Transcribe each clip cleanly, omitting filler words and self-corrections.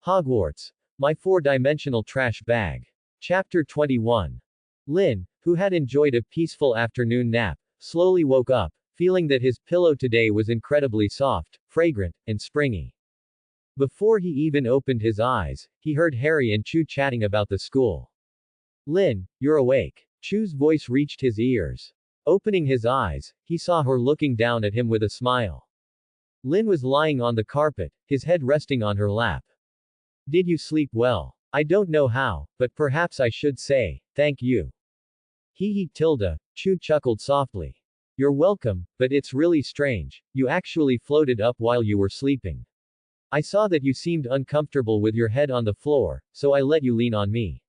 Hogwarts. My four-dimensional trash bag. Chapter 21. Lin, who had enjoyed a peaceful afternoon nap, slowly woke up, feeling that his pillow today was incredibly soft, fragrant, and springy. Before he even opened his eyes, he heard Harry and Chu chatting about the school. Lin, you're awake. Chu's voice reached his ears. Opening his eyes, he saw her looking down at him with a smile. Lin was lying on the carpet, his head resting on her lap. Did you sleep well? I don't know how, but perhaps I should say, thank you. Tilda, Chu chuckled softly. You're welcome, but it's really strange, you actually floated up while you were sleeping. I saw that you seemed uncomfortable with your head on the floor, so I let you lean on me.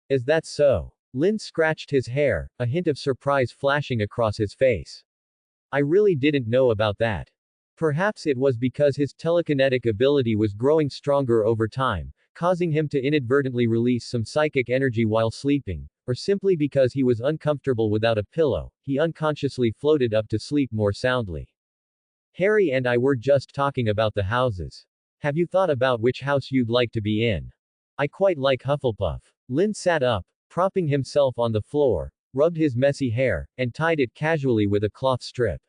Is that so? Lin scratched his hair, a hint of surprise flashing across his face. I really didn't know about that. Perhaps it was because his telekinetic ability was growing stronger over time, causing him to inadvertently release some psychic energy while sleeping, or simply because he was uncomfortable without a pillow, he unconsciously floated up to sleep more soundly. Harry and I were just talking about the houses. Have you thought about which house you'd like to be in? I quite like Hufflepuff. Lin sat up, propping himself on the floor, rubbed his messy hair, and tied it casually with a cloth strip.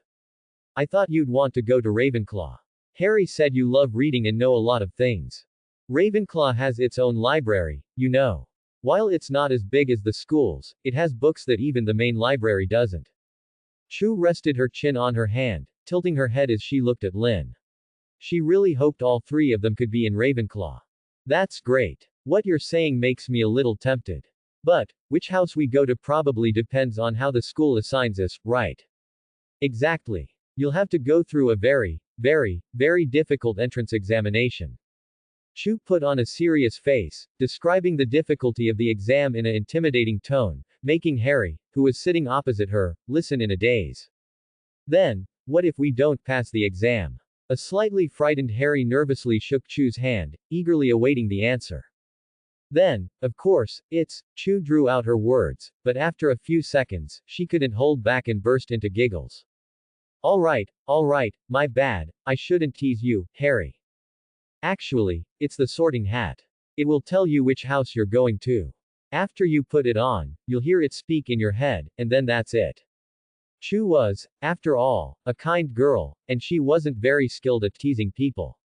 I thought you'd want to go to Ravenclaw. Harry said you love reading and know a lot of things. Ravenclaw has its own library, you know. While it's not as big as the schools, it has books that even the main library doesn't. Chu rested her chin on her hand, tilting her head as she looked at Lin. She really hoped all three of them could be in Ravenclaw. That's great. What you're saying makes me a little tempted. But, which house we go to probably depends on how the school assigns us, right? Exactly. You'll have to go through a very difficult entrance examination. Chu put on a serious face, describing the difficulty of the exam in an intimidating tone, making Harry, who was sitting opposite her, listen in a daze. Then, what if we don't pass the exam? A slightly frightened Harry nervously shook Chu's hand, eagerly awaiting the answer. Then, of course, Chu drew out her words, but after a few seconds, she couldn't hold back and burst into giggles. All right, my bad, I shouldn't tease you, Harry. Actually, it's the sorting hat. It will tell you which house you're going to. After you put it on, you'll hear it speak in your head, and then that's it. Chu was, after all, a kind girl, and she wasn't very skilled at teasing people.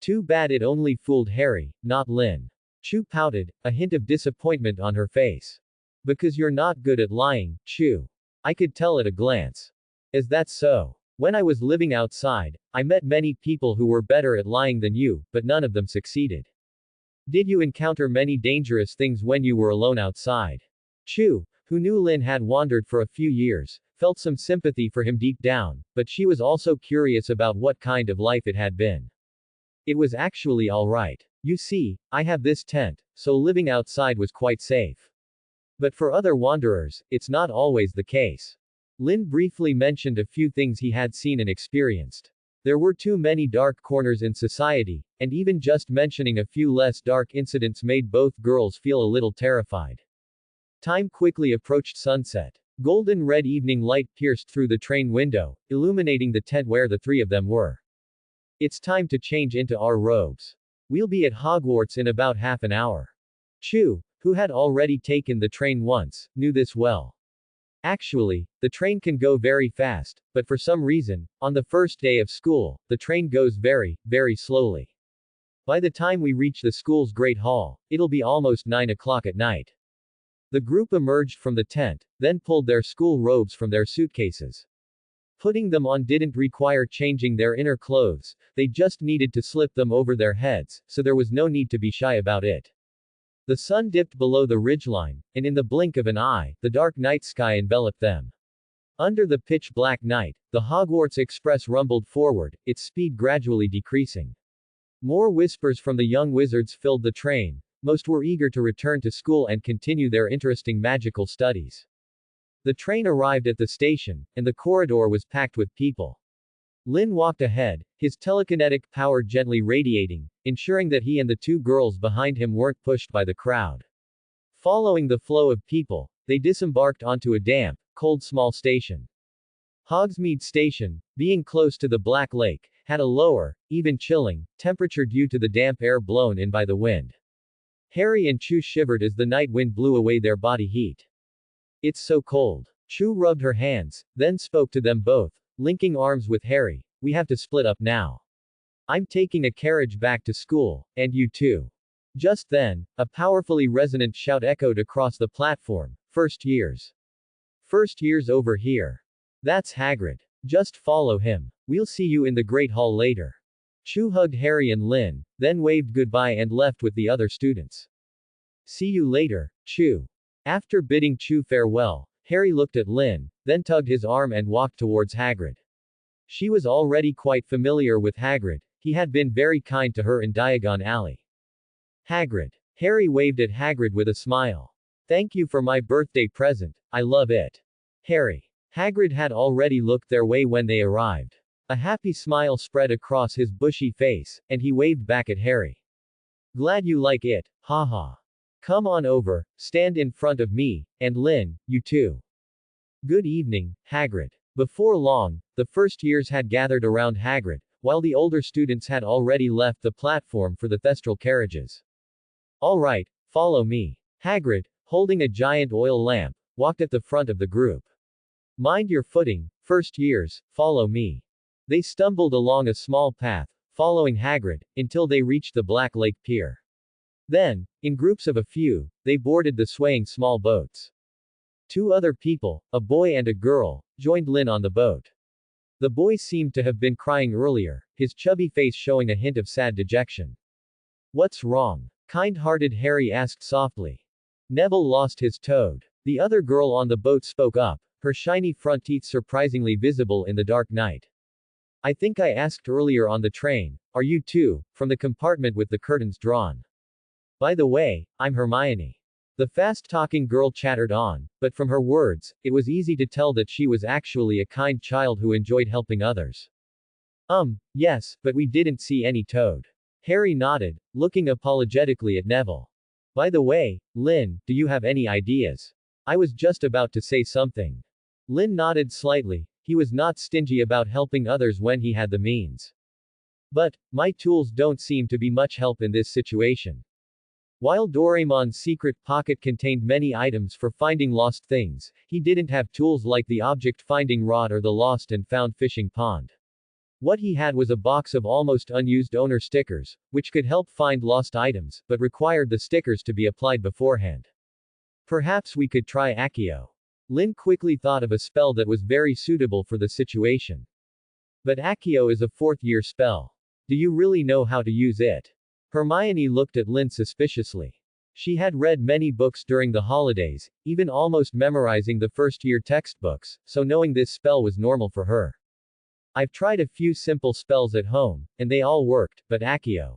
Too bad it only fooled Harry, not Lin. Chu pouted, a hint of disappointment on her face. Because you're not good at lying, Chu. I could tell at a glance. Is that so? When I was living outside, I met many people who were better at lying than you, but none of them succeeded. Did you encounter many dangerous things when you were alone outside? Chu, who knew Lin had wandered for a few years, felt some sympathy for him deep down, but she was also curious about what kind of life it had been. It was actually alright. You see, I have this tent, so living outside was quite safe. But for other wanderers, it's not always the case. Lin briefly mentioned a few things he had seen and experienced. There were too many dark corners in society, and even just mentioning a few less dark incidents made both girls feel a little terrified. Time quickly approached sunset. Golden red evening light pierced through the train window, illuminating the tent where the three of them were. It's time to change into our robes. We'll be at Hogwarts in about half an hour. Chu, who had already taken the train once, knew this well. Actually, the train can go very fast, but for some reason, on the first day of school, the train goes very slowly. By the time we reach the school's Great Hall, it'll be almost 9 o'clock at night. The group emerged from the tent, then pulled their school robes from their suitcases. Putting them on didn't require changing their inner clothes, they just needed to slip them over their heads, so there was no need to be shy about it. The sun dipped below the ridgeline, and in the blink of an eye, the dark night sky enveloped them. Under the pitch-black night, the Hogwarts Express rumbled forward, its speed gradually decreasing. More whispers from the young wizards filled the train. Most were eager to return to school and continue their interesting magical studies. The train arrived at the station, and the corridor was packed with people. Lin walked ahead, his telekinetic power gently radiating, ensuring that he and the two girls behind him weren't pushed by the crowd. Following the flow of people, they disembarked onto a damp, cold small station. Hogsmeade Station, being close to the Black Lake, had a lower, even chilling, temperature due to the damp air blown in by the wind. Harry and Chu shivered as the night wind blew away their body heat. It's so cold. Chu rubbed her hands, then spoke to them both, linking arms with Harry. We have to split up now. I'm taking a carriage back to school, and you too. Just then, a powerfully resonant shout echoed across the platform. First years. First years over here. That's Hagrid. Just follow him. We'll see you in the Great Hall later. Chu hugged Harry and Lynn, then waved goodbye and left with the other students. See you later, Chu. After bidding Chu farewell, Harry looked at Lynn, then tugged his arm and walked towards Hagrid. She was already quite familiar with Hagrid. He had been very kind to her in Diagon Alley. Hagrid. Harry waved at Hagrid with a smile. Thank you for my birthday present. I love it. Harry. Hagrid had already looked their way when they arrived. A happy smile spread across his bushy face, and he waved back at Harry. Glad you like it, haha. Come on over, stand in front of me, and Lynn, you too. Good evening, Hagrid. Before long, the first years had gathered around Hagrid, while the older students had already left the platform for the Thestral carriages. All right, follow me. Hagrid, holding a giant oil lamp, walked at the front of the group. Mind your footing, first years, follow me. They stumbled along a small path, following Hagrid, until they reached the Black Lake Pier. Then, in groups of a few, they boarded the swaying small boats. Two other people, a boy and a girl, joined Lynn on the boat. The boy seemed to have been crying earlier, his chubby face showing a hint of sad dejection. What's wrong? Kind-hearted Harry asked softly. Neville lost his toad. The other girl on the boat spoke up, her shiny front teeth surprisingly visible in the dark night. I think I asked earlier on the train, are you too, from the compartment with the curtains drawn? By the way, I'm Hermione. The fast-talking girl chattered on, but from her words, it was easy to tell that she was actually a kind child who enjoyed helping others. Yes, but we didn't see any toad. Harry nodded, looking apologetically at Neville. By the way, Lynn, do you have any ideas? I was just about to say something. Lynn nodded slightly. He was not stingy about helping others when he had the means. But, my tools don't seem to be much help in this situation. While Doraemon's secret pocket contained many items for finding lost things, he didn't have tools like the object-finding rod or the lost and found fishing pond. What he had was a box of almost unused owner stickers, which could help find lost items, but required the stickers to be applied beforehand. Perhaps we could try Accio. Lynn quickly thought of a spell that was very suitable for the situation. But Accio is a fourth-year spell. Do you really know how to use it? Hermione looked at Lynn suspiciously. She had read many books during the holidays, even almost memorizing the first-year textbooks, so knowing this spell was normal for her. I've tried a few simple spells at home, and they all worked, but Accio.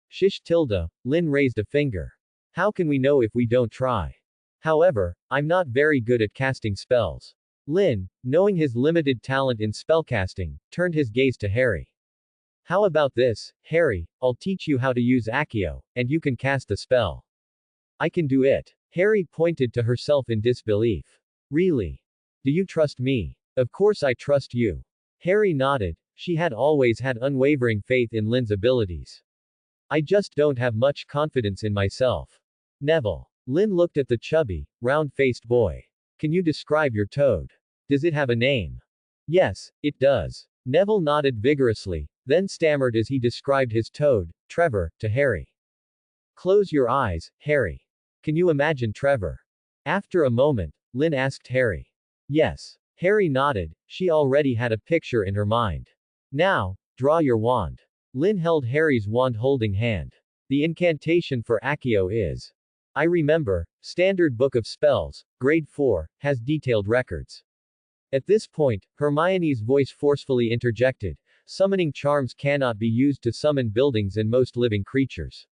Shish tilde, Lynn raised a finger. How can we know if we don't try? However, I'm not very good at casting spells. Lynn, knowing his limited talent in spellcasting, turned his gaze to Harry. How about this, Harry, I'll teach you how to use Accio, and you can cast the spell. I can do it. Harry pointed to herself in disbelief. Really? Do you trust me? Of course I trust you. Harry nodded. She had always had unwavering faith in Lynn's abilities. I just don't have much confidence in myself. Neville. Lynn looked at the chubby, round-faced boy. Can you describe your toad? Does it have a name? Yes, it does. Neville nodded vigorously, then stammered as he described his toad, Trevor, to Harry. Close your eyes, Harry. Can you imagine Trevor? After a moment, Lynn asked Harry. Yes. Harry nodded. She already had a picture in her mind. Now, draw your wand. Lynn held Harry's wand-holding hand. The incantation for Accio is. I remember, Standard Book of Spells, Grade 4, has detailed records. At this point, Hermione's voice forcefully interjected. Summoning charms cannot be used to summon buildings and most living creatures.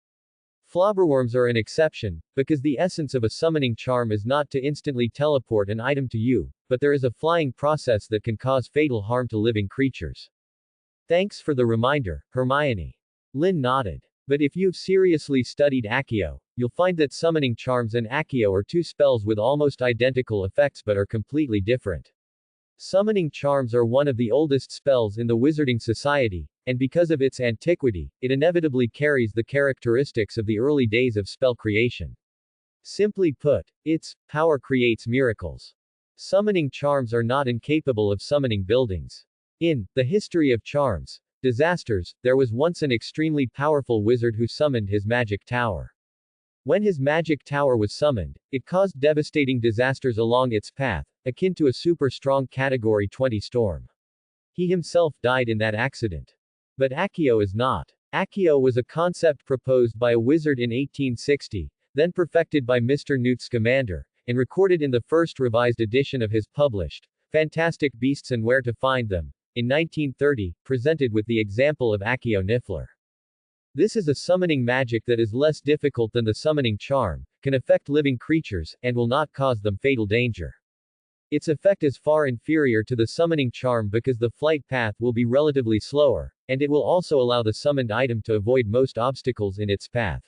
Flobberworms are an exception, because the essence of a summoning charm is not to instantly teleport an item to you, but there is a flying process that can cause fatal harm to living creatures. Thanks for the reminder, Hermione. Lynn nodded. But if you've seriously studied Accio, you'll find that summoning charms and Accio are two spells with almost identical effects but are completely different. Summoning charms are one of the oldest spells in the Wizarding Society, and because of its antiquity, it inevitably carries the characteristics of the early days of spell creation. Simply put, its power creates miracles. Summoning charms are not incapable of summoning buildings. In The History of Charms, Disasters, there was once an extremely powerful wizard who summoned his magic tower. When his magic tower was summoned, it caused devastating disasters along its path, akin to a super strong Category 20 storm. He himself died in that accident. But Accio is not. Accio was a concept proposed by a wizard in 1860, then perfected by Mr. Newt Scamander, and recorded in the first revised edition of his published Fantastic Beasts and Where to Find Them, in 1930, presented with the example of Accio Niffler. This is a summoning magic that is less difficult than the summoning charm, can affect living creatures, and will not cause them fatal danger. Its effect is far inferior to the summoning charm because the flight path will be relatively slower, and it will also allow the summoned item to avoid most obstacles in its path.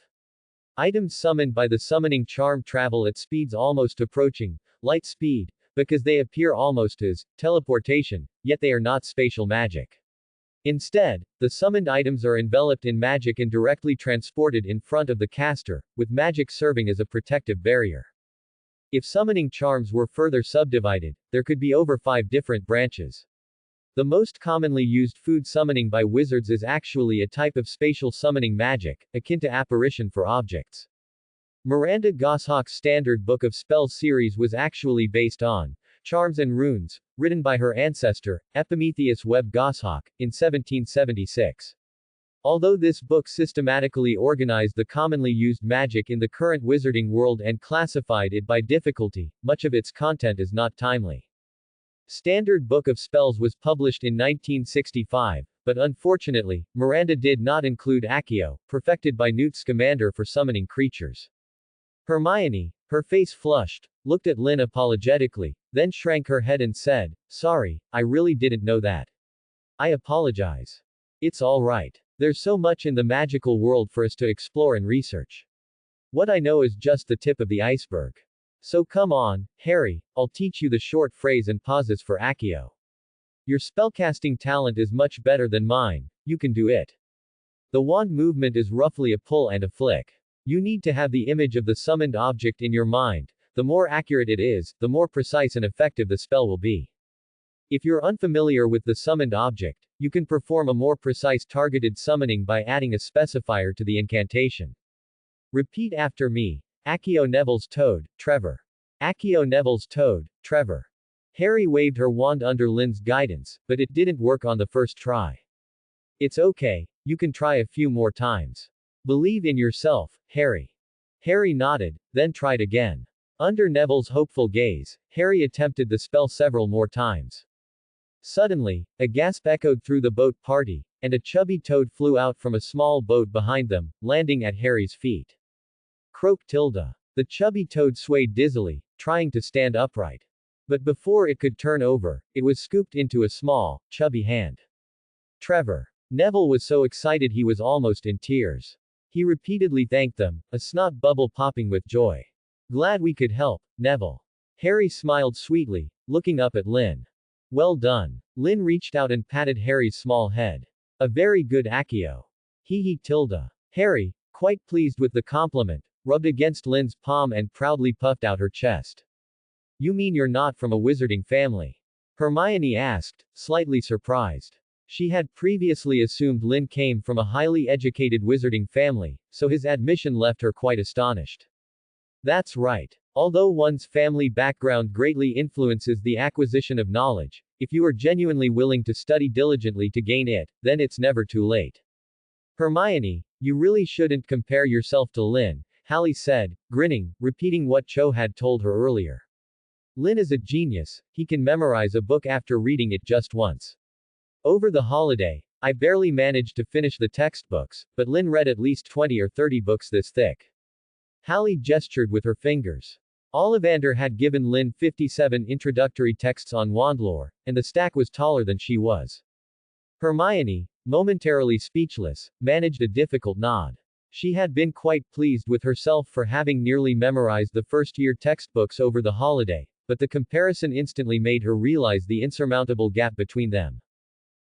Items summoned by the summoning charm travel at speeds almost approaching light speed, because they appear almost as teleportation, yet they are not spatial magic. Instead, the summoned items are enveloped in magic and directly transported in front of the caster, with magic serving as a protective barrier. If summoning charms were further subdivided, there could be over 5 different branches. The most commonly used food summoning by wizards is actually a type of spatial summoning magic, akin to apparition for objects. Miranda Goshawk's Standard Book of Spells series was actually based on Charms and Runes, written by her ancestor, Epimetheus Webb Goshawk, in 1776. Although this book systematically organized the commonly used magic in the current wizarding world and classified it by difficulty, much of its content is not timely. Standard Book of Spells was published in 1965, but unfortunately, Miranda did not include Accio, perfected by Newt Scamander for summoning creatures. Hermione, her face flushed, looked at Lynn apologetically, then shrank her head and said, "Sorry, I really didn't know that. I apologize. It's all right. There's so much in the magical world for us to explore and research. What I know is just the tip of the iceberg. So come on, Harry, I'll teach you the short phrase and pauses for Accio. Your spellcasting talent is much better than mine, you can do it. The wand movement is roughly a pull and a flick. You need to have the image of the summoned object in your mind. The more accurate it is, the more precise and effective the spell will be. If you're unfamiliar with the summoned object, you can perform a more precise targeted summoning by adding a specifier to the incantation. Repeat after me. Accio Neville's toad, Trevor. Accio Neville's toad, Trevor. Harry waved her wand under Lynn's guidance, but it didn't work on the first try. It's okay, you can try a few more times. Believe in yourself, Harry. Harry nodded, then tried again. Under Neville's hopeful gaze, Harry attempted the spell several more times. Suddenly, a gasp echoed through the boat party, and a chubby toad flew out from a small boat behind them, landing at Harry's feet. Croaked Tilda. The chubby toad swayed dizzily, trying to stand upright. But before it could turn over, it was scooped into a small, chubby hand. Trevor. Neville was so excited he was almost in tears. He repeatedly thanked them, a snot bubble popping with joy. Glad we could help, Neville. Harry smiled sweetly, looking up at Lynn. Well done. Lynn reached out and patted Harry's small head. A very good Accio. Hee Tilda. Harry, quite pleased with the compliment, rubbed against Lynn's palm and proudly puffed out her chest. You mean you're not from a wizarding family? Hermione asked, slightly surprised. She had previously assumed Lynn came from a highly educated wizarding family, so his admission left her quite astonished. That's right. Although one's family background greatly influences the acquisition of knowledge, if you are genuinely willing to study diligently to gain it, then it's never too late. Hermione, you really shouldn't compare yourself to Lynn, Hallie said, grinning, repeating what Cho had told her earlier. Lynn is a genius, he can memorize a book after reading it just once. Over the holiday, I barely managed to finish the textbooks, but Lynn read at least 20 or 30 books this thick. Hallie gestured with her fingers. Ollivander had given Lynn 57 introductory texts on wandlore, and the stack was taller than she was. Hermione, momentarily speechless, managed a difficult nod. She had been quite pleased with herself for having nearly memorized the first-year textbooks over the holiday, but the comparison instantly made her realize the insurmountable gap between them.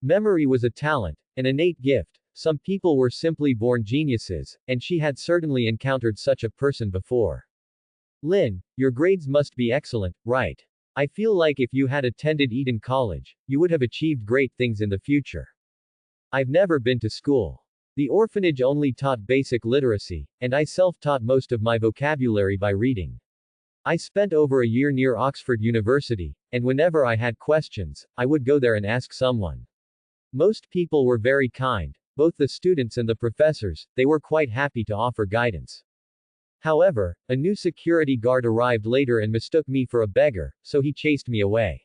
Memory was a talent, an innate gift. Some people were simply born geniuses, and she had certainly encountered such a person before. Lynn, your grades must be excellent, right? I feel like if you had attended Eton College, you would have achieved great things in the future. I've never been to school. The orphanage only taught basic literacy, and I self-taught most of my vocabulary by reading. I spent over a year near Oxford University, and whenever I had questions, I would go there and ask someone. Most people were very kind, both the students and the professors. They were quite happy to offer guidance. However, a new security guard arrived later and mistook me for a beggar, so he chased me away.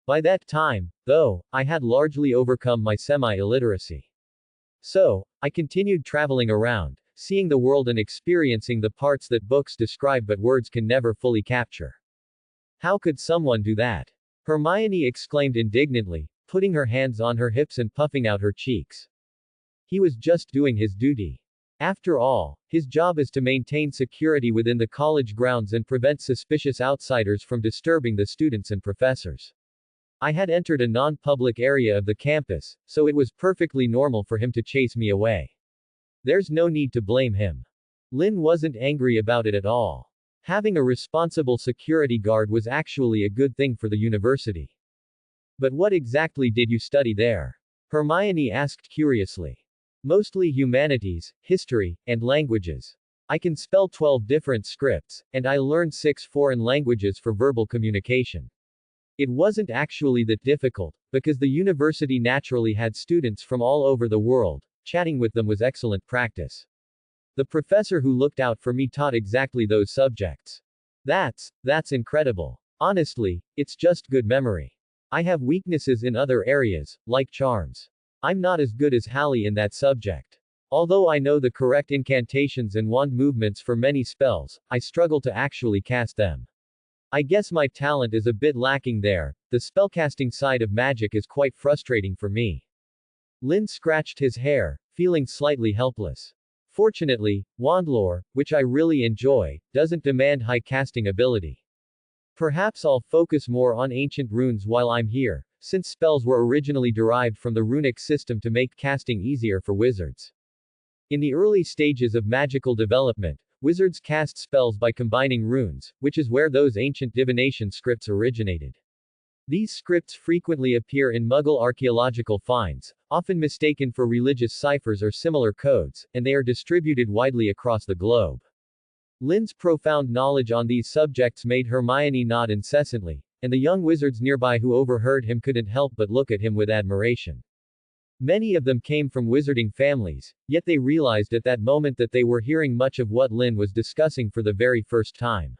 By that time, though, I had largely overcome my semi-illiteracy. So, I continued traveling around, seeing the world and experiencing the parts that books describe but words can never fully capture. How could someone do that? Hermione exclaimed indignantly, putting her hands on her hips and puffing out her cheeks. He was just doing his duty. After all, his job is to maintain security within the college grounds and prevent suspicious outsiders from disturbing the students and professors. I had entered a non-public area of the campus, so it was perfectly normal for him to chase me away. There's no need to blame him. Lynn wasn't angry about it at all. Having a responsible security guard was actually a good thing for the university. But what exactly did you study there? Hermione asked curiously. Mostly humanities, history, and languages. I can spell 12 different scripts, and I learned 6 foreign languages for verbal communication. It wasn't actually that difficult, because the university naturally had students from all over the world. Chatting with them was excellent practice. The professor who looked out for me taught exactly those subjects. That's incredible. Honestly, it's just good memory. I have weaknesses in other areas, like charms. I'm not as good as Hallie in that subject. Although I know the correct incantations and wand movements for many spells, I struggle to actually cast them. I guess my talent is a bit lacking there. The spellcasting side of magic is quite frustrating for me. Lynn scratched his hair, feeling slightly helpless. Fortunately, wand lore, which I really enjoy, doesn't demand high casting ability. Perhaps I'll focus more on ancient runes while I'm here, since spells were originally derived from the runic system to make casting easier for wizards. In the early stages of magical development, wizards cast spells by combining runes, which is where those ancient divination scripts originated. These scripts frequently appear in Muggle archaeological finds, often mistaken for religious ciphers or similar codes, and they are distributed widely across the globe. Lynn's profound knowledge on these subjects made Hermione nod incessantly, and the young wizards nearby who overheard him couldn't help but look at him with admiration. Many of them came from wizarding families, yet they realized at that moment that they were hearing much of what Lynn was discussing for the very first time.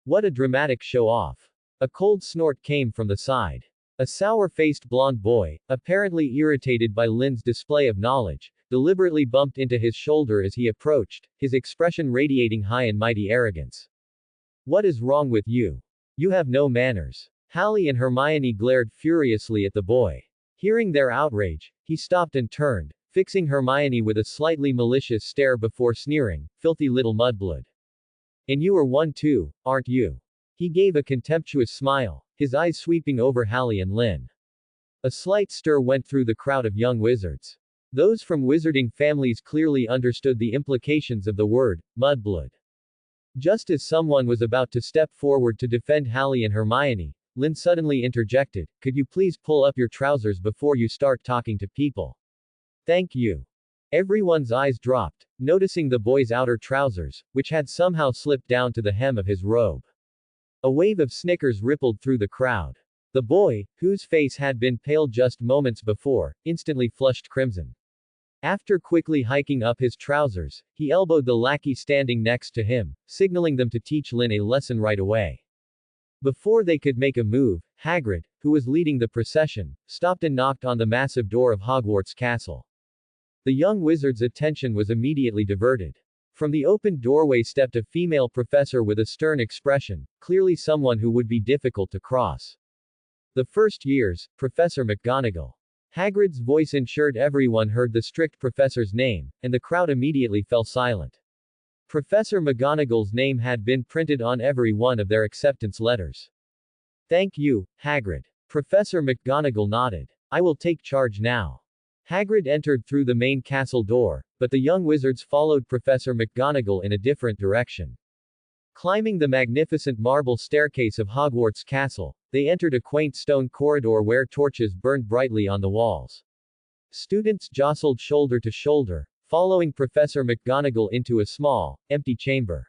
What a dramatic show-off. A cold snort came from the side. A sour-faced blonde boy, apparently irritated by Lynn's display of knowledge, deliberately bumped into his shoulder as he approached, his expression radiating high and mighty arrogance. What is wrong with you? You have no manners. Hallie and Hermione glared furiously at the boy. Hearing their outrage, he stopped and turned, fixing Hermione with a slightly malicious stare before sneering, "Filthy little mudblood. And you are one too, aren't you?" He gave a contemptuous smile, his eyes sweeping over Hallie and Lynn. A slight stir went through the crowd of young wizards. Those from wizarding families clearly understood the implications of the word, mudblood. Just as someone was about to step forward to defend Hallie and Hermione, Lynn suddenly interjected, "Could you please pull up your trousers before you start talking to people? Thank you." Everyone's eyes dropped, noticing the boy's outer trousers, which had somehow slipped down to the hem of his robe. A wave of snickers rippled through the crowd. The boy, whose face had been pale just moments before, instantly flushed crimson. After quickly hiking up his trousers, he elbowed the lackey standing next to him, signaling them to teach Lynn a lesson right away. Before they could make a move, Hagrid, who was leading the procession, stopped and knocked on the massive door of Hogwarts Castle. The young wizard's attention was immediately diverted. From the open doorway stepped a female professor with a stern expression, clearly someone who would be difficult to cross. The first years, Professor McGonagall. Hagrid's voice ensured everyone heard the strict professor's name, and the crowd immediately fell silent. Professor McGonagall's name had been printed on every one of their acceptance letters. "Thank you, Hagrid." Professor McGonagall nodded. "I will take charge now." Hagrid entered through the main castle door, but the young wizards followed Professor McGonagall in a different direction. Climbing the magnificent marble staircase of Hogwarts Castle, they entered a quaint stone corridor where torches burned brightly on the walls. Students jostled shoulder to shoulder, following Professor McGonagall into a small, empty chamber.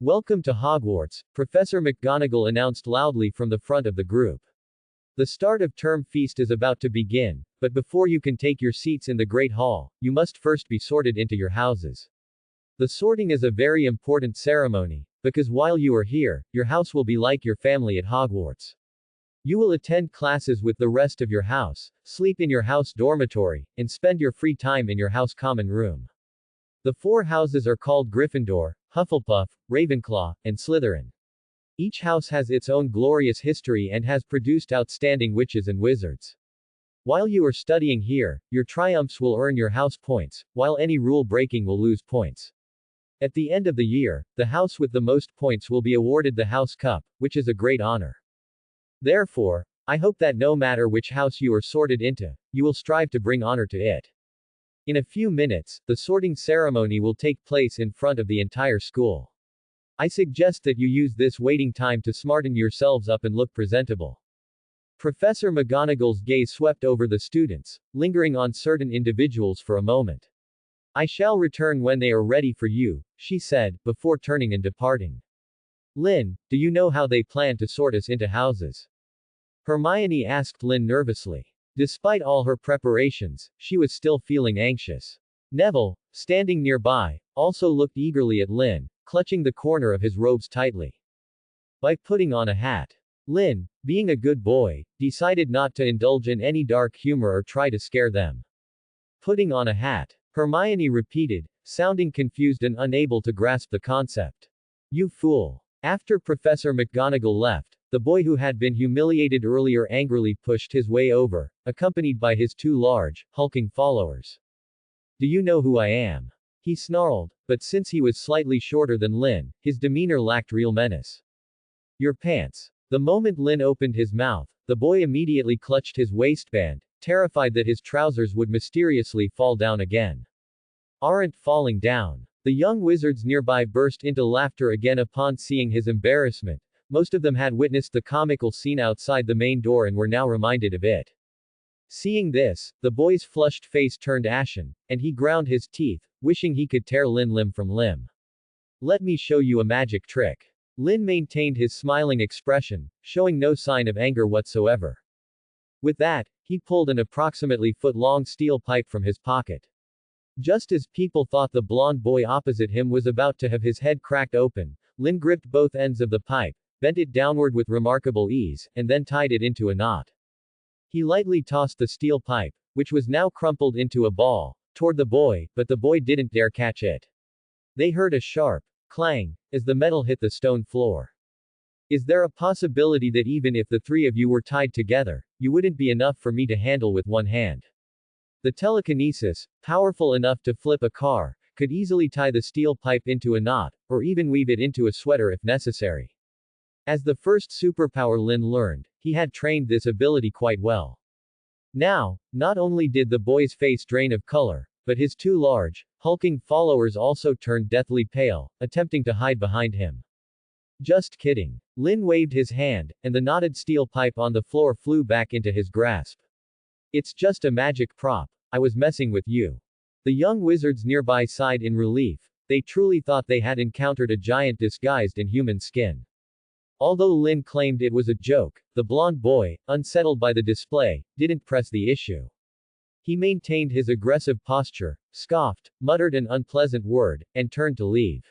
"Welcome to Hogwarts," Professor McGonagall announced loudly from the front of the group. "The start of term feast is about to begin, but before you can take your seats in the Great Hall, you must first be sorted into your houses. The sorting is a very important ceremony, because while you are here, your house will be like your family at Hogwarts. You will attend classes with the rest of your house, sleep in your house dormitory, and spend your free time in your house common room. The 4 houses are called Gryffindor, Hufflepuff, Ravenclaw, and Slytherin. Each house has its own glorious history and has produced outstanding witches and wizards. While you are studying here, your triumphs will earn your house points, while any rule breaking will lose points. At the end of the year, the house with the most points will be awarded the House Cup, which is a great honor. Therefore, I hope that no matter which house you are sorted into, you will strive to bring honor to it. In a few minutes, the sorting ceremony will take place in front of the entire school. I suggest that you use this waiting time to smarten yourselves up and look presentable." Professor McGonagall's gaze swept over the students, lingering on certain individuals for a moment. "I shall return when they are ready for you," she said, before turning and departing. "Lynn, do you know how they plan to sort us into houses?" Hermione asked Lynn nervously. Despite all her preparations, she was still feeling anxious. Neville, standing nearby, also looked eagerly at Lynn, clutching the corner of his robes tightly. "By putting on a hat." Lynn, being a good boy, decided not to indulge in any dark humor or try to scare them. "Putting on a hat," Hermione repeated, sounding confused and unable to grasp the concept. "You fool." After Professor McGonagall left, the boy who had been humiliated earlier angrily pushed his way over, accompanied by his 2 large, hulking followers. "Do you know who I am?" he snarled, but since he was slightly shorter than Lynn, his demeanor lacked real menace. "Your pants." The moment Lynn opened his mouth, the boy immediately clutched his waistband, terrified that his trousers would mysteriously fall down again. "Aren't falling down." The young wizards nearby burst into laughter again upon seeing his embarrassment. Most of them had witnessed the comical scene outside the main door and were now reminded of it. Seeing this, the boy's flushed face turned ashen, and he ground his teeth, wishing he could tear Lynn limb from limb. "Let me show you a magic trick." Lynn maintained his smiling expression, showing no sign of anger whatsoever. With that, he pulled an approximately foot-long steel pipe from his pocket. Just as people thought the blond boy opposite him was about to have his head cracked open, Lynn gripped both ends of the pipe, bent it downward with remarkable ease, and then tied it into a knot. He lightly tossed the steel pipe, which was now crumpled into a ball, toward the boy, but the boy didn't dare catch it. They heard a sharp clang as the metal hit the stone floor. "Is there a possibility that even if the 3 of you were tied together, you wouldn't be enough for me to handle with one hand? The telekinesis, powerful enough to flip a car, could easily tie the steel pipe into a knot, or even weave it into a sweater if necessary." As the first superpower Lynn learned, he had trained this ability quite well. Now, not only did the boy's face drain of color, but his 2 large, hulking followers also turned deathly pale, attempting to hide behind him. "Just kidding." Lynn waved his hand, and the knotted steel pipe on the floor flew back into his grasp. "It's just a magic prop. I was messing with you." The young wizards nearby sighed in relief. They truly thought they had encountered a giant disguised in human skin. Although Lynn claimed it was a joke, the blond boy, unsettled by the display, didn't press the issue. He maintained his aggressive posture, scoffed, muttered an unpleasant word, and turned to leave.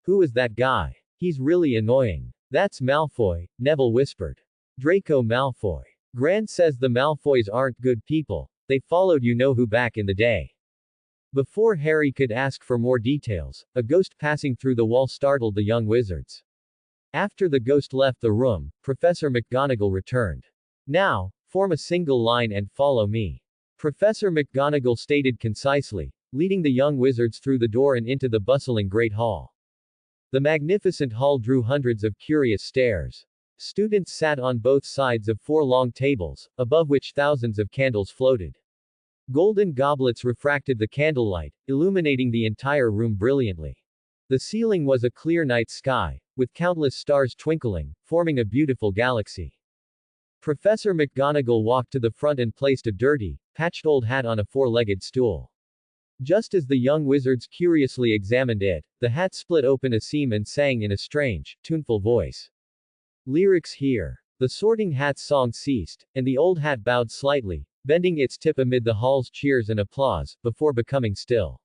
"Who is that guy? He's really annoying." "That's Malfoy," Neville whispered. "Draco Malfoy. Gran says the Malfoys aren't good people. They followed you-know-who back in the day." Before Harry could ask for more details, a ghost passing through the wall startled the young wizards. After the ghost left the room, Professor McGonagall returned. "Now, form a single line and follow me." Professor McGonagall stated concisely, leading the young wizards through the door and into the bustling Great Hall. The magnificent hall drew hundreds of curious stares. Students sat on both sides of 4 long tables, above which thousands of candles floated. Golden goblets refracted the candlelight, illuminating the entire room brilliantly. The ceiling was a clear night sky, with countless stars twinkling, forming a beautiful galaxy. Professor McGonagall walked to the front and placed a dirty, patched old hat on a four-legged stool. Just as the young wizards curiously examined it, the hat split open a seam and sang in a strange, tuneful voice. Lyrics here. The Sorting Hat's song ceased, and the old hat bowed slightly, bending its tip amid the hall's cheers and applause, before becoming still.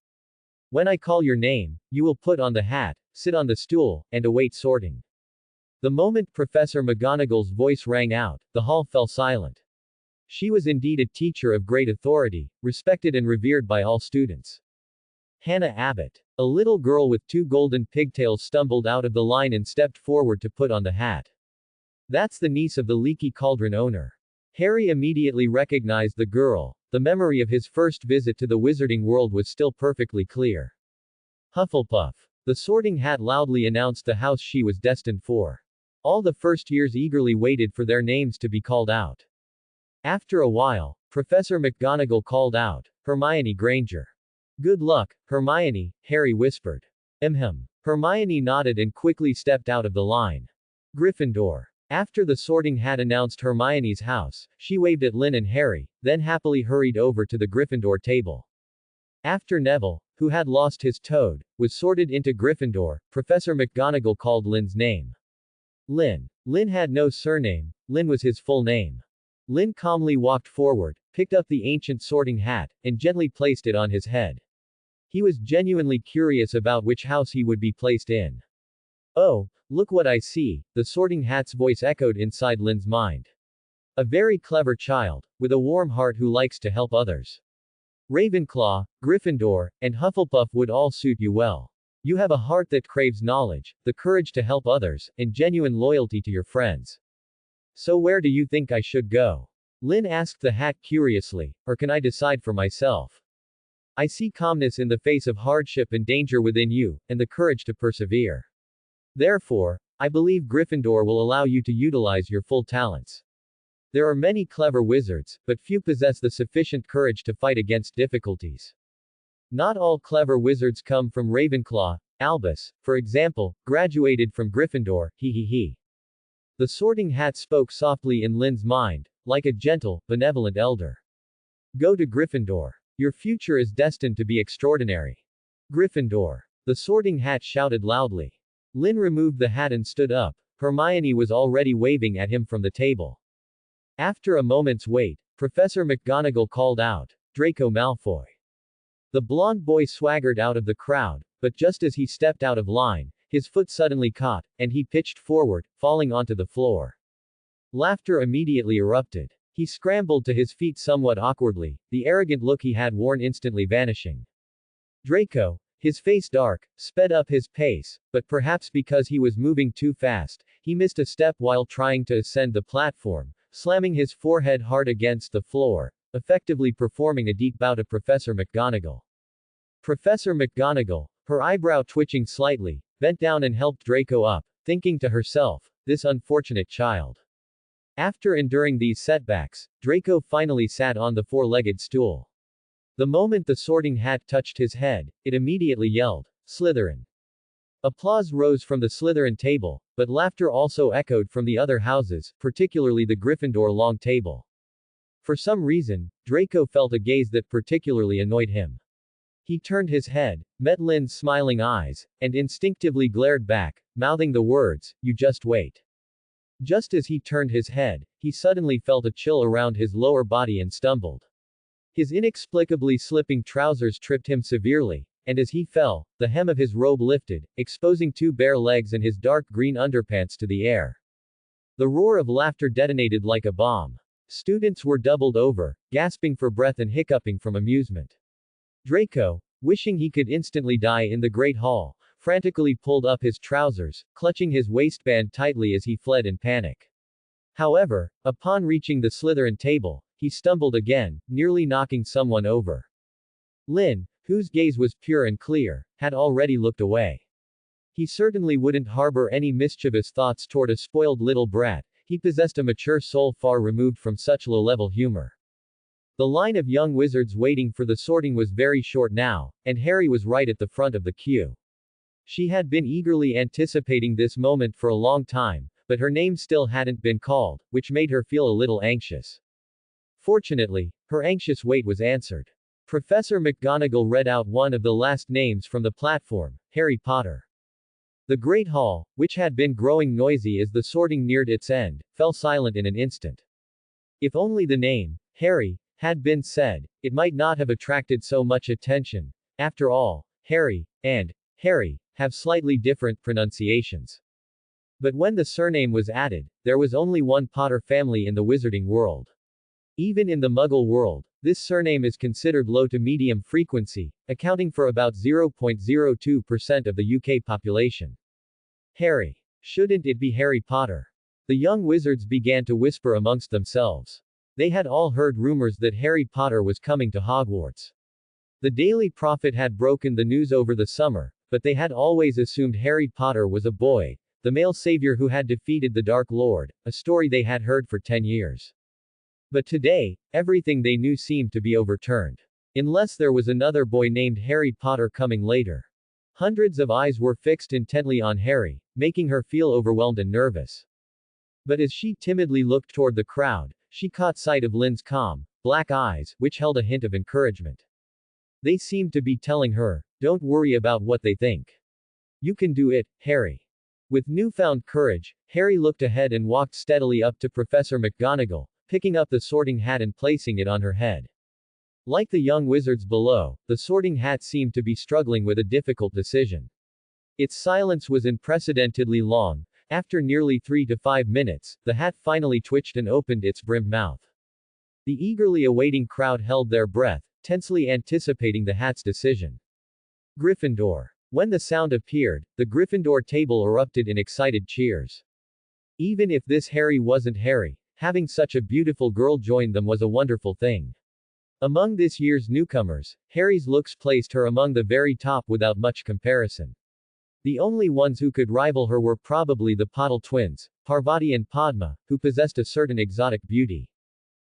When I call your name, you will put on the hat, sit on the stool, and await sorting. The moment Professor McGonagall's voice rang out, the hall fell silent. She was indeed a teacher of great authority, respected and revered by all students. Hannah Abbott. A little girl with two golden pigtails stumbled out of the line and stepped forward to put on the hat. That's the niece of the leaky cauldron owner. Harry immediately recognized the girl. The memory of his first visit to the wizarding world was still perfectly clear. Hufflepuff. The Sorting Hat loudly announced the house she was destined for. All the first years eagerly waited for their names to be called out. After a while, Professor McGonagall called out, Hermione Granger. Good luck, Hermione, Harry whispered. Hermione nodded and quickly stepped out of the line. Gryffindor. After the Sorting Hat announced Hermione's house, she waved at Lynn and Harry, then happily hurried over to the Gryffindor table. After Neville, who had lost his toad, was sorted into Gryffindor, Professor McGonagall called Lynn's name. Lynn. Lynn had no surname, Lynn was his full name. Lynn calmly walked forward, picked up the ancient Sorting Hat, and gently placed it on his head. He was genuinely curious about which house he would be placed in. Oh, look what I see, the Sorting Hat's voice echoed inside Lynn's mind. A very clever child, with a warm heart who likes to help others. Ravenclaw, Gryffindor, and Hufflepuff would all suit you well. You have a heart that craves knowledge, the courage to help others, and genuine loyalty to your friends. So where do you think I should go? Lynn asked the hat curiously, or can I decide for myself? I see calmness in the face of hardship and danger within you, and the courage to persevere. Therefore, I believe Gryffindor will allow you to utilize your full talents. There are many clever wizards, but few possess the sufficient courage to fight against difficulties. Not all clever wizards come from Ravenclaw. Albus, for example, graduated from Gryffindor, he. The Sorting Hat spoke softly in Lynn's mind, like a gentle, benevolent elder. Go to Gryffindor. Your future is destined to be extraordinary. Gryffindor. The Sorting Hat shouted loudly. Lynn removed the hat and stood up. Hermione was already waving at him from the table. After a moment's wait, Professor McGonagall called out, Draco Malfoy. The blond boy swaggered out of the crowd, but just as he stepped out of line, his foot suddenly caught, and he pitched forward, falling onto the floor. Laughter immediately erupted. He scrambled to his feet somewhat awkwardly, the arrogant look he had worn instantly vanishing. Draco, his face dark, sped up his pace, but perhaps because he was moving too fast, he missed a step while trying to ascend the platform, slamming his forehead hard against the floor, effectively performing a deep bow to Professor McGonagall. Professor McGonagall, her eyebrow twitching slightly, bent down and helped Draco up, thinking to herself, this unfortunate child. After enduring these setbacks, Draco finally sat on the four-legged stool. The moment the Sorting Hat touched his head, it immediately yelled, Slytherin. Applause rose from the Slytherin table, but laughter also echoed from the other houses, particularly the Gryffindor long table. For some reason, Draco felt a gaze that particularly annoyed him. He turned his head, met Lynn's smiling eyes, and instinctively glared back, mouthing the words, you just wait. Just as he turned his head, he suddenly felt a chill around his lower body and stumbled. His inexplicably slipping trousers tripped him severely, and as he fell, the hem of his robe lifted, exposing two bare legs and his dark green underpants to the air. The roar of laughter detonated like a bomb. Students were doubled over, gasping for breath and hiccuping from amusement. Draco, wishing he could instantly die in the Great Hall, frantically pulled up his trousers, clutching his waistband tightly as he fled in panic. However, upon reaching the Slytherin table, he stumbled again, nearly knocking someone over. Lynn, whose gaze was pure and clear, had already looked away. He certainly wouldn't harbor any mischievous thoughts toward a spoiled little brat. He possessed a mature soul far removed from such low-level humor. The line of young wizards waiting for the sorting was very short now, and Harry was right at the front of the queue. She had been eagerly anticipating this moment for a long time, but her name still hadn't been called, which made her feel a little anxious. Fortunately, her anxious wait was answered. Professor McGonagall read out one of the last names from the platform, Harry Potter. The Great Hall, which had been growing noisy as the sorting neared its end, fell silent in an instant. If only the name, Harry, had been said, it might not have attracted so much attention. After all, Harry and Harry have slightly different pronunciations. But when the surname was added, there was only one Potter family in the wizarding world. Even in the Muggle world, this surname is considered low to medium frequency, accounting for about 0.02% of the UK population. Harry. Shouldn't it be Harry Potter? The young wizards began to whisper amongst themselves. They had all heard rumors that Harry Potter was coming to Hogwarts. The Daily Prophet had broken the news over the summer, but they had always assumed Harry Potter was a boy, the male savior who had defeated the Dark Lord, a story they had heard for 10 years. But today, everything they knew seemed to be overturned. Unless there was another boy named Harry Potter coming later. Hundreds of eyes were fixed intently on Harry, making her feel overwhelmed and nervous. But as she timidly looked toward the crowd, she caught sight of Lynn's calm, black eyes, which held a hint of encouragement. They seemed to be telling her, "Don't worry about what they think. You can do it, Harry." With newfound courage, Harry looked ahead and walked steadily up to Professor McGonagall, picking up the sorting hat and placing it on her head. Like the young wizards below, the sorting hat seemed to be struggling with a difficult decision. Its silence was unprecedentedly long. After nearly 3 to 5 minutes, the hat finally twitched and opened its brimmed mouth. The eagerly awaiting crowd held their breath, tensely anticipating the hat's decision. Gryffindor. When the sound appeared, the Gryffindor table erupted in excited cheers. Even if this Harry wasn't Harry, having such a beautiful girl join them was a wonderful thing. Among this year's newcomers, Harry's looks placed her among the very top without much comparison. The only ones who could rival her were probably the Pottle twins, Parvati and Padma, who possessed a certain exotic beauty.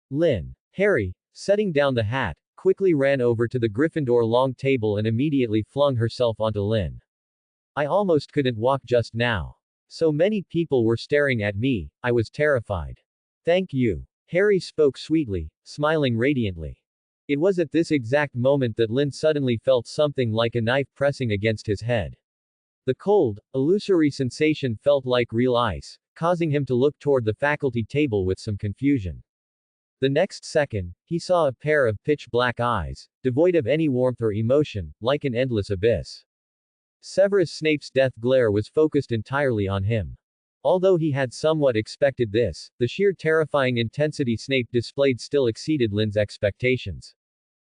Lynn. Harry, setting down the hat, quickly ran over to the Gryffindor long table and immediately flung herself onto Lynn. I almost couldn't walk just now. So many people were staring at me, I was terrified. Thank you. Harry spoke sweetly, smiling radiantly. It was at this exact moment that Lynn suddenly felt something like a knife pressing against his head. The cold, illusory sensation felt like real ice, causing him to look toward the faculty table with some confusion. The next second, he saw a pair of pitch-black eyes, devoid of any warmth or emotion, like an endless abyss. Severus Snape's death glare was focused entirely on him. Although he had somewhat expected this, the sheer terrifying intensity Snape displayed still exceeded Lynn's expectations.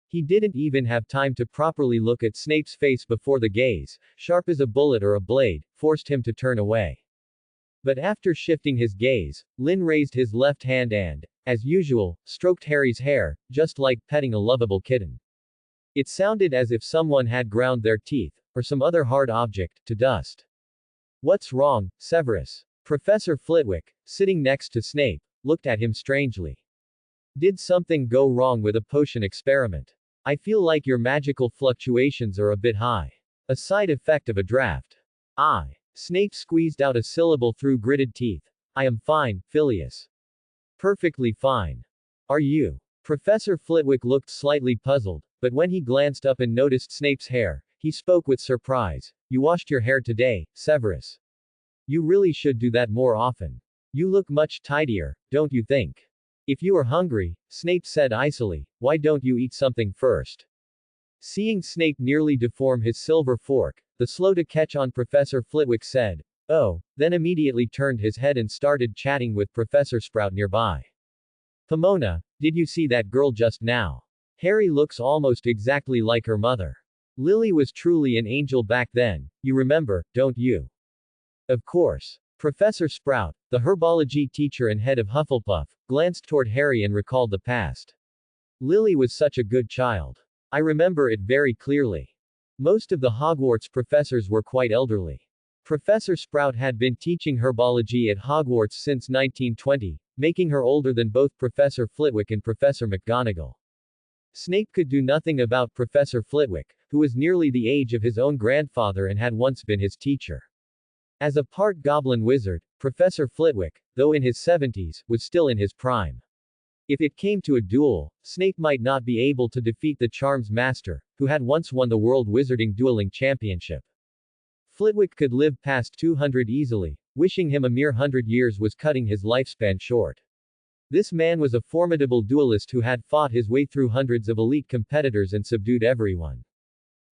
He didn't even have time to properly look at Snape's face before the gaze, sharp as a bullet or a blade, forced him to turn away. But after shifting his gaze, Lynn raised his left hand and, as usual, stroked Harry's hair, just like petting a lovable kitten. It sounded as if someone had ground their teeth, or some other hard object, to dust. What's wrong, Severus? Professor Flitwick, sitting next to Snape, looked at him strangely. Did something go wrong with a potion experiment? I feel like your magical fluctuations are a bit high. A side effect of a draft. Snape squeezed out a syllable through gritted teeth. I am fine, Phileas. Perfectly fine. Are you? Professor Flitwick looked slightly puzzled, but when he glanced up and noticed Snape's hair, he spoke with surprise. You washed your hair today, Severus. You really should do that more often. You look much tidier, don't you think? If you are hungry, Snape said icily, why don't you eat something first? Seeing Snape nearly deform his silver fork, the slow-to-catch-on Professor Flitwick said, oh, then immediately turned his head and started chatting with Professor Sprout nearby. Pomona, did you see that girl just now? Harry looks almost exactly like her mother. Lily was truly an angel back then, you remember, don't you? Of course. Professor Sprout, the herbology teacher and head of Hufflepuff, glanced toward Harry and recalled the past. Lily was such a good child. I remember it very clearly. Most of the Hogwarts professors were quite elderly. Professor Sprout had been teaching herbology at Hogwarts since 1920, making her older than both Professor Flitwick and Professor McGonagall. Snape could do nothing about Professor Flitwick, who was nearly the age of his own grandfather and had once been his teacher. As a part goblin wizard, Professor Flitwick, though in his 70s, was still in his prime. If it came to a duel, Snape might not be able to defeat the charms master, who had once won the World Wizarding Dueling Championship. Flitwick could live past 200 easily, wishing him a mere 100 years was cutting his lifespan short. This man was a formidable duelist who had fought his way through hundreds of elite competitors and subdued everyone.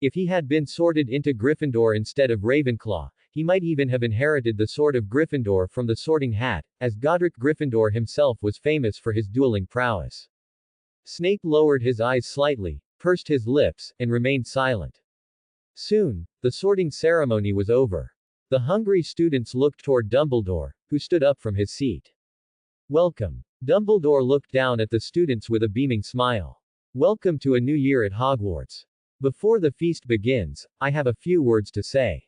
If he had been sorted into Gryffindor instead of Ravenclaw, he might even have inherited the sword of Gryffindor from the Sorting Hat, as Godric Gryffindor himself was famous for his dueling prowess. Snape lowered his eyes slightly, pursed his lips, and remained silent. Soon, the sorting ceremony was over. The hungry students looked toward Dumbledore, who stood up from his seat. Welcome. Dumbledore looked down at the students with a beaming smile. Welcome to a new year at Hogwarts. Before the feast begins, I have a few words to say.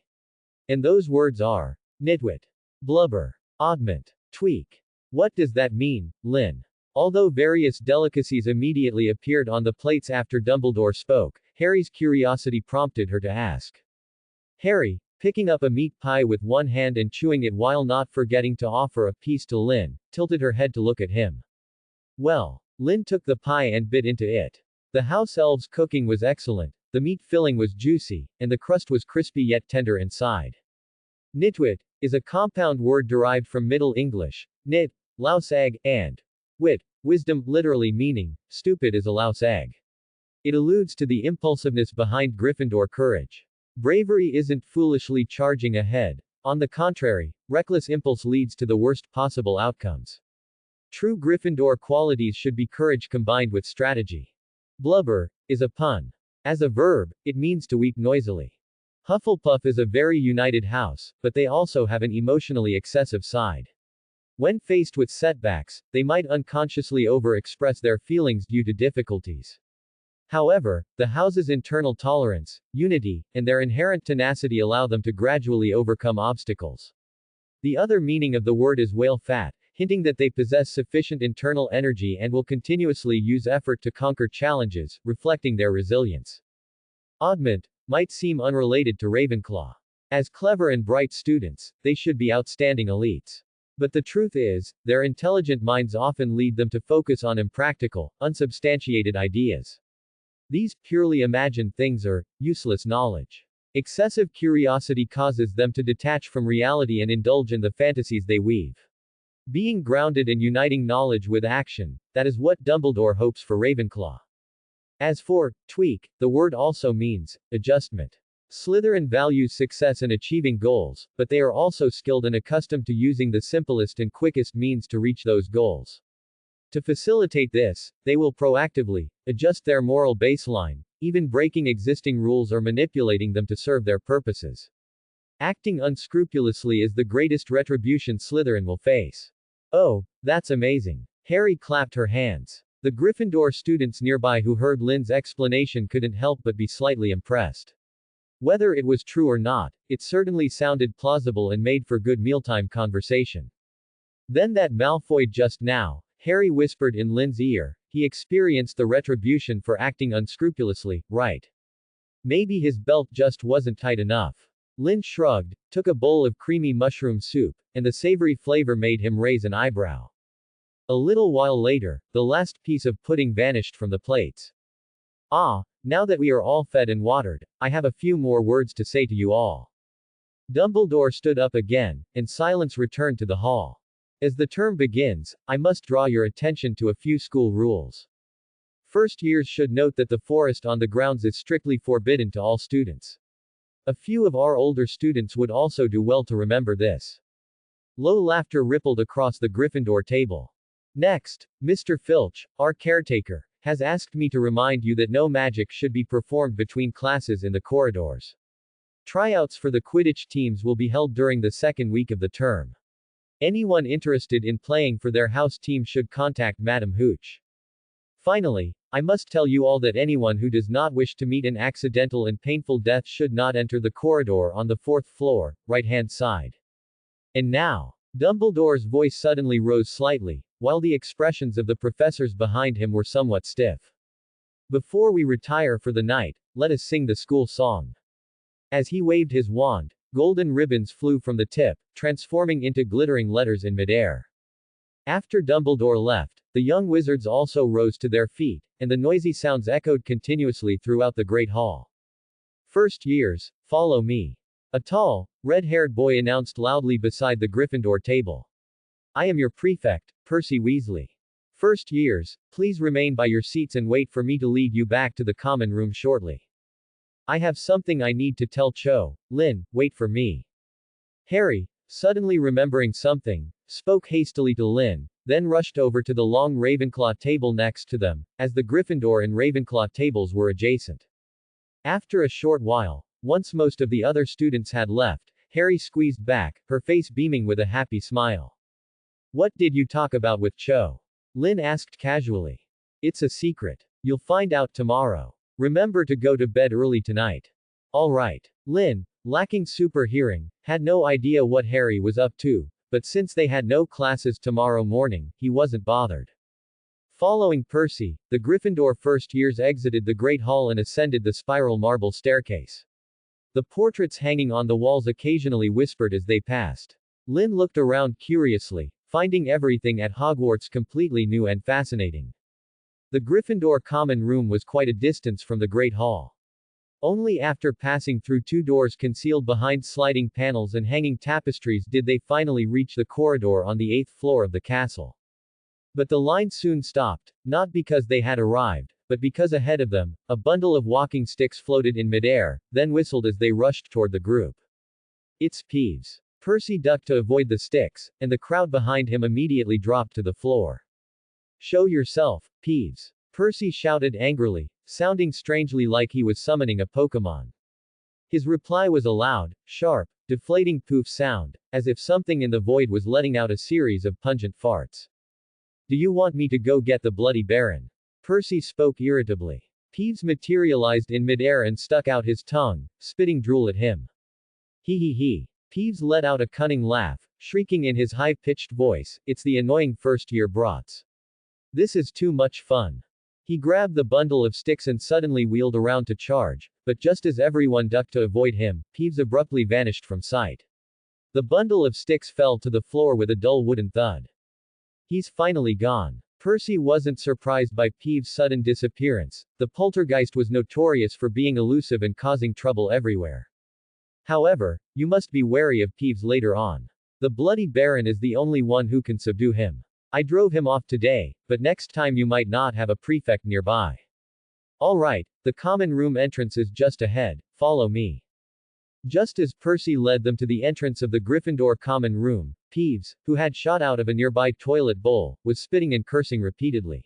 And those words are, nitwit, blubber, oddment, tweak. What does that mean, Lynn? Although various delicacies immediately appeared on the plates after Dumbledore spoke, Harry's curiosity prompted her to ask. Harry, picking up a meat pie with one hand and chewing it while not forgetting to offer a piece to Lynn, tilted her head to look at him. Well, Lynn took the pie and bit into it. The house elves' cooking was excellent, the meat filling was juicy, and the crust was crispy yet tender inside. Nitwit is a compound word derived from Middle English, nit, louse egg, and wit, wisdom, literally meaning, stupid as a louse egg. It alludes to the impulsiveness behind Gryffindor courage. Bravery isn't foolishly charging ahead. On the contrary, reckless impulse leads to the worst possible outcomes. True Gryffindor qualities should be courage combined with strategy. Blubber is a pun. As a verb, it means to weep noisily. Hufflepuff is a very united house, but they also have an emotionally excessive side. When faced with setbacks, they might unconsciously overexpress their feelings due to difficulties. However, the house's internal tolerance, unity, and their inherent tenacity allow them to gradually overcome obstacles. The other meaning of the word is whale fat, hinting that they possess sufficient internal energy and will continuously use effort to conquer challenges, reflecting their resilience. Oddment might seem unrelated to Ravenclaw. As clever and bright students, they should be outstanding elites. But the truth is, their intelligent minds often lead them to focus on impractical, unsubstantiated ideas. These purely imagined things are useless knowledge. Excessive curiosity causes them to detach from reality and indulge in the fantasies they weave. Being grounded and uniting knowledge with action, that is what Dumbledore hopes for Ravenclaw. As for tweak, the word also means adjustment. Slytherin values success in achieving goals, but they are also skilled and accustomed to using the simplest and quickest means to reach those goals. To facilitate this, they will proactively adjust their moral baseline, even breaking existing rules or manipulating them to serve their purposes. Acting unscrupulously is the greatest retribution Slytherin will face. Oh, that's amazing. Harry clapped her hands. The Gryffindor students nearby who heard Lynn's explanation couldn't help but be slightly impressed. Whether it was true or not, it certainly sounded plausible and made for good mealtime conversation. Then that Malfoy just now, Harry whispered in Lynn's ear, he experienced the retribution for acting unscrupulously, right? Maybe his belt just wasn't tight enough. Lynn shrugged, took a bowl of creamy mushroom soup, and the savory flavor made him raise an eyebrow. A little while later, the last piece of pudding vanished from the plates. Ah, now that we are all fed and watered, I have a few more words to say to you all. Dumbledore stood up again, and silence returned to the hall. As the term begins, I must draw your attention to a few school rules. First years should note that the forest on the grounds is strictly forbidden to all students. A few of our older students would also do well to remember this. Low laughter rippled across the Gryffindor table. Next, Mr. Filch, our caretaker, has asked me to remind you that no magic should be performed between classes in the corridors. Tryouts for the Quidditch teams will be held during the second week of the term. Anyone interested in playing for their house team should contact Madam Hooch. Finally, I must tell you all that anyone who does not wish to meet an accidental and painful death should not enter the corridor on the 4th floor, right-hand side. And now, Dumbledore's voice suddenly rose slightly, while the expressions of the professors behind him were somewhat stiff. Before we retire for the night, let us sing the school song. As he waved his wand, golden ribbons flew from the tip, transforming into glittering letters in midair. After Dumbledore left, the young wizards also rose to their feet, and the noisy sounds echoed continuously throughout the Great Hall. First years, follow me. A tall, red-haired boy announced loudly beside the Gryffindor table. I am your prefect, Percy Weasley. First years, please remain by your seats and wait for me to lead you back to the common room shortly. I have something I need to tell Cho. Lynn, wait for me. Harry, suddenly remembering something, spoke hastily to Lynn, then rushed over to the long Ravenclaw table next to them, as the Gryffindor and Ravenclaw tables were adjacent. After a short while, once most of the other students had left, Harry squeezed back, her face beaming with a happy smile. What did you talk about with Cho? Lynn asked casually. It's a secret. You'll find out tomorrow. Remember to go to bed early tonight. All right. Lynn, lacking super hearing, had no idea what Harry was up to, but since they had no classes tomorrow morning, he wasn't bothered. Following Percy, the Gryffindor first years exited the Great Hall and ascended the spiral marble staircase. The portraits hanging on the walls occasionally whispered as they passed. Lynn looked around curiously, finding everything at Hogwarts completely new and fascinating. The Gryffindor common room was quite a distance from the Great Hall. Only after passing through two doors concealed behind sliding panels and hanging tapestries did they finally reach the corridor on the 8th floor of the castle. But the line soon stopped, not because they had arrived, but because ahead of them, a bundle of walking sticks floated in midair, then whistled as they rushed toward the group. It's Peeves. Percy ducked to avoid the sticks, and the crowd behind him immediately dropped to the floor. Show yourself, Peeves. Percy shouted angrily, sounding strangely like he was summoning a Pokémon. His reply was a loud, sharp, deflating poof sound, as if something in the void was letting out a series of pungent farts. Do you want me to go get the bloody Baron? Percy spoke irritably. Peeves materialized in midair and stuck out his tongue, spitting drool at him. He. Peeves let out a cunning laugh, shrieking in his high-pitched voice, it's the annoying first-year brats. This is too much fun. He grabbed the bundle of sticks and suddenly wheeled around to charge, but just as everyone ducked to avoid him, Peeves abruptly vanished from sight. The bundle of sticks fell to the floor with a dull wooden thud. He's finally gone. Percy wasn't surprised by Peeves' sudden disappearance. The poltergeist was notorious for being elusive and causing trouble everywhere. However, you must be wary of Peeves later on. The Bloody Baron is the only one who can subdue him. I drove him off today, but next time you might not have a prefect nearby. Alright, the common room entrance is just ahead, follow me. Just as Percy led them to the entrance of the Gryffindor common room, Peeves, who had shot out of a nearby toilet bowl, was spitting and cursing repeatedly.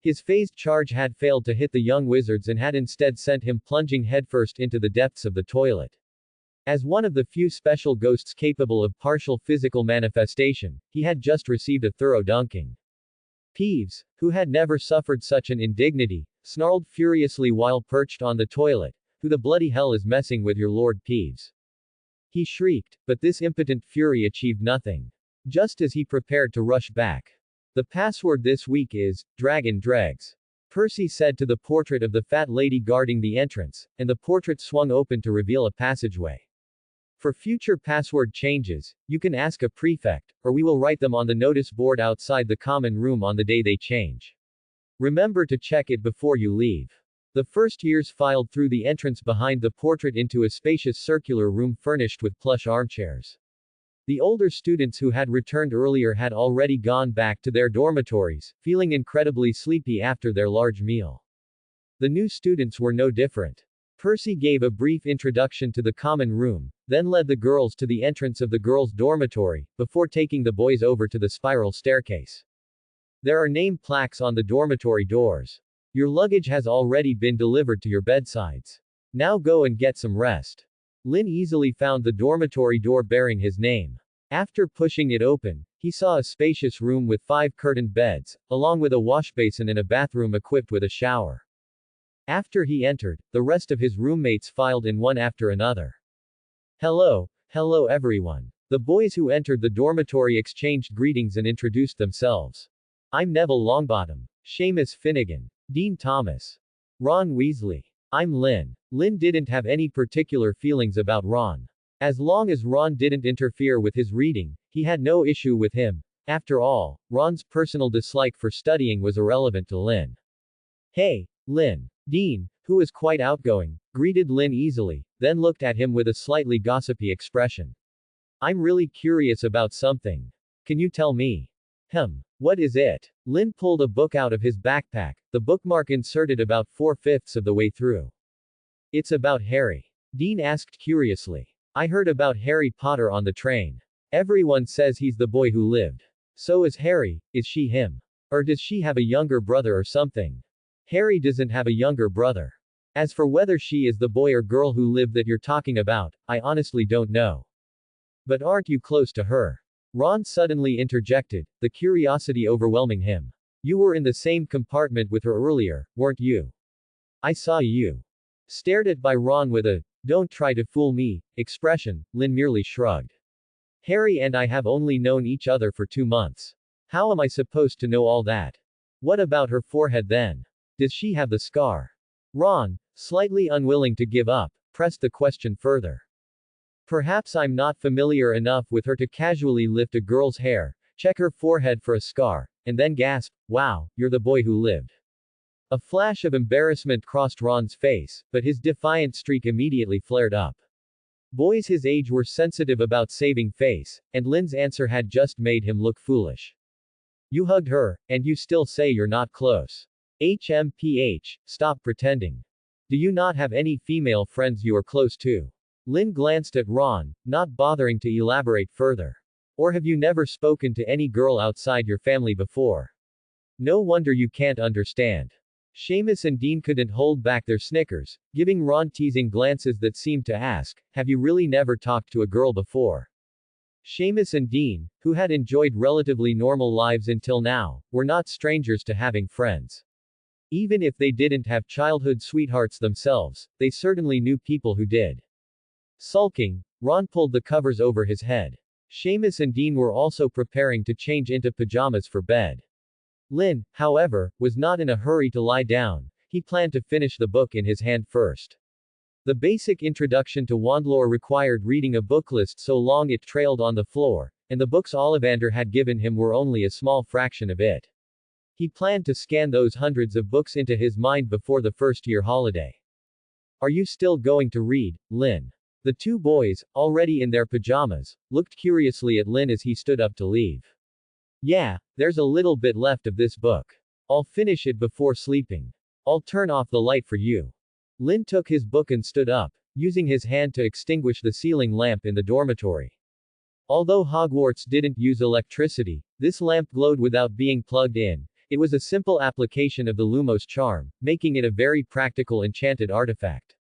His phased charge had failed to hit the young wizards and had instead sent him plunging headfirst into the depths of the toilet. As one of the few special ghosts capable of partial physical manifestation, he had just received a thorough dunking. Peeves, who had never suffered such an indignity, snarled furiously while perched on the toilet, "Who the bloody hell is messing with your Lord Peeves?" He shrieked, but this impotent fury achieved nothing. Just as he prepared to rush back. The password this week is, Dragon Dregs. Percy said to the portrait of the fat lady guarding the entrance, and the portrait swung open to reveal a passageway. For future password changes, you can ask a prefect, or we will write them on the notice board outside the common room on the day they change. Remember to check it before you leave. The first years filed through the entrance behind the portrait into a spacious circular room furnished with plush armchairs. The older students who had returned earlier had already gone back to their dormitories, feeling incredibly sleepy after their large meal. The new students were no different. Percy gave a brief introduction to the common room, then led the girls to the entrance of the girls' dormitory, before taking the boys over to the spiral staircase. There are name plaques on the dormitory doors. Your luggage has already been delivered to your bedsides. Now go and get some rest. Lynn easily found the dormitory door bearing his name. After pushing it open, he saw a spacious room with 5 curtained beds, along with a washbasin and a bathroom equipped with a shower. After he entered, the rest of his roommates filed in one after another. Hello everyone. The boys who entered the dormitory exchanged greetings and introduced themselves. I'm Neville Longbottom. Seamus Finnegan. Dean Thomas. Ron Weasley. I'm Lynn. Lynn didn't have any particular feelings about Ron. As long as Ron didn't interfere with his reading, he had no issue with him. After all, Ron's personal dislike for studying was irrelevant to Lynn. Hey, Lynn. Dean, who was quite outgoing, greeted Lynn easily, then looked at him with a slightly gossipy expression. I'm really curious about something. Can you tell me? What is it? Lynn pulled a book out of his backpack, the bookmark inserted about 4/5 of the way through. It's about Harry. Dean asked curiously. I heard about Harry Potter on the train. Everyone says he's the boy who lived. So is Harry, is she him? Or does she have a younger brother or something? Harry doesn't have a younger brother. As for whether she is the boy or girl who lived that you're talking about, I honestly don't know. But aren't you close to her? Ron suddenly interjected, the curiosity overwhelming him. You were in the same compartment with her earlier, weren't you? I saw you. Stared at by Ron with a, don't try to fool me, expression, Lynn merely shrugged. Harry and I have only known each other for 2 months. How am I supposed to know all that? What about her forehead then? Does she have the scar? Ron, slightly unwilling to give up, pressed the question further. Perhaps I'm not familiar enough with her to casually lift a girl's hair, check her forehead for a scar, and then gasp, wow, you're the boy who lived. A flash of embarrassment crossed Ron's face, but his defiant streak immediately flared up. Boys his age were sensitive about saving face, and Lynn's answer had just made him look foolish. You hugged her, and you still say you're not close. HMPH, stop pretending. Do you not have any female friends you are close to? Lynn glanced at Ron, not bothering to elaborate further. Or have you never spoken to any girl outside your family before? No wonder you can't understand. Seamus and Dean couldn't hold back their snickers, giving Ron teasing glances that seemed to ask, have you really never talked to a girl before? Seamus and Dean, who had enjoyed relatively normal lives until now, were not strangers to having friends. Even if they didn't have childhood sweethearts themselves, they certainly knew people who did. Sulking, Ron pulled the covers over his head. Seamus and Dean were also preparing to change into pajamas for bed. Lynn, however, was not in a hurry to lie down. He planned to finish the book in his hand first. The basic introduction to Wandlore required reading a book list so long it trailed on the floor, and the books Ollivander had given him were only a small fraction of it. He planned to scan those hundreds of books into his mind before the first-year holiday. Are you still going to read, Lynn? The two boys, already in their pajamas, looked curiously at Lynn as he stood up to leave. Yeah, there's a little bit left of this book. I'll finish it before sleeping. I'll turn off the light for you. Lynn took his book and stood up, using his hand to extinguish the ceiling lamp in the dormitory. Although Hogwarts didn't use electricity, this lamp glowed without being plugged in. It was a simple application of the Lumos charm, making it a very practical enchanted artifact.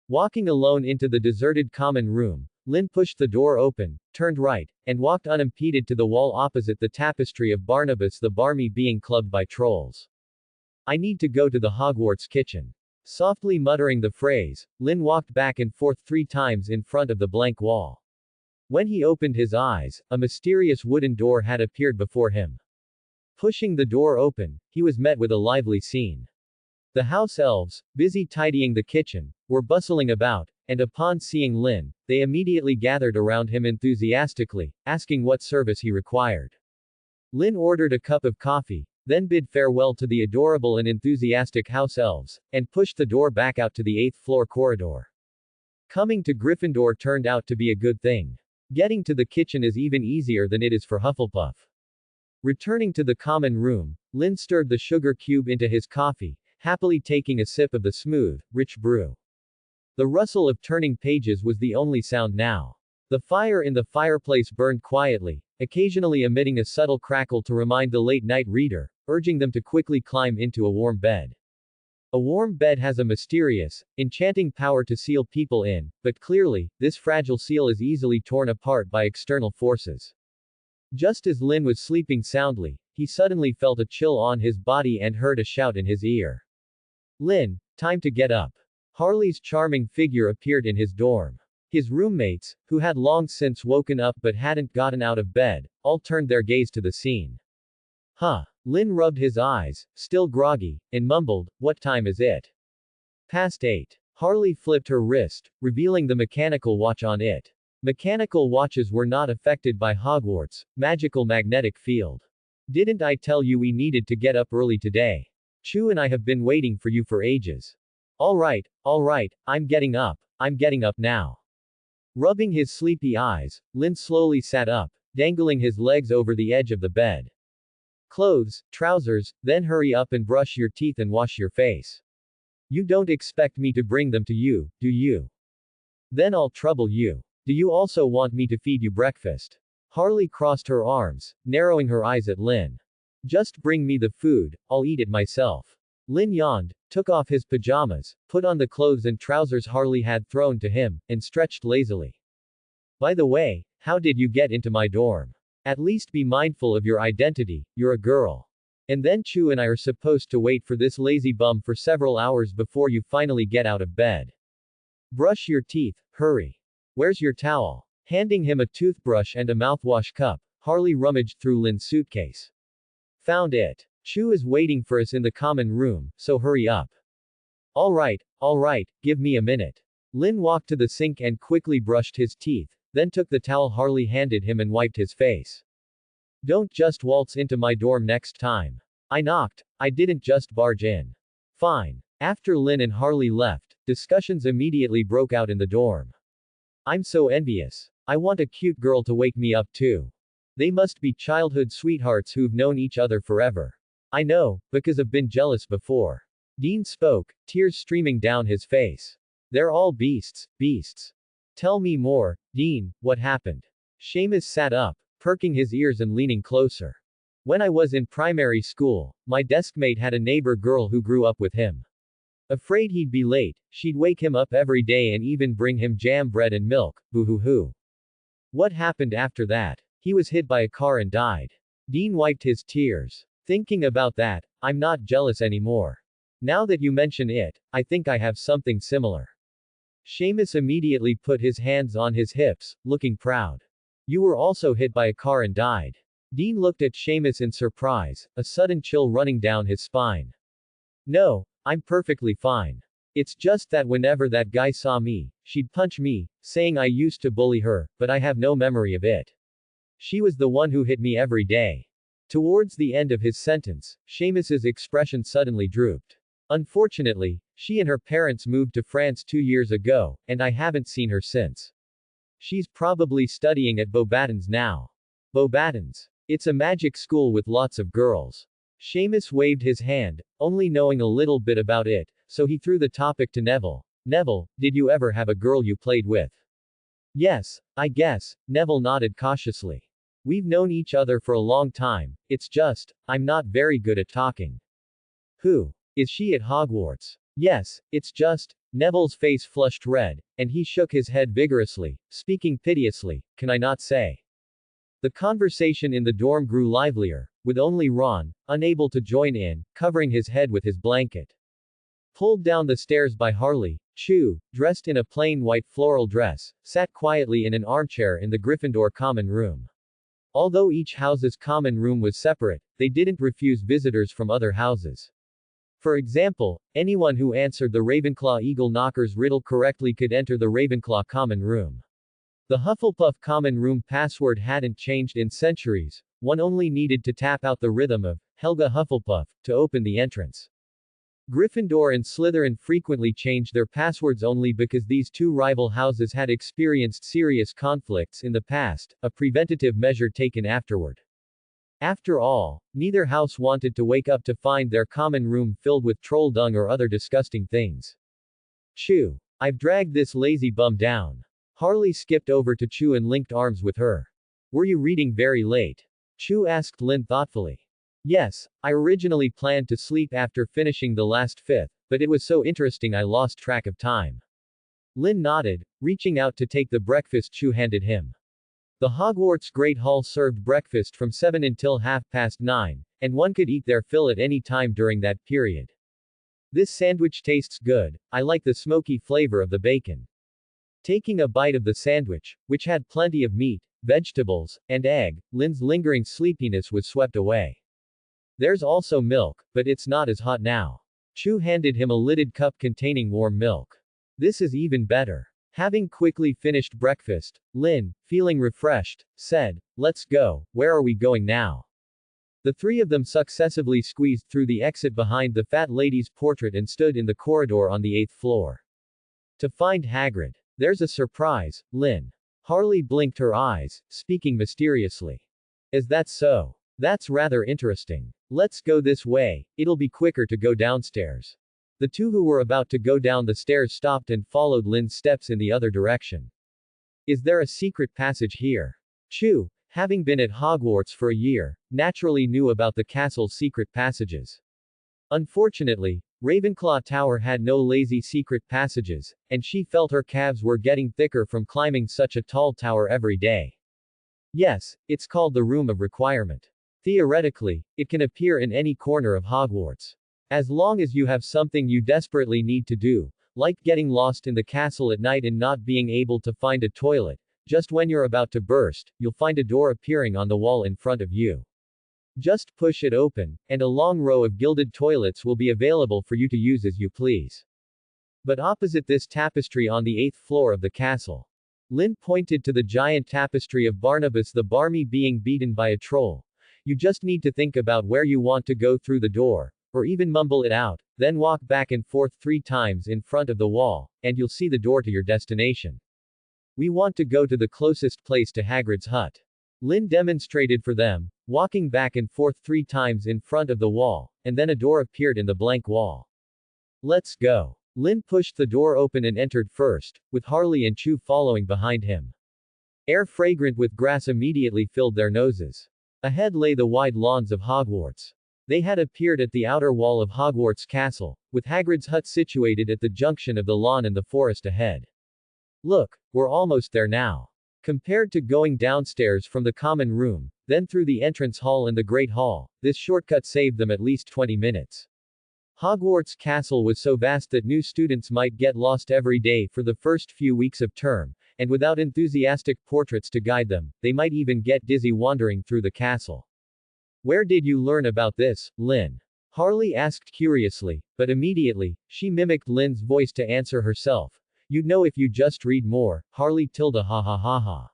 Walking alone into the deserted common room, Lynn pushed the door open, turned right, and walked unimpeded to the wall opposite the tapestry of Barnabas the Barmy being clubbed by trolls. I need to go to the Hogwarts kitchen. Softly muttering the phrase, Lynn walked back and forth 3 times in front of the blank wall. When he opened his eyes, a mysterious wooden door had appeared before him. Pushing the door open, he was met with a lively scene. The house elves, busy tidying the kitchen, were bustling about, and upon seeing Lynn, they immediately gathered around him enthusiastically, asking what service he required. Lynn ordered a cup of coffee, then bid farewell to the adorable and enthusiastic house elves, and pushed the door back out to the 8th-floor corridor. Coming to Gryffindor turned out to be a good thing. Getting to the kitchen is even easier than it is for Hufflepuff. Returning to the common room, Lynn stirred the sugar cube into his coffee, happily taking a sip of the smooth, rich brew. The rustle of turning pages was the only sound now. The fire in the fireplace burned quietly, occasionally emitting a subtle crackle to remind the late-night reader, urging them to quickly climb into a warm bed. A warm bed has a mysterious, enchanting power to seal people in, but clearly, this fragile seal is easily torn apart by external forces. Just as Lynn was sleeping soundly, he suddenly felt a chill on his body and heard a shout in his ear. Lynn, time to get up. Harley's charming figure appeared in his dorm. His roommates, who had long since woken up but hadn't gotten out of bed, all turned their gaze to the scene. Huh. Lynn rubbed his eyes, still groggy, and mumbled, what time is it? Past 8. Harley flipped her wrist, revealing the mechanical watch on it. Mechanical watches were not affected by Hogwarts' magical magnetic field. Didn't I tell you we needed to get up early today? Chu and I have been waiting for you for ages. Alright, I'm getting up now. Rubbing his sleepy eyes, Lin slowly sat up, dangling his legs over the edge of the bed. Clothes, trousers, then hurry up and brush your teeth and wash your face. You don't expect me to bring them to you, do you? Then I'll trouble you. Do you also want me to feed you breakfast? Harley crossed her arms, narrowing her eyes at Lin. Just bring me the food, I'll eat it myself. Lin yawned, took off his pajamas, put on the clothes and trousers Harley had thrown to him, and stretched lazily. By the way, how did you get into my dorm? At least be mindful of your identity, you're a girl. And then Chu and I are supposed to wait for this lazy bum for several hours before you finally get out of bed. Brush your teeth, hurry. Where's your towel? Handing him a toothbrush and a mouthwash cup, Harley rummaged through Lin's suitcase. Found it. Chu is waiting for us in the common room, so hurry up. Alright, give me a minute. Lin walked to the sink and quickly brushed his teeth, then took the towel Harley handed him and wiped his face. Don't just waltz into my dorm next time. I knocked, I didn't just barge in. Fine. After Lin and Harley left, discussions immediately broke out in the dorm. I'm so envious. I want a cute girl to wake me up too. They must be childhood sweethearts who've known each other forever. I know, because I've been jealous before. Dean spoke, tears streaming down his face. They're all beasts. Tell me more, Dean, what happened? Seamus sat up, perking his ears and leaning closer. When I was in primary school, my deskmate had a neighbor girl who grew up with him. Afraid he'd be late, she'd wake him up every day and even bring him jam bread and milk, boo-hoo-hoo. What happened after that? He was hit by a car and died. Dean wiped his tears. Thinking about that, I'm not jealous anymore. Now that you mention it, I think I have something similar. Seamus immediately put his hands on his hips, looking proud. You were also hit by a car and died. Dean looked at Seamus in surprise, a sudden chill running down his spine. No, I'm perfectly fine. It's just that whenever that guy saw me, she'd punch me, saying I used to bully her, but I have no memory of it. She was the one who hit me every day. Towards the end of his sentence, Seamus's expression suddenly drooped. Unfortunately, she and her parents moved to France 2 years ago, and I haven't seen her since. She's probably studying at Beauxbatons now. Beauxbatons. It's a magic school with lots of girls. Seamus waved his hand, only knowing a little bit about it, so he threw the topic to Neville. Neville, did you ever have a girl you played with? Yes, I guess, Neville nodded cautiously. We've known each other for a long time, it's just, I'm not very good at talking. Who? Is she at Hogwarts? Yes, it's just, Neville's face flushed red, and he shook his head vigorously, speaking piteously, can I not say? The conversation in the dorm grew livelier, with only Ron, unable to join in, covering his head with his blanket. Pulled down the stairs by Harley, Chu, dressed in a plain white floral dress, sat quietly in an armchair in the Gryffindor common room. Although each house's common room was separate, they didn't refuse visitors from other houses. For example, anyone who answered the Ravenclaw Eagle Knocker's riddle correctly could enter the Ravenclaw common room. The Hufflepuff common room password hadn't changed in centuries, one only needed to tap out the rhythm of Helga Hufflepuff to open the entrance. Gryffindor and Slytherin frequently changed their passwords only because these two rival houses had experienced serious conflicts in the past, a preventative measure taken afterward. After all, neither house wanted to wake up to find their common room filled with troll dung or other disgusting things. Chu. I've dragged this lazy bum down. Harley skipped over to Chu and linked arms with her. Were you reading very late? Chu asked Lin thoughtfully. Yes, I originally planned to sleep after finishing the last fifth, but it was so interesting I lost track of time. Lin nodded, reaching out to take the breakfast Chu handed him. The Hogwarts Great Hall served breakfast from 7 until 9:30, and one could eat their fill at any time during that period. This sandwich tastes good, I like the smoky flavor of the bacon. Taking a bite of the sandwich, which had plenty of meat, vegetables, and egg, Lin's lingering sleepiness was swept away. There's also milk, but it's not as hot now. Chu handed him a lidded cup containing warm milk. This is even better. Having quickly finished breakfast, Lin, feeling refreshed, said, "Let's go, where are we going now?" The three of them successively squeezed through the exit behind the fat lady's portrait and stood in the corridor on the 8th floor. To find Hagrid. There's a surprise, Lin. Harley blinked her eyes, speaking mysteriously. Is that so? That's rather interesting. Let's go this way, it'll be quicker to go downstairs. The two who were about to go down the stairs stopped and followed Lin's steps in the other direction. Is there a secret passage here? Chu, having been at Hogwarts for a year, naturally knew about the castle's secret passages. Unfortunately, Ravenclaw Tower had no lazy secret passages, and she felt her calves were getting thicker from climbing such a tall tower every day. Yes, it's called the Room of Requirement. Theoretically, it can appear in any corner of Hogwarts. As long as you have something you desperately need to do, like getting lost in the castle at night and not being able to find a toilet, just when you're about to burst, you'll find a door appearing on the wall in front of you. Just push it open, and a long row of gilded toilets will be available for you to use as you please. But opposite this tapestry on the 8th floor of the castle. Lin pointed to the giant tapestry of Barnabas the Barmy being beaten by a troll. You just need to think about where you want to go through the door, or even mumble it out, then walk back and forth 3 times in front of the wall, and you'll see the door to your destination. We want to go to the closest place to Hagrid's hut. Lin demonstrated for them, walking back and forth 3 times in front of the wall, and then a door appeared in the blank wall. Let's go. Lin pushed the door open and entered first, with Harley and Chu following behind him. Air fragrant with grass immediately filled their noses. Ahead lay the wide lawns of Hogwarts. They had appeared at the outer wall of Hogwarts Castle, with Hagrid's hut situated at the junction of the lawn and the forest ahead. Look, we're almost there now. Compared to going downstairs from the common room, then through the entrance hall and the Great Hall, this shortcut saved them at least 20 minutes. Hogwarts Castle was so vast that new students might get lost every day for the first few weeks of term, and without enthusiastic portraits to guide them, they might even get dizzy wandering through the castle. Where did you learn about this, Lin? Harley asked curiously, but immediately, she mimicked Lin's voice to answer herself. You'd know if you just read more, Harley tilde ha ha ha ha.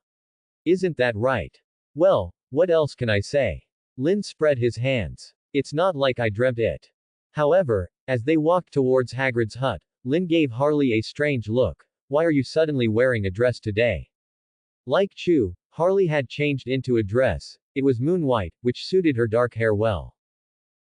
Isn't that right? Well, what else can I say? Lin spread his hands. It's not like I dreamt it. However, as they walked towards Hagrid's hut, Lin gave Harley a strange look. Why are you suddenly wearing a dress today? Like Chu, Harley had changed into a dress. It was moon white, which suited her dark hair well.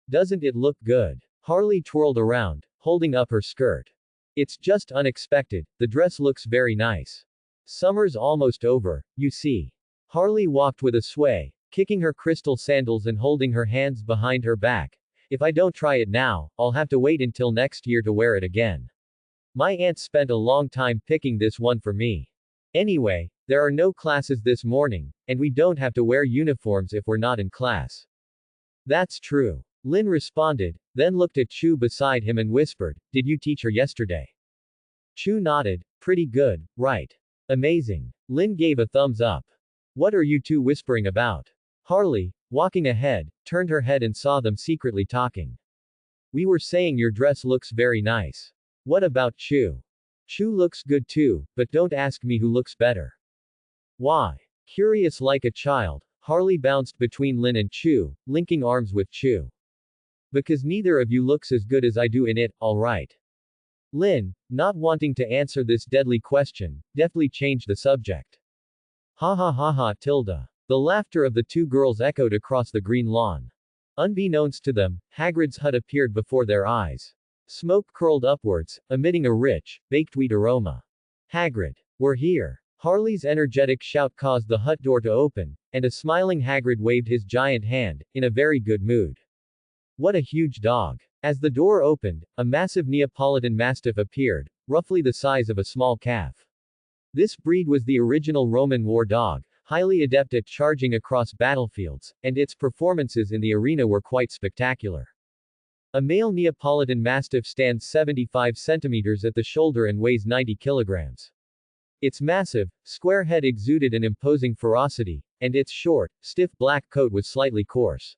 Doesn't it look good? Harley twirled around, holding up her skirt. It's just unexpected, the dress looks very nice. Summer's almost over, you see. Harley walked with a sway, kicking her crystal sandals and holding her hands behind her back. If I don't try it now, I'll have to wait until next year to wear it again. My aunt spent a long time picking this one for me. Anyway, there are no classes this morning, and we don't have to wear uniforms if we're not in class. That's true. Lin responded, then looked at Chu beside him and whispered, Did you teach her yesterday? Chu nodded, Pretty good, right? Amazing. Lin gave a thumbs up. What are you two whispering about? Harley, walking ahead, turned her head and saw them secretly talking. We were saying your dress looks very nice. What about Chu? Chu looks good too, but don't ask me who looks better. Why? Curious like a child, Harley bounced between Lin and Chu, linking arms with Chu. Because neither of you looks as good as I do in it, alright. Lin, not wanting to answer this deadly question, deftly changed the subject. Ha ha ha ha tilde. The laughter of the two girls echoed across the green lawn. Unbeknownst to them, Hagrid's hut appeared before their eyes. Smoke curled upwards, emitting a rich, baked wheat aroma. Hagrid, we're here. Harley's energetic shout caused the hut door to open, and a smiling Hagrid waved his giant hand, in a very good mood. What a huge dog. As the door opened, a massive Neapolitan Mastiff appeared, roughly the size of a small calf. This breed was the original Roman war dog, highly adept at charging across battlefields, and its performances in the arena were quite spectacular. A male Neapolitan Mastiff stands 75 centimeters at the shoulder and weighs 90 kilograms. Its massive, square head exuded an imposing ferocity, and its short, stiff black coat was slightly coarse.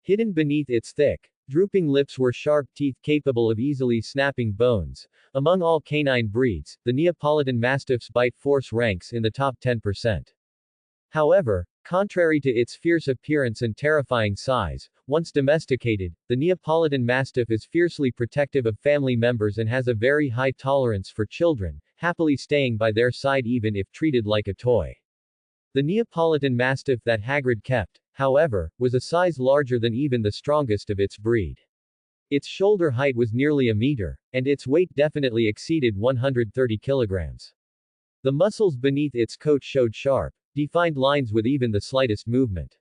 Hidden beneath its thick, drooping lips were sharp teeth capable of easily snapping bones. Among all canine breeds, the Neapolitan Mastiff's bite force ranks in the top 10%. However, contrary to its fierce appearance and terrifying size, once domesticated, the Neapolitan Mastiff is fiercely protective of family members and has a very high tolerance for children, happily staying by their side even if treated like a toy. The Neapolitan Mastiff that Hagrid kept, however, was a size larger than even the strongest of its breed. Its shoulder height was nearly a meter, and its weight definitely exceeded 130 kilograms. The muscles beneath its coat showed sharp, defined lines with even the slightest movement.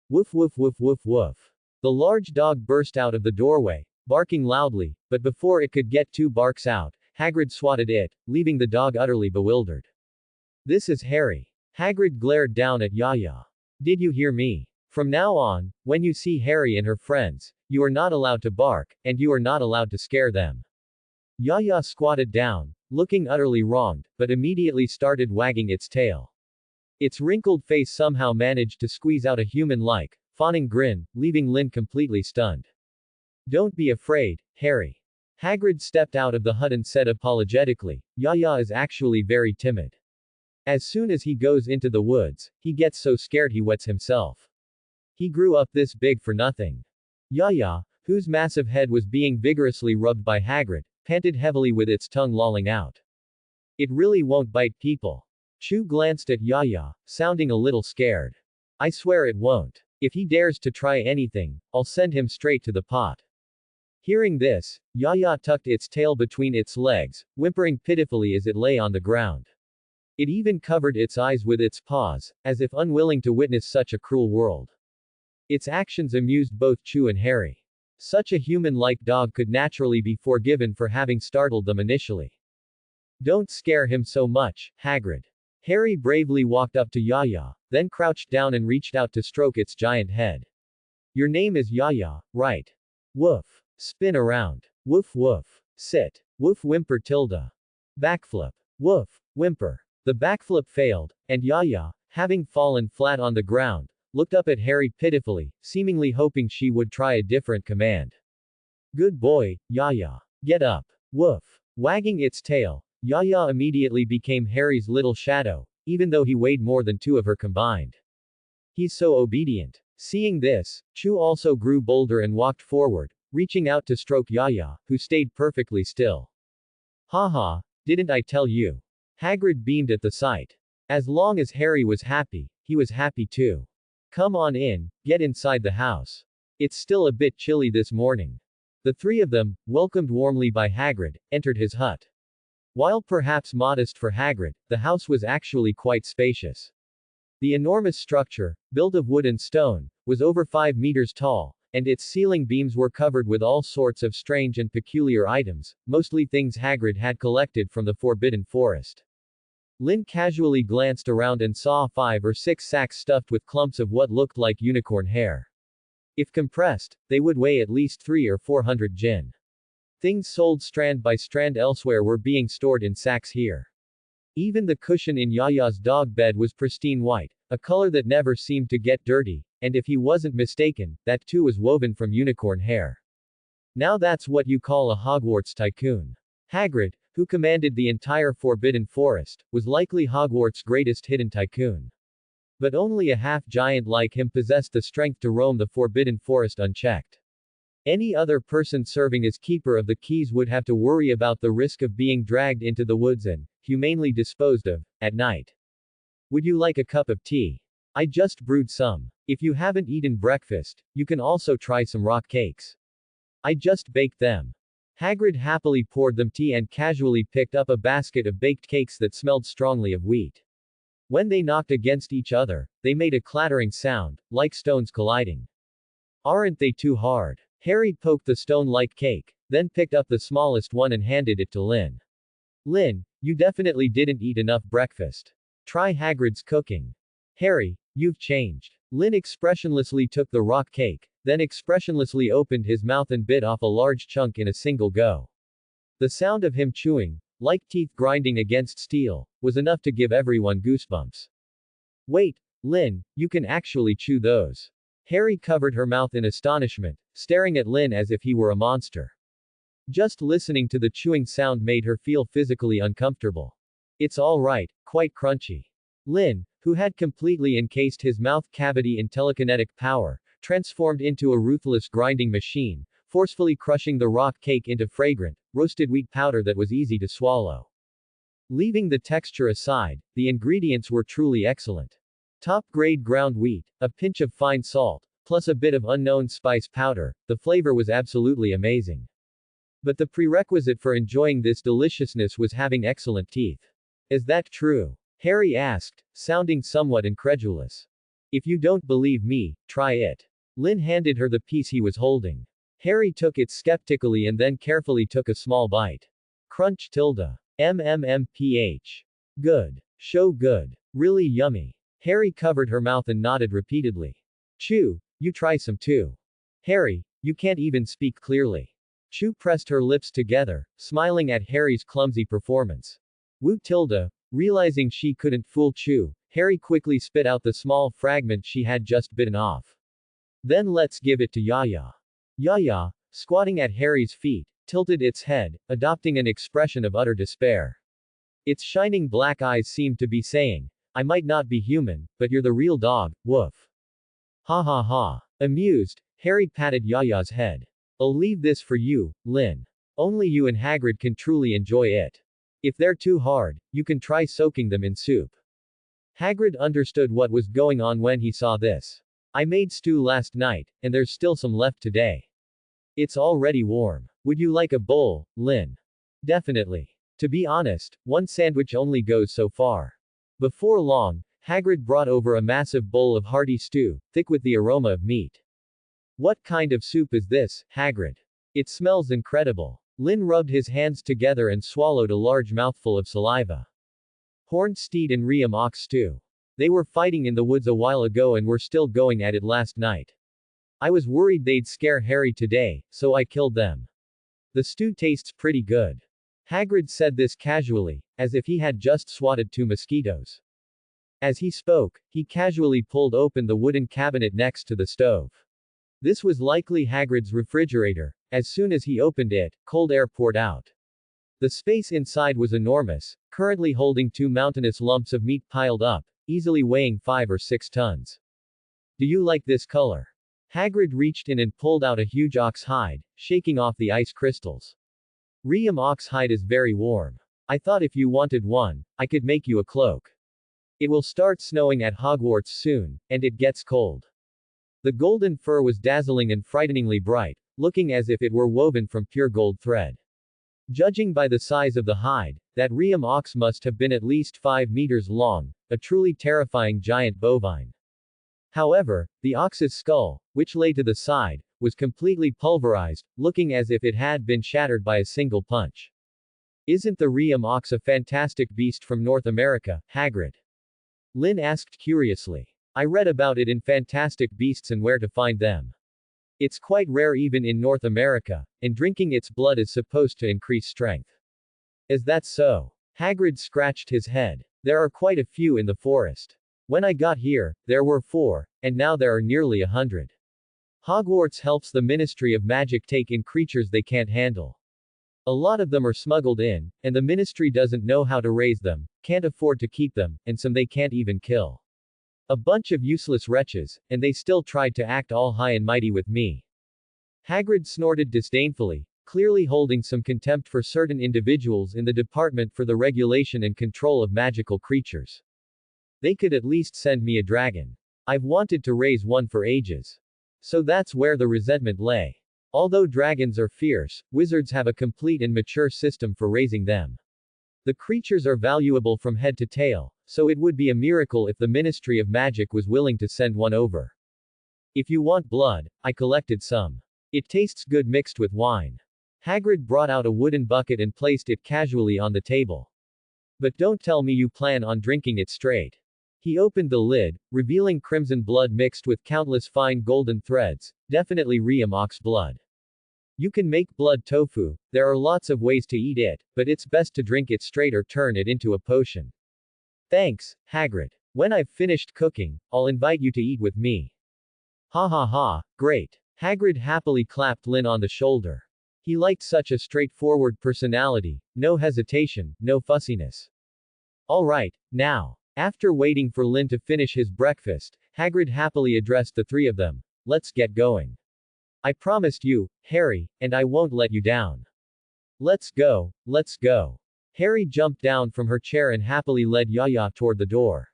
Woof woof woof woof woof. The large dog burst out of the doorway, barking loudly, but before it could get 2 barks out, Hagrid swatted it, leaving the dog utterly bewildered. This is Harry. Hagrid glared down at Yaya. Did you hear me? From now on, when you see Harry and her friends, you are not allowed to bark, and you are not allowed to scare them. Yaya squatted down, looking utterly wronged, but immediately started wagging its tail. Its wrinkled face somehow managed to squeeze out a human-like, fawning grin, leaving Lynn completely stunned. Don't be afraid, Harry. Hagrid stepped out of the hut and said apologetically, Yaya is actually very timid. As soon as he goes into the woods, he gets so scared he wets himself. He grew up this big for nothing. Yaya, whose massive head was being vigorously rubbed by Hagrid, panted heavily with its tongue lolling out. It really won't bite people. Chu glanced at Yaya, sounding a little scared. I swear it won't. If he dares to try anything, I'll send him straight to the pot. Hearing this, Yaya tucked its tail between its legs, whimpering pitifully as it lay on the ground. It even covered its eyes with its paws, as if unwilling to witness such a cruel world. Its actions amused both Chu and Harry. Such a human-like dog could naturally be forgiven for having startled them initially. Don't scare him so much, Hagrid. Harry bravely walked up to Yaya, then crouched down and reached out to stroke its giant head. Your name is Yaya, right? Woof. Spin around. Woof woof. Sit. Woof whimper tilde. Backflip. Woof. Whimper. The backflip failed, and Yaya, having fallen flat on the ground, looked up at Harry pitifully, seemingly hoping she would try a different command. Good boy, Yaya. Get up. Woof. Wagging its tail, Yaya immediately became Harry's little shadow, even though he weighed more than 2 of her combined. He's so obedient. Seeing this, Chu also grew bolder and walked forward, reaching out to stroke Yaya, who stayed perfectly still. Haha, didn't I tell you? Hagrid beamed at the sight. As long as Harry was happy, he was happy too. Come on in, get inside the house. It's still a bit chilly this morning. The 3 of them, welcomed warmly by Hagrid, entered his hut. While perhaps modest for Hagrid, the house was actually quite spacious. The enormous structure, built of wood and stone, was over 5 meters tall, and its ceiling beams were covered with all sorts of strange and peculiar items, mostly things Hagrid had collected from the Forbidden Forest. Lynn casually glanced around and saw 5 or 6 sacks stuffed with clumps of what looked like unicorn hair. If compressed, they would weigh at least 300 or 400 jinn. Things sold strand by strand elsewhere were being stored in sacks here. Even the cushion in Yaya's dog bed was pristine white, a color that never seemed to get dirty, and if he wasn't mistaken, that too was woven from unicorn hair. Now that's what you call a Hogwarts tycoon. Hagrid, who commanded the entire Forbidden Forest, was likely Hogwarts' greatest hidden tycoon. But only a half-giant like him possessed the strength to roam the Forbidden Forest unchecked. Any other person serving as keeper of the keys would have to worry about the risk of being dragged into the woods and humanely disposed of at night. Would you like a cup of tea? I just brewed some. If you haven't eaten breakfast, you can also try some rock cakes. I just baked them. Hagrid happily poured them tea and casually picked up a basket of baked cakes that smelled strongly of wheat. When they knocked against each other, they made a clattering sound, like stones colliding. Aren't they too hard? Harry poked the stone-like cake, then picked up the smallest one and handed it to Lynn. Lynn, you definitely didn't eat enough breakfast. Try Hagrid's cooking. Harry, you've changed. Lynn expressionlessly took the rock cake, then expressionlessly opened his mouth and bit off a large chunk in a single go. The sound of him chewing, like teeth grinding against steel, was enough to give everyone goosebumps. Wait, Lynn, you can actually chew those. Harry covered her mouth in astonishment, staring at Lin as if he were a monster. Just listening to the chewing sound made her feel physically uncomfortable. It's all right, quite crunchy. Lin, who had completely encased his mouth cavity in telekinetic power, transformed into a ruthless grinding machine, forcefully crushing the rock cake into fragrant, roasted wheat powder that was easy to swallow. Leaving the texture aside, the ingredients were truly excellent. Top-grade ground wheat, a pinch of fine salt, plus a bit of unknown spice powder, the flavor was absolutely amazing. But the prerequisite for enjoying this deliciousness was having excellent teeth. Is that true? Harry asked, sounding somewhat incredulous. If you don't believe me, try it. Lin handed her the piece he was holding. Harry took it skeptically and then carefully took a small bite. Crunch tilde. MMMPH. Good. Show good. Really yummy. Harry covered her mouth and nodded repeatedly. Chew, you try some too. Harry, you can't even speak clearly. Chew pressed her lips together, smiling at Harry's clumsy performance. Wu tilde, realizing she couldn't fool Chew, Harry quickly spit out the small fragment she had just bitten off. Then let's give it to Yaya. Yaya, squatting at Harry's feet, tilted its head, adopting an expression of utter despair. Its shining black eyes seemed to be saying, I might not be human, but you're the real dog, woof. Ha ha ha. Amused, Harry patted Yaya's head. I'll leave this for you, Lin. Only you and Hagrid can truly enjoy it. If they're too hard, you can try soaking them in soup. Hagrid understood what was going on when he saw this. I made stew last night, and there's still some left today. It's already warm. Would you like a bowl, Lin? Definitely. To be honest, one sandwich only goes so far. Before long, Hagrid brought over a massive bowl of hearty stew, thick with the aroma of meat. What kind of soup is this, Hagrid? It smells incredible. Lin rubbed his hands together and swallowed a large mouthful of saliva. Horned steed and Riam ox stew. They were fighting in the woods a while ago and were still going at it last night. I was worried they'd scare Harry today, so I killed them. The stew tastes pretty good. Hagrid said this casually, as if he had just swatted 2 mosquitoes. As he spoke, he casually pulled open the wooden cabinet next to the stove. This was likely Hagrid's refrigerator. As soon as he opened it, cold air poured out. The space inside was enormous, currently holding 2 mountainous lumps of meat piled up, easily weighing 5 or 6 tons. Do you like this color? Hagrid reached in and pulled out a huge ox hide, shaking off the ice crystals. Riam ox hide is very warm. I thought if you wanted one, I could make you a cloak. It will start snowing at Hogwarts soon, and it gets cold. The golden fur was dazzling and frighteningly bright, looking as if it were woven from pure gold thread. Judging by the size of the hide, that Riam ox must have been at least 5 meters long, a truly terrifying giant bovine. However, the ox's skull, which lay to the side, was completely pulverized, looking as if it had been shattered by a single punch. Isn't the Riam ox a fantastic beast from North America, Hagrid? Lin asked curiously. I read about it in Fantastic Beasts and Where to Find Them. It's quite rare even in North America, and drinking its blood is supposed to increase strength. Is that so? Hagrid scratched his head. There are quite a few in the forest. When I got here, there were 4, and now there are nearly 100. Hogwarts helps the Ministry of Magic take in creatures they can't handle. A lot of them are smuggled in, and the Ministry doesn't know how to raise them, can't afford to keep them, and some they can't even kill. A bunch of useless wretches, and they still tried to act all high and mighty with me. Hagrid snorted disdainfully, clearly holding some contempt for certain individuals in the Department for the Regulation and Control of Magical Creatures. They could at least send me a dragon. I've wanted to raise one for ages. So that's where the resentment lay. Although dragons are fierce, wizards have a complete and mature system for raising them. The creatures are valuable from head to tail, so it would be a miracle if the Ministry of Magic was willing to send one over. If you want blood, I collected some. It tastes good mixed with wine. Hagrid brought out a wooden bucket and placed it casually on the table. But don't tell me you plan on drinking it straight. He opened the lid, revealing crimson blood mixed with countless fine golden threads, definitely Riam ox blood. You can make blood tofu, there are lots of ways to eat it, but it's best to drink it straight or turn it into a potion. Thanks, Hagrid. When I've finished cooking, I'll invite you to eat with me. Ha ha ha, great. Hagrid happily clapped Lynn on the shoulder. He liked such a straightforward personality, no hesitation, no fussiness. All right, now. After waiting for Lynn to finish his breakfast, Hagrid happily addressed the three of them. Let's get going. I promised you, Harry, and I won't let you down. Let's go, let's go. Harry jumped down from her chair and happily led Yaya toward the door.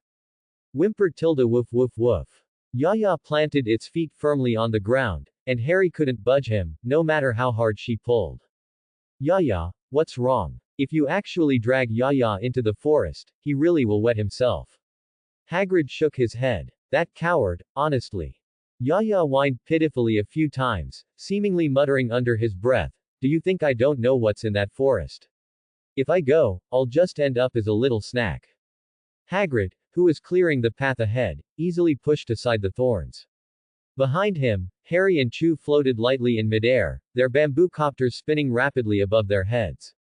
Whimpered Tilda woof woof woof. Yaya planted its feet firmly on the ground, and Harry couldn't budge him, no matter how hard she pulled. Yaya, what's wrong? If you actually drag Yaya into the forest, he really will wet himself. Hagrid shook his head. That coward, honestly. Yaya whined pitifully a few times, seemingly muttering under his breath, do you think I don't know what's in that forest? If I go, I'll just end up as a little snack. Hagrid, who was clearing the path ahead, easily pushed aside the thorns. Behind him, Harry and Chu floated lightly in midair, their bamboo copters spinning rapidly above their heads.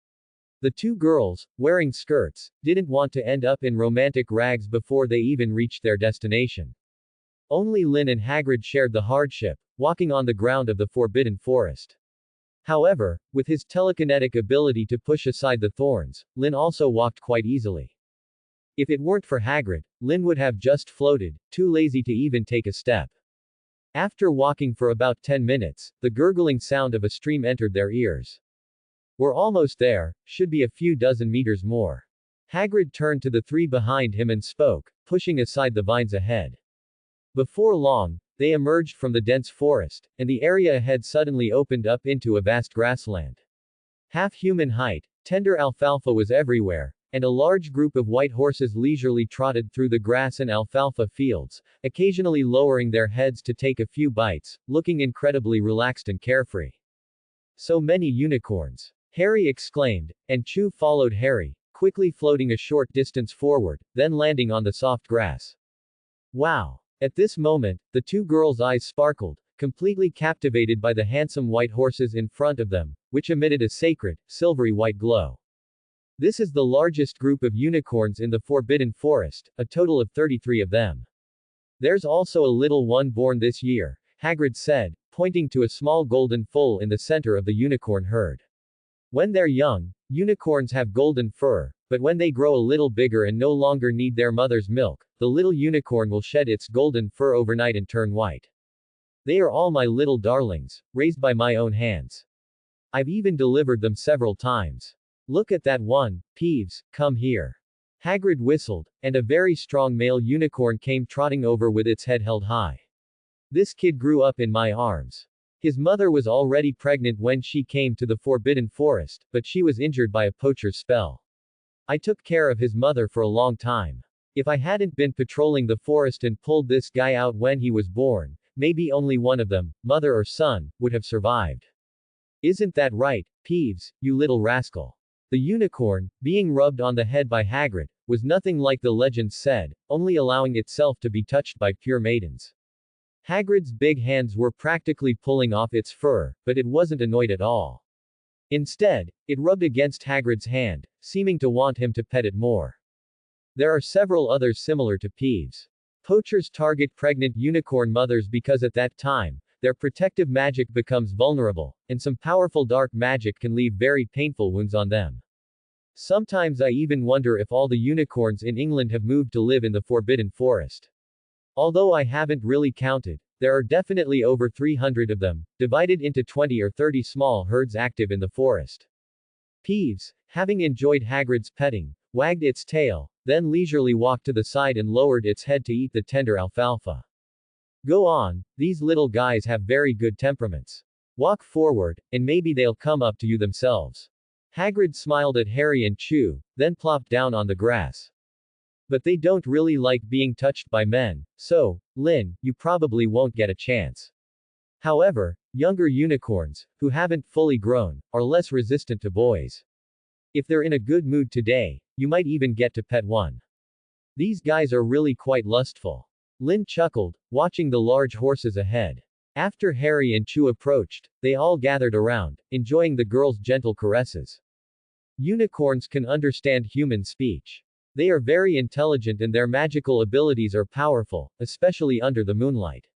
The two girls, wearing skirts, didn't want to end up in romantic rags before they even reached their destination. Only Lynn and Hagrid shared the hardship, walking on the ground of the forbidden forest. However, with his telekinetic ability to push aside the thorns, Lynn also walked quite easily. If it weren't for Hagrid, Lynn would have just floated, too lazy to even take a step. After walking for about 10 minutes, the gurgling sound of a stream entered their ears. We're almost there, should be a few dozen meters more. Hagrid turned to the three behind him and spoke, pushing aside the vines ahead. Before long, they emerged from the dense forest, and the area ahead suddenly opened up into a vast grassland. Half-human height, tender alfalfa was everywhere, and a large group of white horses leisurely trotted through the grass and alfalfa fields, occasionally lowering their heads to take a few bites, looking incredibly relaxed and carefree. So many unicorns! Harry exclaimed, and Chu followed Harry, quickly floating a short distance forward, then landing on the soft grass. Wow! At this moment, the two girls' eyes sparkled, completely captivated by the handsome white horses in front of them, which emitted a sacred, silvery white glow. This is the largest group of unicorns in the Forbidden Forest, a total of 33 of them. There's also a little one born this year, Hagrid said, pointing to a small golden foal in the center of the unicorn herd. When they're young, unicorns have golden fur, but when they grow a little bigger and no longer need their mother's milk, the little unicorn will shed its golden fur overnight and turn white. They are all my little darlings, raised by my own hands. I've even delivered them several times. Look at that one, Peeves, come here. Hagrid whistled, and a very strong male unicorn came trotting over with its head held high. This kid grew up in my arms. His mother was already pregnant when she came to the Forbidden Forest, but she was injured by a poacher's spell. I took care of his mother for a long time. If I hadn't been patrolling the forest and pulled this guy out when he was born, maybe only one of them, mother or son, would have survived. Isn't that right, Peeves, you little rascal? The unicorn, being rubbed on the head by Hagrid, was nothing like the legends said, only allowing itself to be touched by pure maidens. Hagrid's big hands were practically pulling off its fur, but it wasn't annoyed at all. Instead, it rubbed against Hagrid's hand, seeming to want him to pet it more. There are several others similar to Peeves. Poachers target pregnant unicorn mothers because at that time, their protective magic becomes vulnerable, and some powerful dark magic can leave very painful wounds on them. Sometimes I even wonder if all the unicorns in England have moved to live in the Forbidden Forest. Although I haven't really counted, there are definitely over 300 of them, divided into 20 or 30 small herds active in the forest. Peeves, having enjoyed Hagrid's petting, wagged its tail, then leisurely walked to the side and lowered its head to eat the tender alfalfa. Go on, these little guys have very good temperaments. Walk forward, and maybe they'll come up to you themselves. Hagrid smiled at Harry and Chu, then plopped down on the grass. But they don't really like being touched by men, so, Lynn, you probably won't get a chance. However, younger unicorns, who haven't fully grown, are less resistant to boys. If they're in a good mood today, you might even get to pet one. These guys are really quite lustful. Lynn chuckled, watching the large horses ahead. After Harry and Chu approached, they all gathered around, enjoying the girls' gentle caresses. Unicorns can understand human speech. They are very intelligent and their magical abilities are powerful, especially under the moonlight.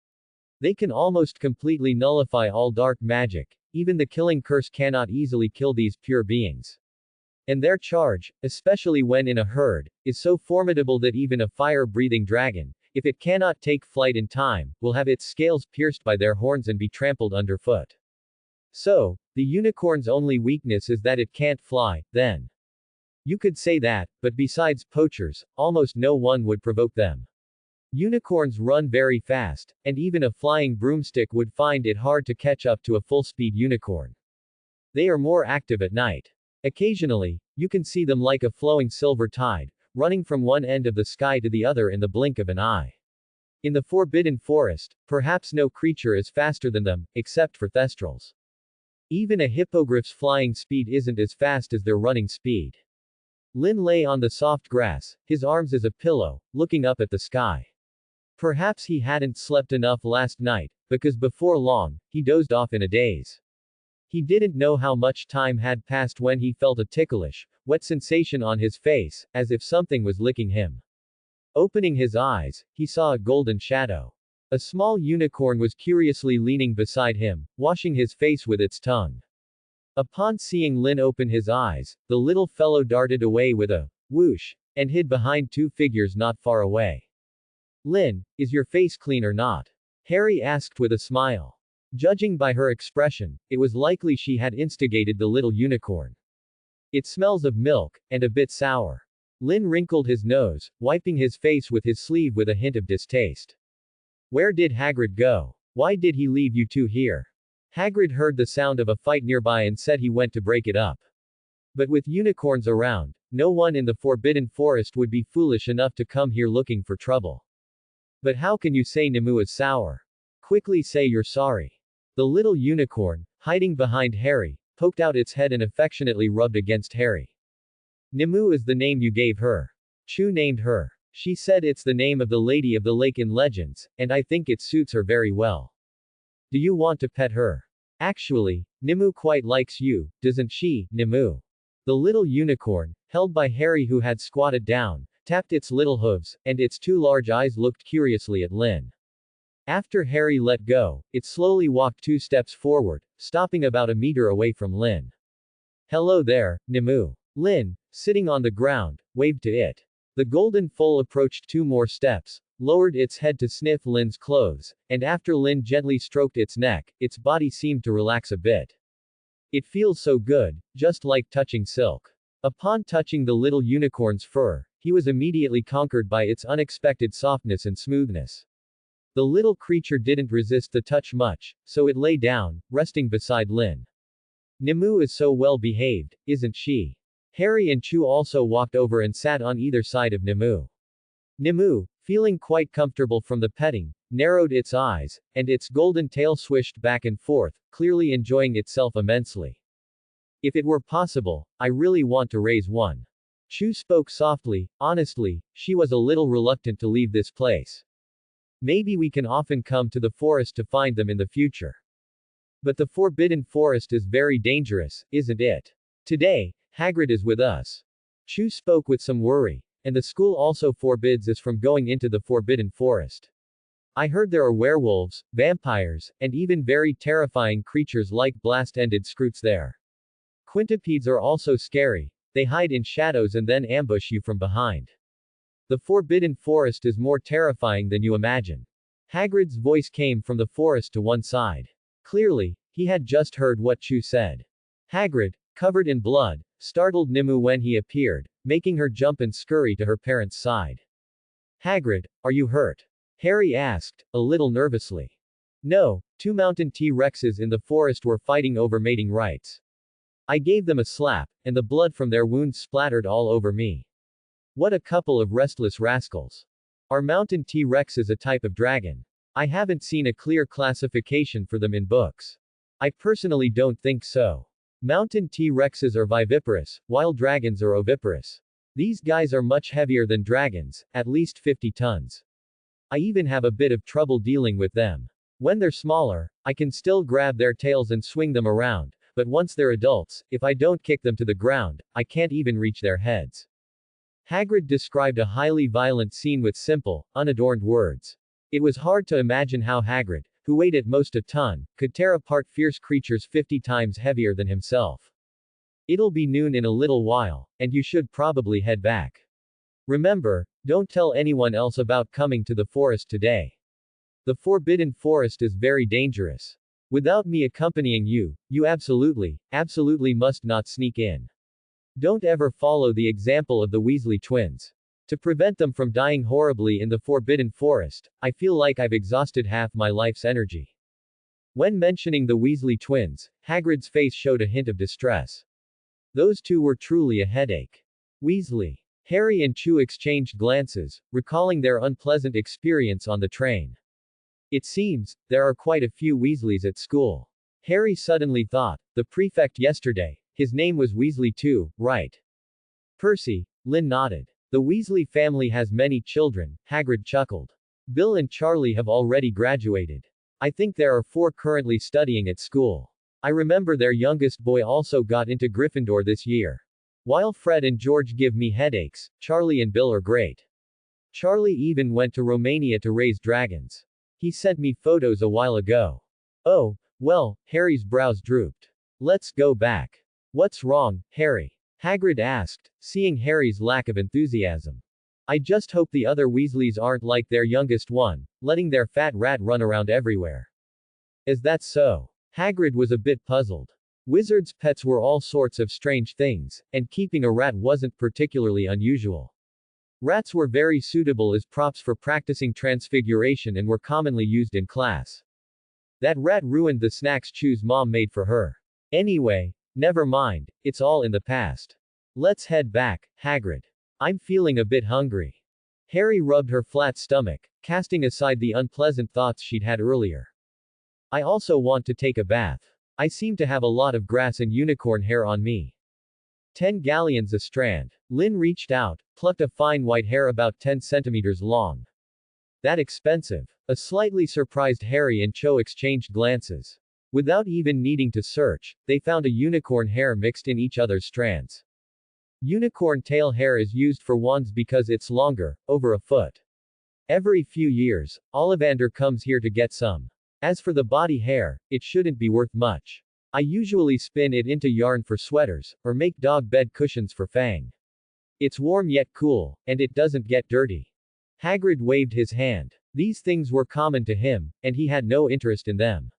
They can almost completely nullify all dark magic. Even the killing curse cannot easily kill these pure beings. And their charge, especially when in a herd, is so formidable that even a fire-breathing dragon, if it cannot take flight in time, will have its scales pierced by their horns and be trampled underfoot. So, the unicorn's only weakness is that it can't fly, then. You could say that, but besides poachers, almost no one would provoke them. Unicorns run very fast, and even a flying broomstick would find it hard to catch up to a full-speed unicorn. They are more active at night. Occasionally, you can see them like a flowing silver tide, running from one end of the sky to the other in the blink of an eye. In the Forbidden Forest, perhaps no creature is faster than them, except for thestrals. Even a hippogriff's flying speed isn't as fast as their running speed. Lin lay on the soft grass, his arms as a pillow, looking up at the sky. Perhaps he hadn't slept enough last night, because before long, he dozed off in a daze. He didn't know how much time had passed when he felt a ticklish, wet sensation on his face, as if something was licking him. Opening his eyes, he saw a golden shadow. A small unicorn was curiously leaning beside him, washing his face with its tongue. Upon seeing Lin open his eyes, the little fellow darted away with a whoosh, and hid behind two figures not far away. Lin, is your face clean or not? Harry asked with a smile. Judging by her expression, it was likely she had instigated the little unicorn. It smells of milk, and a bit sour. Lin wrinkled his nose, wiping his face with his sleeve with a hint of distaste. Where did Hagrid go? Why did he leave you two here? Hagrid heard the sound of a fight nearby and said he went to break it up. But with unicorns around, no one in the Forbidden Forest would be foolish enough to come here looking for trouble. But how can you say Nimue is sour? Quickly say you're sorry. The little unicorn, hiding behind Harry, poked out its head and affectionately rubbed against Harry. Nimue is the name you gave her. Chu named her. She said it's the name of the Lady of the Lake in Legends, and I think it suits her very well. Do you want to pet her? Actually, Nimue quite likes you, doesn't she, Nimue? The little unicorn, held by Harry who had squatted down, tapped its little hooves, and its two large eyes looked curiously at Lin. After Harry let go, it slowly walked 2 steps forward, stopping about a meter away from Lin. Hello there, Nimue. Lin, sitting on the ground, waved to it. The golden foal approached 2 more steps, lowered its head to sniff Lin's clothes, and after Lin gently stroked its neck, its body seemed to relax a bit. It feels so good, just like touching silk. Upon touching the little unicorn's fur, he was immediately conquered by its unexpected softness and smoothness. The little creature didn't resist the touch much, so it lay down, resting beside Lin. Nimue is so well behaved, isn't she? Harry and Chu also walked over and sat on either side of Nimue. Nimue, feeling quite comfortable from the petting, narrowed its eyes, and its golden tail swished back and forth, clearly enjoying itself immensely. If it were possible, I really want to raise one. Chu spoke softly. Honestly, she was a little reluctant to leave this place. Maybe we can often come to the forest to find them in the future. But the Forbidden Forest is very dangerous, isn't it? Today, Hagrid is with us. Chu spoke with some worry. And the school also forbids us from going into the Forbidden Forest. I heard there are werewolves, vampires, and even very terrifying creatures like blast-ended scroots there. Quintipedes are also scary. They hide in shadows and then ambush you from behind. The Forbidden Forest is more terrifying than you imagine. Hagrid's voice came from the forest to one side. Clearly, he had just heard what Chu said. Hagrid, covered in blood, startled Nimue when he appeared, making her jump and scurry to her parents' side. Hagrid, are you hurt? Harry asked, a little nervously. No, 2 mountain T-Rexes in the forest were fighting over mating rights. I gave them a slap, and the blood from their wounds splattered all over me. What a couple of restless rascals. Are mountain T-Rexes a type of dragon? I haven't seen a clear classification for them in books. I personally don't think so. Mountain T-Rexes are viviparous, while dragons are oviparous. These guys are much heavier than dragons, at least 50 tons. I even have a bit of trouble dealing with them. When they're smaller, I can still grab their tails and swing them around, but once they're adults, if I don't kick them to the ground, I can't even reach their heads. Hagrid described a highly violent scene with simple, unadorned words. It was hard to imagine how Hagrid, who weighed at most a ton, could tear apart fierce creatures 50 times heavier than himself. It'll be noon in a little while, and you should probably head back. Remember, don't tell anyone else about coming to the forest today. The Forbidden Forest is very dangerous. Without me accompanying you, you absolutely must not sneak in. Don't ever follow the example of the Weasley twins. To prevent them from dying horribly in the Forbidden Forest, I feel like I've exhausted half my life's energy. When mentioning the Weasley twins, Hagrid's face showed a hint of distress. Those two were truly a headache. Weasley. Harry and Cho exchanged glances, recalling their unpleasant experience on the train. It seems, there are quite a few Weasleys at school. Harry suddenly thought, the prefect yesterday, his name was Weasley too, right? Percy. Lynn nodded. The Weasley family has many children, Hagrid chuckled. Bill and Charlie have already graduated. I think there are 4 currently studying at school. I remember their youngest boy also got into Gryffindor this year. While Fred and George give me headaches, Charlie and Bill are great. Charlie even went to Romania to raise dragons. He sent me photos a while ago. Oh, well, Harry's brows drooped. Let's go back. What's wrong, Harry? Hagrid asked, seeing Harry's lack of enthusiasm. I just hope the other Weasleys aren't like their youngest one, letting their fat rat run around everywhere. Is that so? Hagrid was a bit puzzled. Wizards' pets were all sorts of strange things, and keeping a rat wasn't particularly unusual. Rats were very suitable as props for practicing transfiguration and were commonly used in class. That rat ruined the snacks Cho's mom made for her. Anyway, never mind, it's all in the past. Let's head back, Hagrid. I'm feeling a bit hungry. Harry rubbed her flat stomach, casting aside the unpleasant thoughts she'd had earlier. I also want to take a bath. I seem to have a lot of grass and unicorn hair on me. 10 galleons a strand. Lynn reached out, plucked a fine white hair about 10 centimeters long. That expensive? A slightly surprised Harry and Cho exchanged glances. Without even needing to search, they found a unicorn hair mixed in each other's strands. Unicorn tail hair is used for wands because it's longer, over a foot. Every few years, Ollivander comes here to get some. As for the body hair, it shouldn't be worth much. I usually spin it into yarn for sweaters, or make dog bed cushions for Fang. It's warm yet cool, and it doesn't get dirty. Hagrid waved his hand. These things were common to him, and he had no interest in them.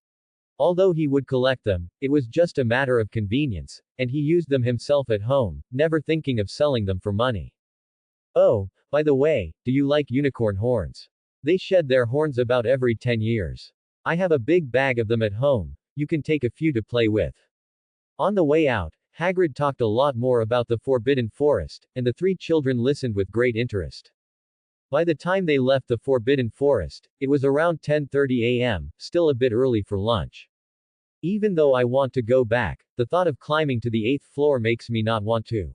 Although he would collect them, it was just a matter of convenience, and he used them himself at home, never thinking of selling them for money. Oh, by the way, do you like unicorn horns? They shed their horns about every 10 years. I have a big bag of them at home, you can take a few to play with. On the way out, Hagrid talked a lot more about the Forbidden Forest, and the 3 children listened with great interest. By the time they left the Forbidden Forest, it was around 10:30 a.m., still a bit early for lunch. Even though I want to go back, the thought of climbing to the 8th floor makes me not want to.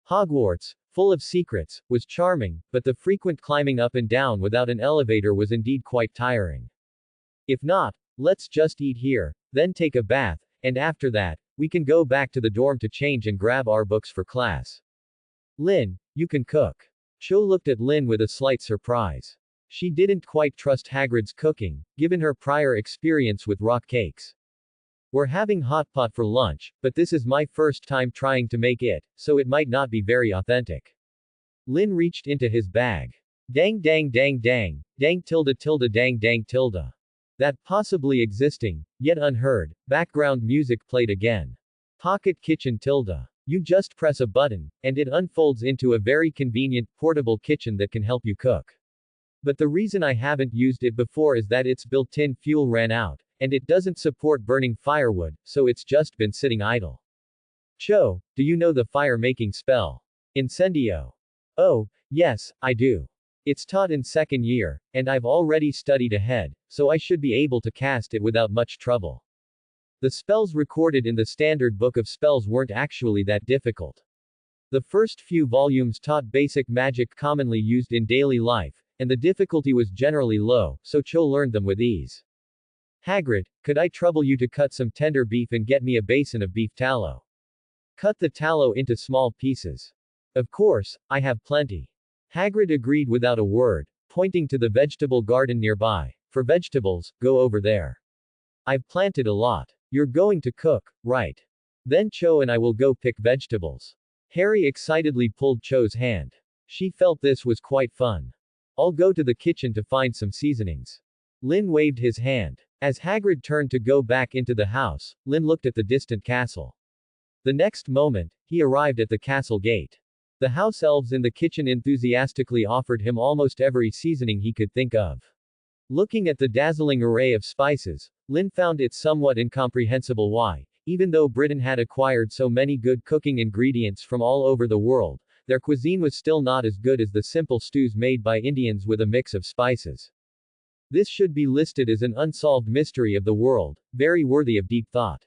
Hogwarts, full of secrets, was charming, but the frequent climbing up and down without an elevator was indeed quite tiring. If not, let's just eat here, then take a bath, and after that, we can go back to the dorm to change and grab our books for class. Lynn, you can cook. Cho looked at Lynn with a slight surprise. She didn't quite trust Hagrid's cooking, given her prior experience with rock cakes. We're having hot pot for lunch, but this is my first time trying to make it, so it might not be very authentic. Lynn reached into his bag. Dang dang dang dang, dang tilde tilde dang dang tilde. That possibly existing, yet unheard, background music played again. Pocket kitchen tilde. You just press a button, and it unfolds into a very convenient, portable kitchen that can help you cook. But the reason I haven't used it before is that its built-in fuel ran out, and it doesn't support burning firewood, so it's just been sitting idle. Cho, do you know the fire-making spell? Incendio. Oh, yes, I do. It's taught in 2nd year, and I've already studied ahead, so I should be able to cast it without much trouble. The spells recorded in the standard book of spells weren't actually that difficult. The first few volumes taught basic magic commonly used in daily life, and the difficulty was generally low, so Cho learned them with ease. Hagrid, could I trouble you to cut some tender beef and get me a basin of beef tallow? Cut the tallow into small pieces. Of course, I have plenty. Hagrid agreed without a word, pointing to the vegetable garden nearby. For vegetables, go over there. I've planted a lot. You're going to cook, right? Then Cho and I will go pick vegetables. Harry excitedly pulled Cho's hand. She felt this was quite fun. I'll go to the kitchen to find some seasonings. Lin waved his hand. As Hagrid turned to go back into the house, Lin looked at the distant castle. The next moment, he arrived at the castle gate. The house elves in the kitchen enthusiastically offered him almost every seasoning he could think of. Looking at the dazzling array of spices, Lin found it somewhat incomprehensible why, even though Britain had acquired so many good cooking ingredients from all over the world, their cuisine was still not as good as the simple stews made by Indians with a mix of spices. This should be listed as an unsolved mystery of the world, very worthy of deep thought.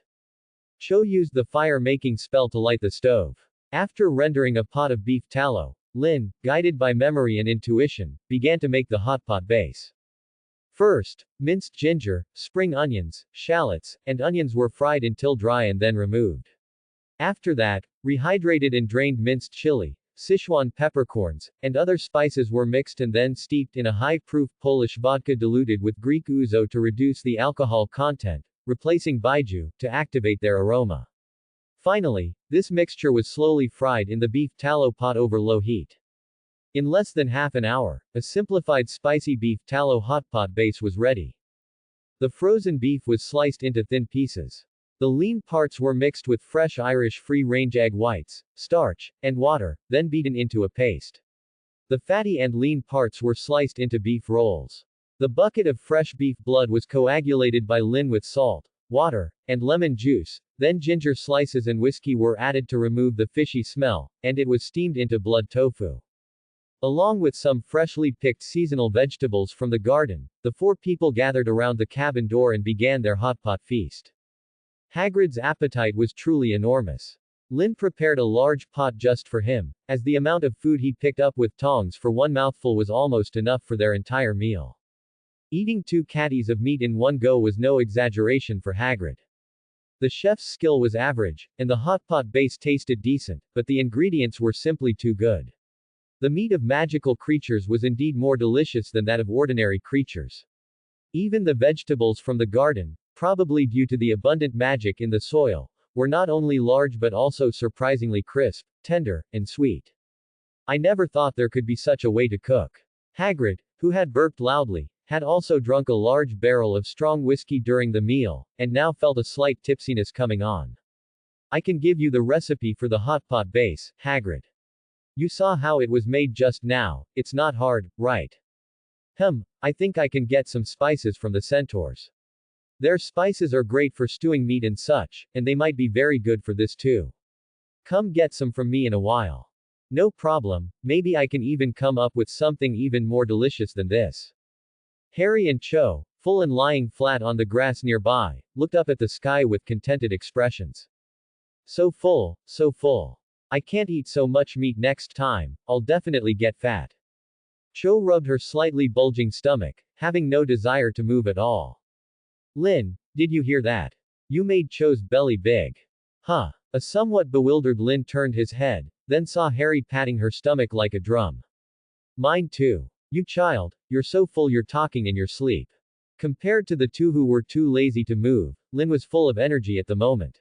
Cho used the fire-making spell to light the stove. After rendering a pot of beef tallow, Lin, guided by memory and intuition, began to make the hot pot base. First, minced ginger, spring onions, shallots, and onions were fried until dry and then removed. After that, rehydrated and drained minced chili, Sichuan peppercorns, and other spices were mixed and then steeped in a high-proof Polish vodka diluted with Greek ouzo to reduce the alcohol content, replacing baijiu, to activate their aroma. Finally, this mixture was slowly fried in the beef tallow pot over low heat. In less than half an hour, a simplified spicy beef tallow hot pot base was ready. The frozen beef was sliced into thin pieces. The lean parts were mixed with fresh Irish free-range egg whites, starch, and water, then beaten into a paste. The fatty and lean parts were sliced into beef rolls. The bucket of fresh beef blood was coagulated by Lin with salt, water, and lemon juice, then ginger slices and whiskey were added to remove the fishy smell, and it was steamed into blood tofu. Along with some freshly picked seasonal vegetables from the garden, the four people gathered around the cabin door and began their hot pot feast. Hagrid's appetite was truly enormous. Lin prepared a large pot just for him, as the amount of food he picked up with tongs for one mouthful was almost enough for their entire meal. Eating 2 catties of meat in one go was no exaggeration for Hagrid. The chef's skill was average, and the hot pot base tasted decent, but the ingredients were simply too good. The meat of magical creatures was indeed more delicious than that of ordinary creatures. Even the vegetables from the garden, probably due to the abundant magic in the soil, were not only large but also surprisingly crisp, tender, and sweet. I never thought there could be such a way to cook. Hagrid, who had burped loudly, had also drunk a large barrel of strong whiskey during the meal, and now felt a slight tipsiness coming on. I can give you the recipe for the hot pot base, Hagrid. You saw how it was made just now, it's not hard, right? I think I can get some spices from the centaurs. Their spices are great for stewing meat and such, and they might be very good for this too. Come get some from me in a while. No problem, maybe I can even come up with something even more delicious than this. Harry and Cho, full and lying flat on the grass nearby, looked up at the sky with contented expressions. So full, so full. I can't eat so much meat next time, I'll definitely get fat. Cho rubbed her slightly bulging stomach, having no desire to move at all. Lin, did you hear that? You made Cho's belly big. Huh. A somewhat bewildered Lin turned his head, then saw Harry patting her stomach like a drum. Mine too. You child, you're so full you're talking in your sleep. Compared to the two who were too lazy to move, Lin was full of energy at the moment.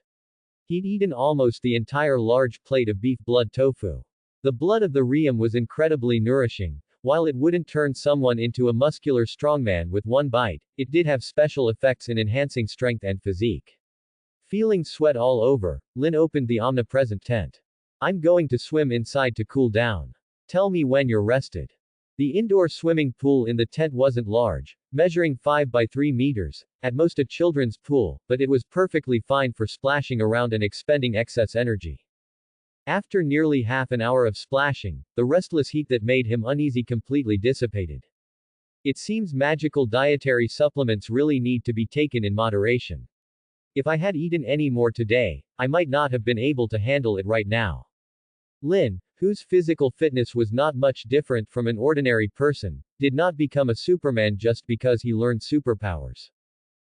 He'd eaten almost the entire large plate of beef blood tofu. The blood of the Reum was incredibly nourishing. While it wouldn't turn someone into a muscular strongman with one bite, it did have special effects in enhancing strength and physique. Feeling sweat all over, Lin opened the omnipresent tent. I'm going to swim inside to cool down. Tell me when you're rested. The indoor swimming pool in the tent wasn't large, measuring 5 by 3 meters, at most a children's pool, but it was perfectly fine for splashing around and expending excess energy. After nearly half an hour of splashing, the restless heat that made him uneasy completely dissipated. It seems magical dietary supplements really need to be taken in moderation. If I had eaten any more today, I might not have been able to handle it right now. Lin, whose physical fitness was not much different from an ordinary person, did not become a Superman just because he learned superpowers.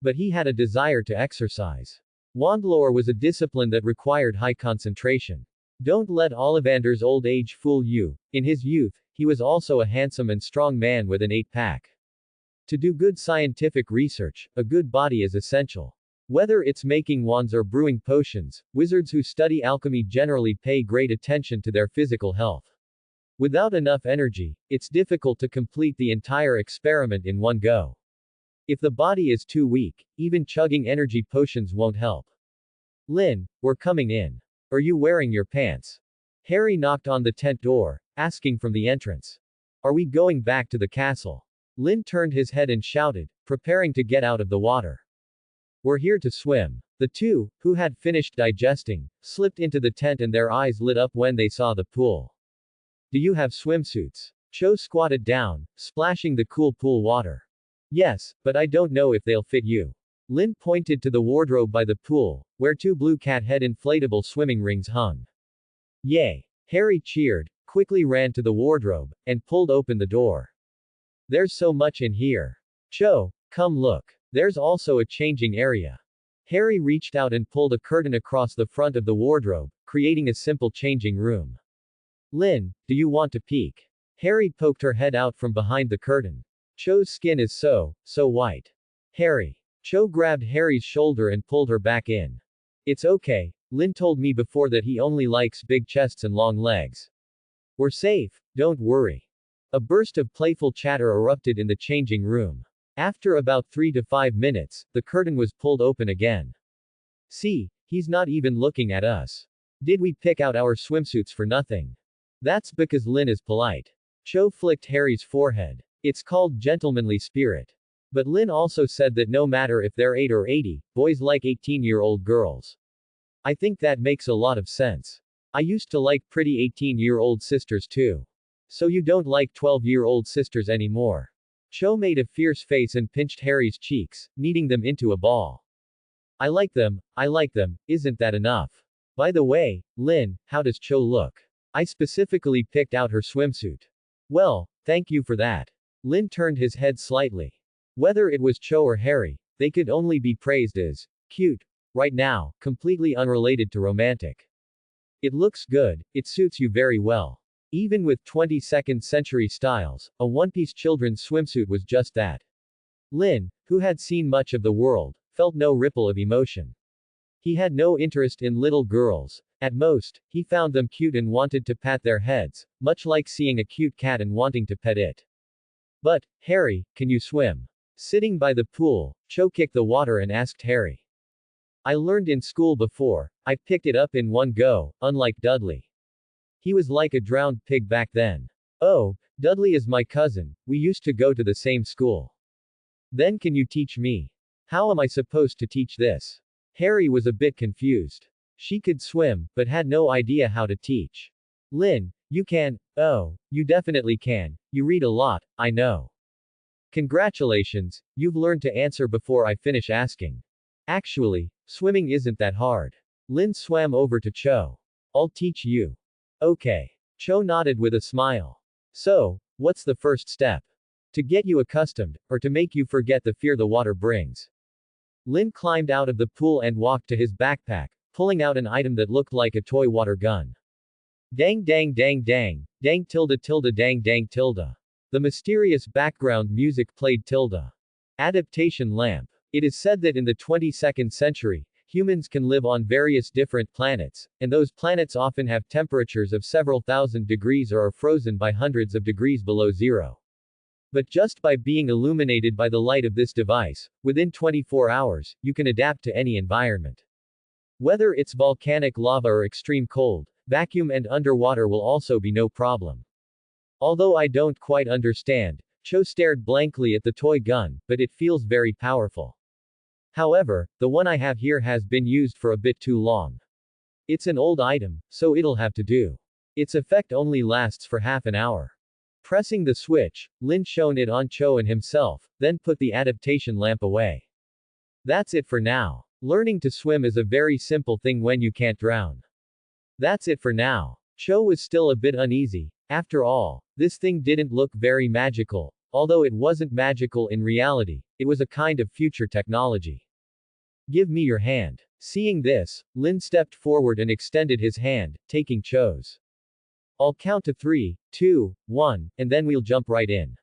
But he had a desire to exercise. Wandlore was a discipline that required high concentration. Don't let Ollivander's old age fool you. In his youth, he was also a handsome and strong man with an 8-pack. To do good scientific research, a good body is essential. Whether it's making wands or brewing potions, wizards who study alchemy generally pay great attention to their physical health. Without enough energy, it's difficult to complete the entire experiment in one go. If the body is too weak, even chugging energy potions won't help. Lynn, we're coming in. Are you wearing your pants? Harry knocked on the tent door, asking from the entrance. Are we going back to the castle? Lynn turned his head and shouted, preparing to get out of the water. We're here to swim. The two, who had finished digesting, slipped into the tent and their eyes lit up when they saw the pool. Do you have swimsuits? Cho squatted down, splashing the cool pool water. Yes, but I don't know if they'll fit you. Lynn pointed to the wardrobe by the pool, where two blue cat head inflatable swimming rings hung. Yay! Harry cheered, quickly ran to the wardrobe, and pulled open the door. There's so much in here. Cho, come look. There's also a changing area. Harry reached out and pulled a curtain across the front of the wardrobe, creating a simple changing room. Lynn, do you want to peek? Harry poked her head out from behind the curtain. Cho's skin is so white. Harry. Cho grabbed Harry's shoulder and pulled her back in. It's okay. Lynn told me before that he only likes big chests and long legs. We're safe, don't worry. A burst of playful chatter erupted in the changing room. After about 3 to 5 minutes, the curtain was pulled open again. See, he's not even looking at us. Did we pick out our swimsuits for nothing? That's because Lynn is polite. Cho flicked Harry's forehead. It's called gentlemanly spirit. But Lynn also said that no matter if they're 8 or 80, boys like 18-year-old girls. I think that makes a lot of sense. I used to like pretty 18-year-old sisters too. So you don't like 12-year-old sisters anymore. Cho made a fierce face and pinched Harry's cheeks, kneading them into a ball. I like them, isn't that enough? By the way, Lynn, how does Cho look? I specifically picked out her swimsuit. Well, thank you for that. Lynn turned his head slightly. Whether it was Cho or Harry, they could only be praised as cute. Right now, completely unrelated to romantic. It looks good, it suits you very well. Even with 22nd century styles, a one-piece children's swimsuit was just that. Lynn, who had seen much of the world, felt no ripple of emotion. He had no interest in little girls. At most, he found them cute and wanted to pat their heads, much like seeing a cute cat and wanting to pet it. But, Harry, can you swim? Sitting by the pool, Cho kicked the water and asked Harry. I learned in school before, I picked it up in one go, unlike Dudley. He was like a drowned pig back then. Oh, Dudley is my cousin, we used to go to the same school. Then can you teach me? How am I supposed to teach this? Harry was a bit confused. She could swim, but had no idea how to teach. Lynn, you can. Oh, you definitely can. You read a lot, I know. Congratulations, you've learned to answer before I finish asking. Actually, swimming isn't that hard. Lynn swam over to Cho. I'll teach you. Okay. Cho nodded with a smile. So, what's the first step? To get you accustomed, or to make you forget the fear the water brings? Lynn climbed out of the pool and walked to his backpack, pulling out an item that looked like a toy water gun. Dang dang dang dang, dang tilde tilde dang dang tilde. The mysterious background music played tilde. Adaptation lamp. It is said that in the 22nd century, humans can live on various different planets, and those planets often have temperatures of several thousand degrees or are frozen by hundreds of degrees below zero. But just by being illuminated by the light of this device, within 24 hours, you can adapt to any environment. Whether it's volcanic lava or extreme cold, vacuum and underwater will also be no problem. Although I don't quite understand, Cho stared blankly at the toy gun, but it feels very powerful. However, the one I have here has been used for a bit too long. It's an old item, so it'll have to do. Its effect only lasts for half an hour. Pressing the switch, Lin shone it on Cho and himself, then put the adaptation lamp away. That's it for now. Learning to swim is a very simple thing when you can't drown. That's it for now. Cho was still a bit uneasy. After all, this thing didn't look very magical. Although it wasn't magical in reality, it was a kind of future technology. Give me your hand. Seeing this, Lin stepped forward and extended his hand, taking Cho's. I'll count to 3, 2, 1, and then we'll jump right in.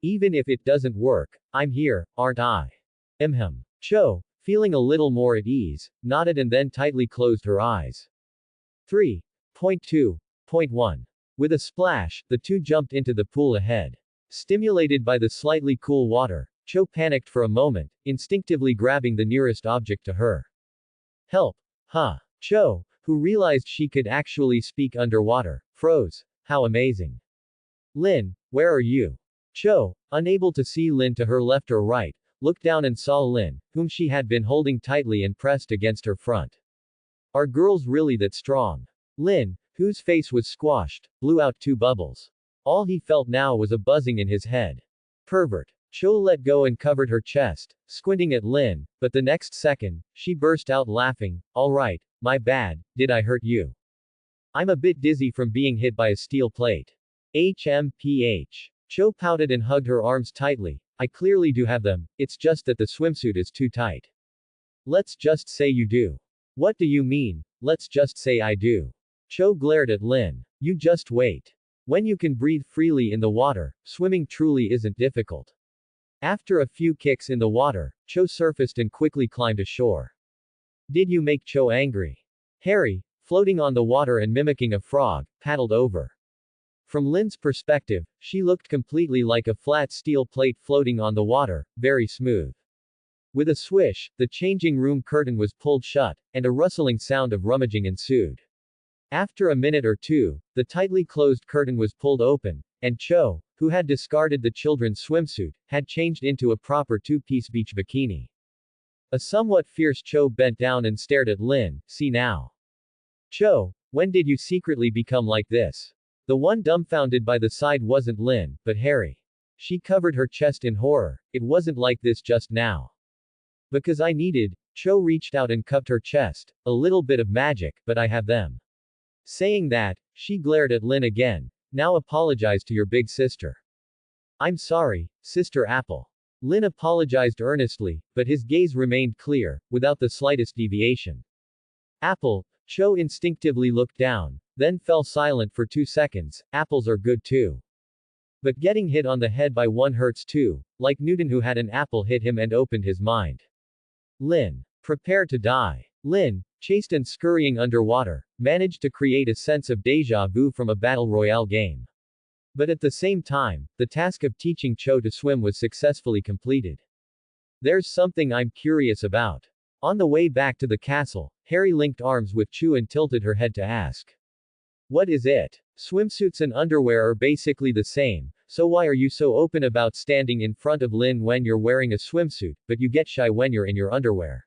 Even if it doesn't work, I'm here, aren't I? Cho, feeling a little more at ease, nodded and then tightly closed her eyes. 3.2.1. With a splash, the two jumped into the pool ahead. Stimulated by the slightly cool water, Cho panicked for a moment, instinctively grabbing the nearest object to her. Help! Huh? Cho, who realized she could actually speak underwater, froze. How amazing. Lin, where are you? Cho, unable to see Lin to her left or right, looked down and saw Lin, whom she had been holding tightly and pressed against her front. Are girls really that strong? Lin, whose face was squashed, blew out two bubbles. All he felt now was a buzzing in his head. Pervert. Cho let go and covered her chest, squinting at Lin, but the next second, she burst out laughing. All right, my bad, did I hurt you? I'm a bit dizzy from being hit by a steel plate. HMPH. Cho pouted and hugged her arms tightly. I clearly do have them, it's just that the swimsuit is too tight. Let's just say you do. What do you mean, let's just say I do? Cho glared at Lin. You just wait. When you can breathe freely in the water, swimming truly isn't difficult. After a few kicks in the water, Cho surfaced and quickly climbed ashore. Did you make Cho angry? Harry, floating on the water and mimicking a frog, paddled over. From Lin's perspective, she looked completely like a flat steel plate floating on the water, very smooth. With a swish, the changing room curtain was pulled shut, and a rustling sound of rummaging ensued. After a minute or two, the tightly closed curtain was pulled open, and Cho, who had discarded the children's swimsuit, had changed into a proper two-piece beach bikini. A somewhat fierce Cho bent down and stared at Lin. See now. Cho, when did you secretly become like this? The one dumbfounded by the side wasn't Lin, but Harry. She covered her chest in horror. It wasn't like this just now. Because I needed. Cho reached out and cupped her chest. A little bit of magic, but I have them. Saying that, she glared at Lin again. Now apologize to your big sister. I'm sorry, Sister Apple. Lin apologized earnestly, but his gaze remained clear, without the slightest deviation. Apple. Cho instinctively looked down, then fell silent for 2 seconds. Apples are good too. But getting hit on the head by one hurts too, like Newton who had an apple hit him and opened his mind. Lin. Prepare to die. Lin, chased and scurrying underwater, managed to create a sense of deja vu from a battle royale game. But at the same time, the task of teaching Cho to swim was successfully completed. There's something I'm curious about. On the way back to the castle, Harry linked arms with Chu and tilted her head to ask. What is it? Swimsuits and underwear are basically the same, so why are you so open about standing in front of Lin when you're wearing a swimsuit, but you get shy when you're in your underwear?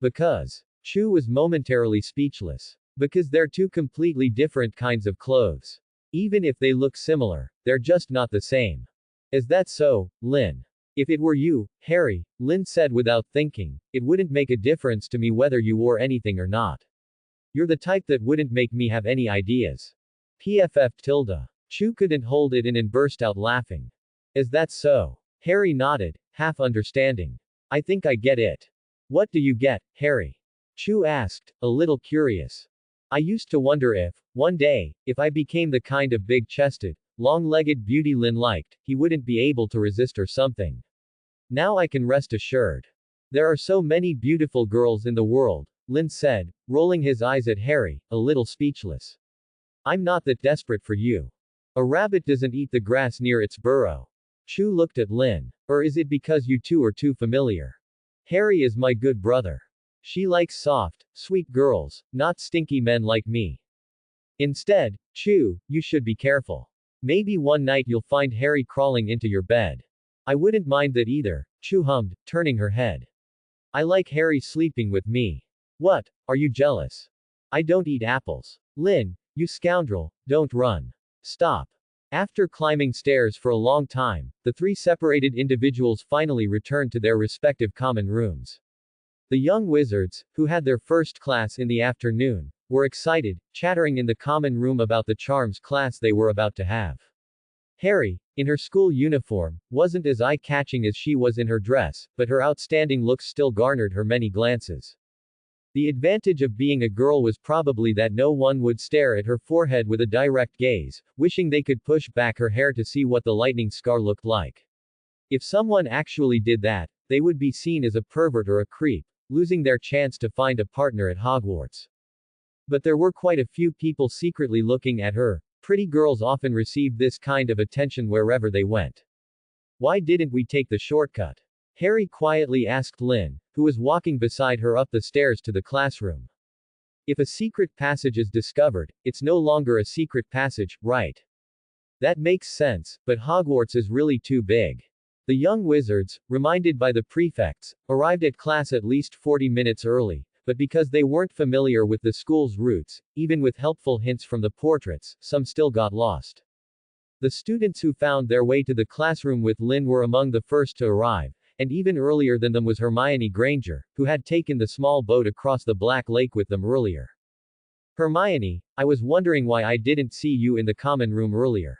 Because. Chu was momentarily speechless. Because they're two completely different kinds of clothes. Even if they look similar, they're just not the same. Is that so, Lin? If it were you, Harry, Lin said without thinking, it wouldn't make a difference to me whether you wore anything or not. You're the type that wouldn't make me have any ideas. PFF tilde. Chu couldn't hold it in and burst out laughing. Is that so? Harry nodded, half understanding. I think I get it. What do you get, Harry? Chu asked, a little curious. I used to wonder if, one day, if I became the kind of big-chested, long-legged beauty Lin liked, he wouldn't be able to resist or something. Now I can rest assured. There are so many beautiful girls in the world, Lin said, rolling his eyes at Harry, a little speechless. I'm not that desperate for you. A rabbit doesn't eat the grass near its burrow. Chu looked at Lin. Or is it because you two are too familiar? Harry is my good brother. She likes soft, sweet girls, not stinky men like me. Instead, Chu, you should be careful. Maybe one night you'll find Harry crawling into your bed. I wouldn't mind that either, Chu hummed, turning her head. I like Harry sleeping with me. What, are you jealous? I don't eat apples. Lin, you scoundrel, don't run. Stop. After climbing stairs for a long time, the three separated individuals finally returned to their respective common rooms. The young wizards, who had their first class in the afternoon, were excited, chattering in the common room about the charms class they were about to have. Harry, in her school uniform, wasn't as eye-catching as she was in her dress, but her outstanding looks still garnered her many glances. The advantage of being a girl was probably that no one would stare at her forehead with a direct gaze, wishing they could push back her hair to see what the lightning scar looked like. If someone actually did that, they would be seen as a pervert or a creep, losing their chance to find a partner at Hogwarts. But there were quite a few people secretly looking at her. Pretty girls often received this kind of attention wherever they went. Why didn't we take the shortcut? Harry quietly asked Lynn, who was walking beside her up the stairs to the classroom. If a secret passage is discovered, it's no longer a secret passage, right? That makes sense, but Hogwarts is really too big. The young wizards, reminded by the prefects, arrived at class at least 40 minutes early, but because they weren't familiar with the school's routes, even with helpful hints from the portraits, some still got lost. The students who found their way to the classroom with Lynn were among the first to arrive, and even earlier than them was Hermione Granger, who had taken the small boat across the Black Lake with them earlier. Hermione, I was wondering why I didn't see you in the common room earlier.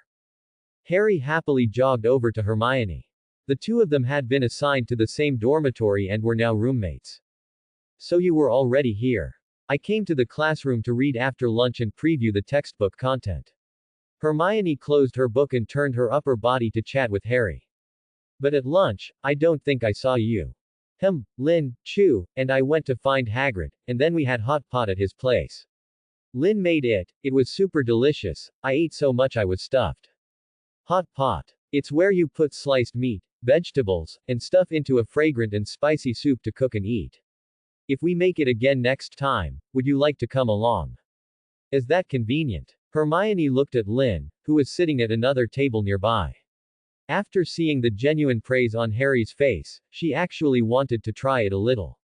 Harry happily jogged over to Hermione. The two of them had been assigned to the same dormitory and were now roommates. So you were already here. I came to the classroom to read after lunch and preview the textbook content. Hermione closed her book and turned her upper body to chat with Harry. But at lunch, I don't think I saw you. Lynn, Chew, and I went to find Hagrid, and then we had hot pot at his place. Lynn made it. It was super delicious. I ate so much I was stuffed. Hot pot. It's where you put sliced meat, vegetables, and stuff into a fragrant and spicy soup to cook and eat. If we make it again next time, would you like to come along? Is that convenient? Hermione looked at Lynn, who was sitting at another table nearby. After seeing the genuine praise on Harry's face, she actually wanted to try it a little.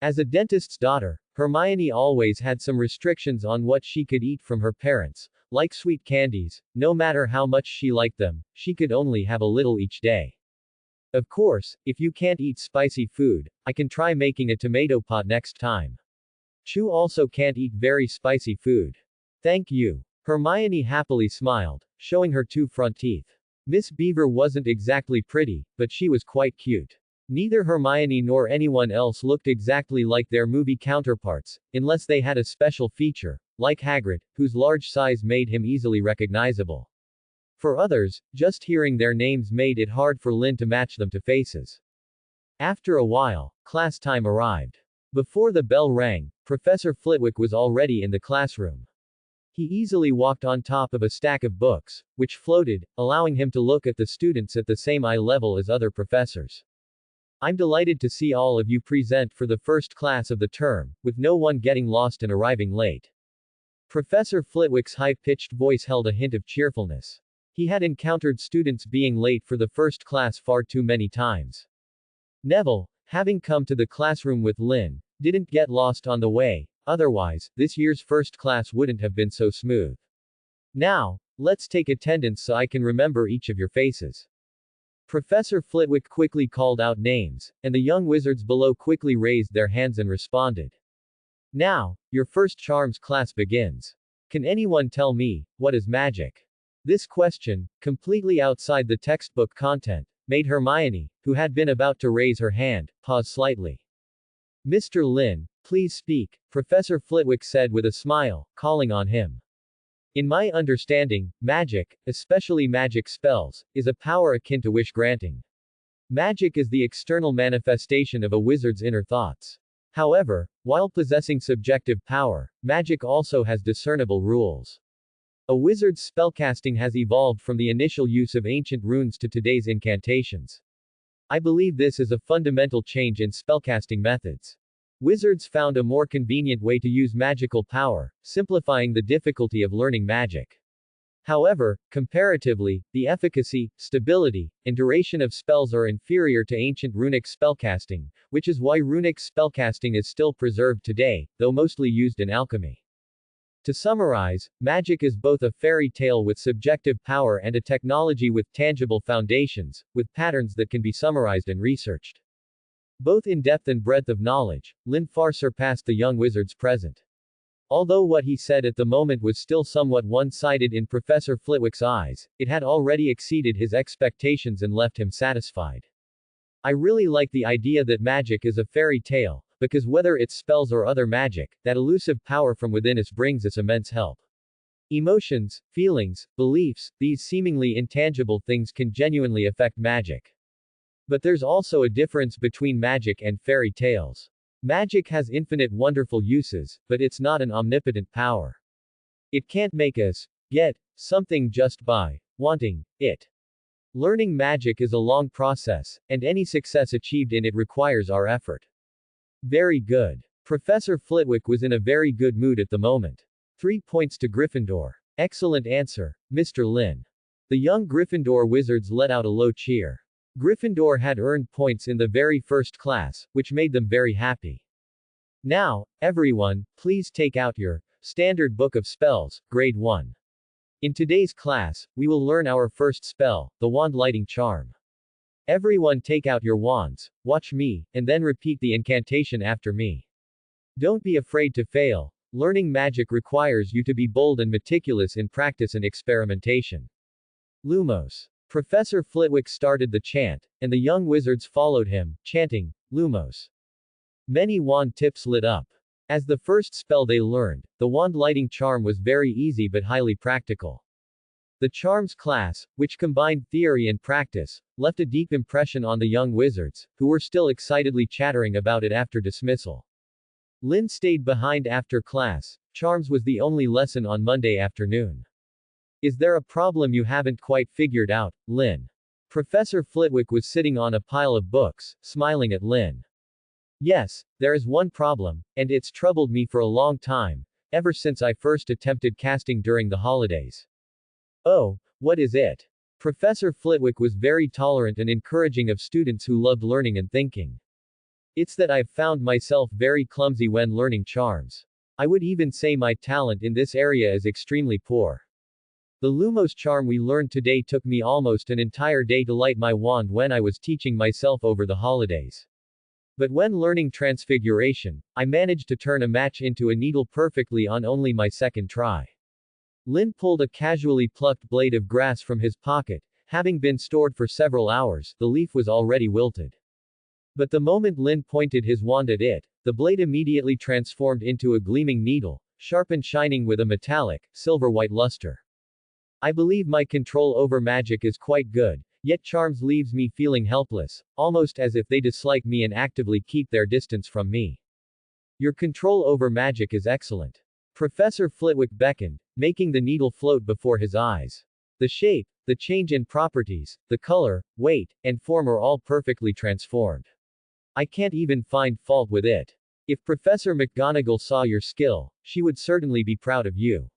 As a dentist's daughter, Hermione always had some restrictions on what she could eat from her parents, like sweet candies. No matter how much she liked them, she could only have a little each day. Of course, if you can't eat spicy food, I can try making a tomato pot next time. Chew also can't eat very spicy food. Thank you. Hermione happily smiled, showing her two front teeth. Miss Beaver wasn't exactly pretty, but she was quite cute. Neither Hermione nor anyone else looked exactly like their movie counterparts, unless they had a special feature, like Hagrid, whose large size made him easily recognizable. For others, just hearing their names made it hard for Lynn to match them to faces. After a while, class time arrived. Before the bell rang, Professor Flitwick was already in the classroom. He easily walked on top of a stack of books, which floated, allowing him to look at the students at the same eye level as other professors. I'm delighted to see all of you present for the first class of the term, with no one getting lost and arriving late. Professor Flitwick's high-pitched voice held a hint of cheerfulness. He had encountered students being late for the first class far too many times. Neville, having come to the classroom with Lynn, didn't get lost on the way, otherwise, this year's first class wouldn't have been so smooth. Now, let's take attendance so I can remember each of your faces. Professor Flitwick quickly called out names, and the young wizards below quickly raised their hands and responded. Now, your first charms class begins. Can anyone tell me, what is magic? This question, completely outside the textbook content, made Hermione, who had been about to raise her hand, pause slightly. Mr. Lynn, please speak, Professor Flitwick said with a smile, calling on him. In my understanding, magic, especially magic spells, is a power akin to wish granting. Magic is the external manifestation of a wizard's inner thoughts. However, while possessing subjective power, magic also has discernible rules. A wizard's spellcasting has evolved from the initial use of ancient runes to today's incantations. I believe this is a fundamental change in spellcasting methods. Wizards found a more convenient way to use magical power, simplifying the difficulty of learning magic. However, comparatively, the efficacy, stability, and duration of spells are inferior to ancient runic spellcasting, which is why runic spellcasting is still preserved today, though mostly used in alchemy. To summarize, magic is both a fairy tale with subjective power and a technology with tangible foundations, with patterns that can be summarized and researched. Both in depth and breadth of knowledge, Lynn far surpassed the young wizards present. Although what he said at the moment was still somewhat one-sided in Professor Flitwick's eyes, it had already exceeded his expectations and left him satisfied. I really like the idea that magic is a fairy tale, because whether it's spells or other magic, that elusive power from within us brings us immense help. Emotions, feelings, beliefs, these seemingly intangible things can genuinely affect magic. But there's also a difference between magic and fairy tales. Magic has infinite wonderful uses, but it's not an omnipotent power. It can't make us get something just by wanting it. Learning magic is a long process, and any success achieved in it requires our effort. Very good. Professor Flitwick was in a very good mood at the moment. 3 points to Gryffindor. Excellent answer, Mr. Lin. The young Gryffindor wizards let out a low cheer. Gryffindor had earned points in the very first class, which made them very happy. Now, everyone, please take out your Standard Book of Spells, Grade 1. In today's class, we will learn our first spell, the Wand Lighting Charm. Everyone take out your wands, watch me, and then repeat the incantation after me. Don't be afraid to fail. Learning magic requires you to be bold and meticulous in practice and experimentation. Lumos. Professor Flitwick started the chant, and the young wizards followed him, chanting, Lumos. Many wand tips lit up. As the first spell they learned, the wand lighting charm was very easy but highly practical. The charms class, which combined theory and practice, left a deep impression on the young wizards, who were still excitedly chattering about it after dismissal. Lin stayed behind after class. Charms was the only lesson on Monday afternoon. Is there a problem you haven't quite figured out, Lin? Professor Flitwick was sitting on a pile of books, smiling at Lin. Yes, there is one problem, and it's troubled me for a long time, ever since I first attempted casting during the holidays. Oh, what is it? Professor Flitwick was very tolerant and encouraging of students who loved learning and thinking. It's that I've found myself very clumsy when learning charms. I would even say my talent in this area is extremely poor. The Lumos charm we learned today took me almost an entire day to light my wand when I was teaching myself over the holidays. But when learning transfiguration, I managed to turn a match into a needle perfectly on only my second try. Lin pulled a casually plucked blade of grass from his pocket. Having been stored for several hours, the leaf was already wilted. But the moment Lin pointed his wand at it, the blade immediately transformed into a gleaming needle, sharp and shining with a metallic, silver-white luster. I believe my control over magic is quite good, yet charms leaves me feeling helpless, almost as if they dislike me and actively keep their distance from me. Your control over magic is excellent. Professor Flitwick beckoned, making the needle float before his eyes. The shape, the change in properties, the color, weight, and form are all perfectly transformed. I can't even find fault with it. If Professor McGonagall saw your skill, she would certainly be proud of you.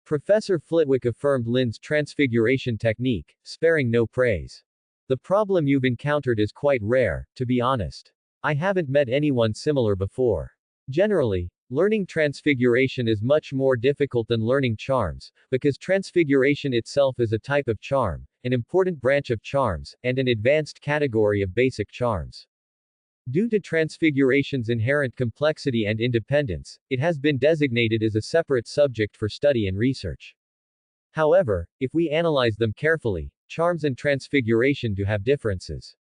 Professor Flitwick affirmed Lin's transfiguration technique, sparing no praise. The problem you've encountered is quite rare, to be honest. I haven't met anyone similar before. Generally, learning transfiguration is much more difficult than learning charms, because transfiguration itself is a type of charm, an important branch of charms, and an advanced category of basic charms. Due to transfiguration's inherent complexity and independence, it has been designated as a separate subject for study and research. However, if we analyze them carefully, charms and transfiguration do have differences.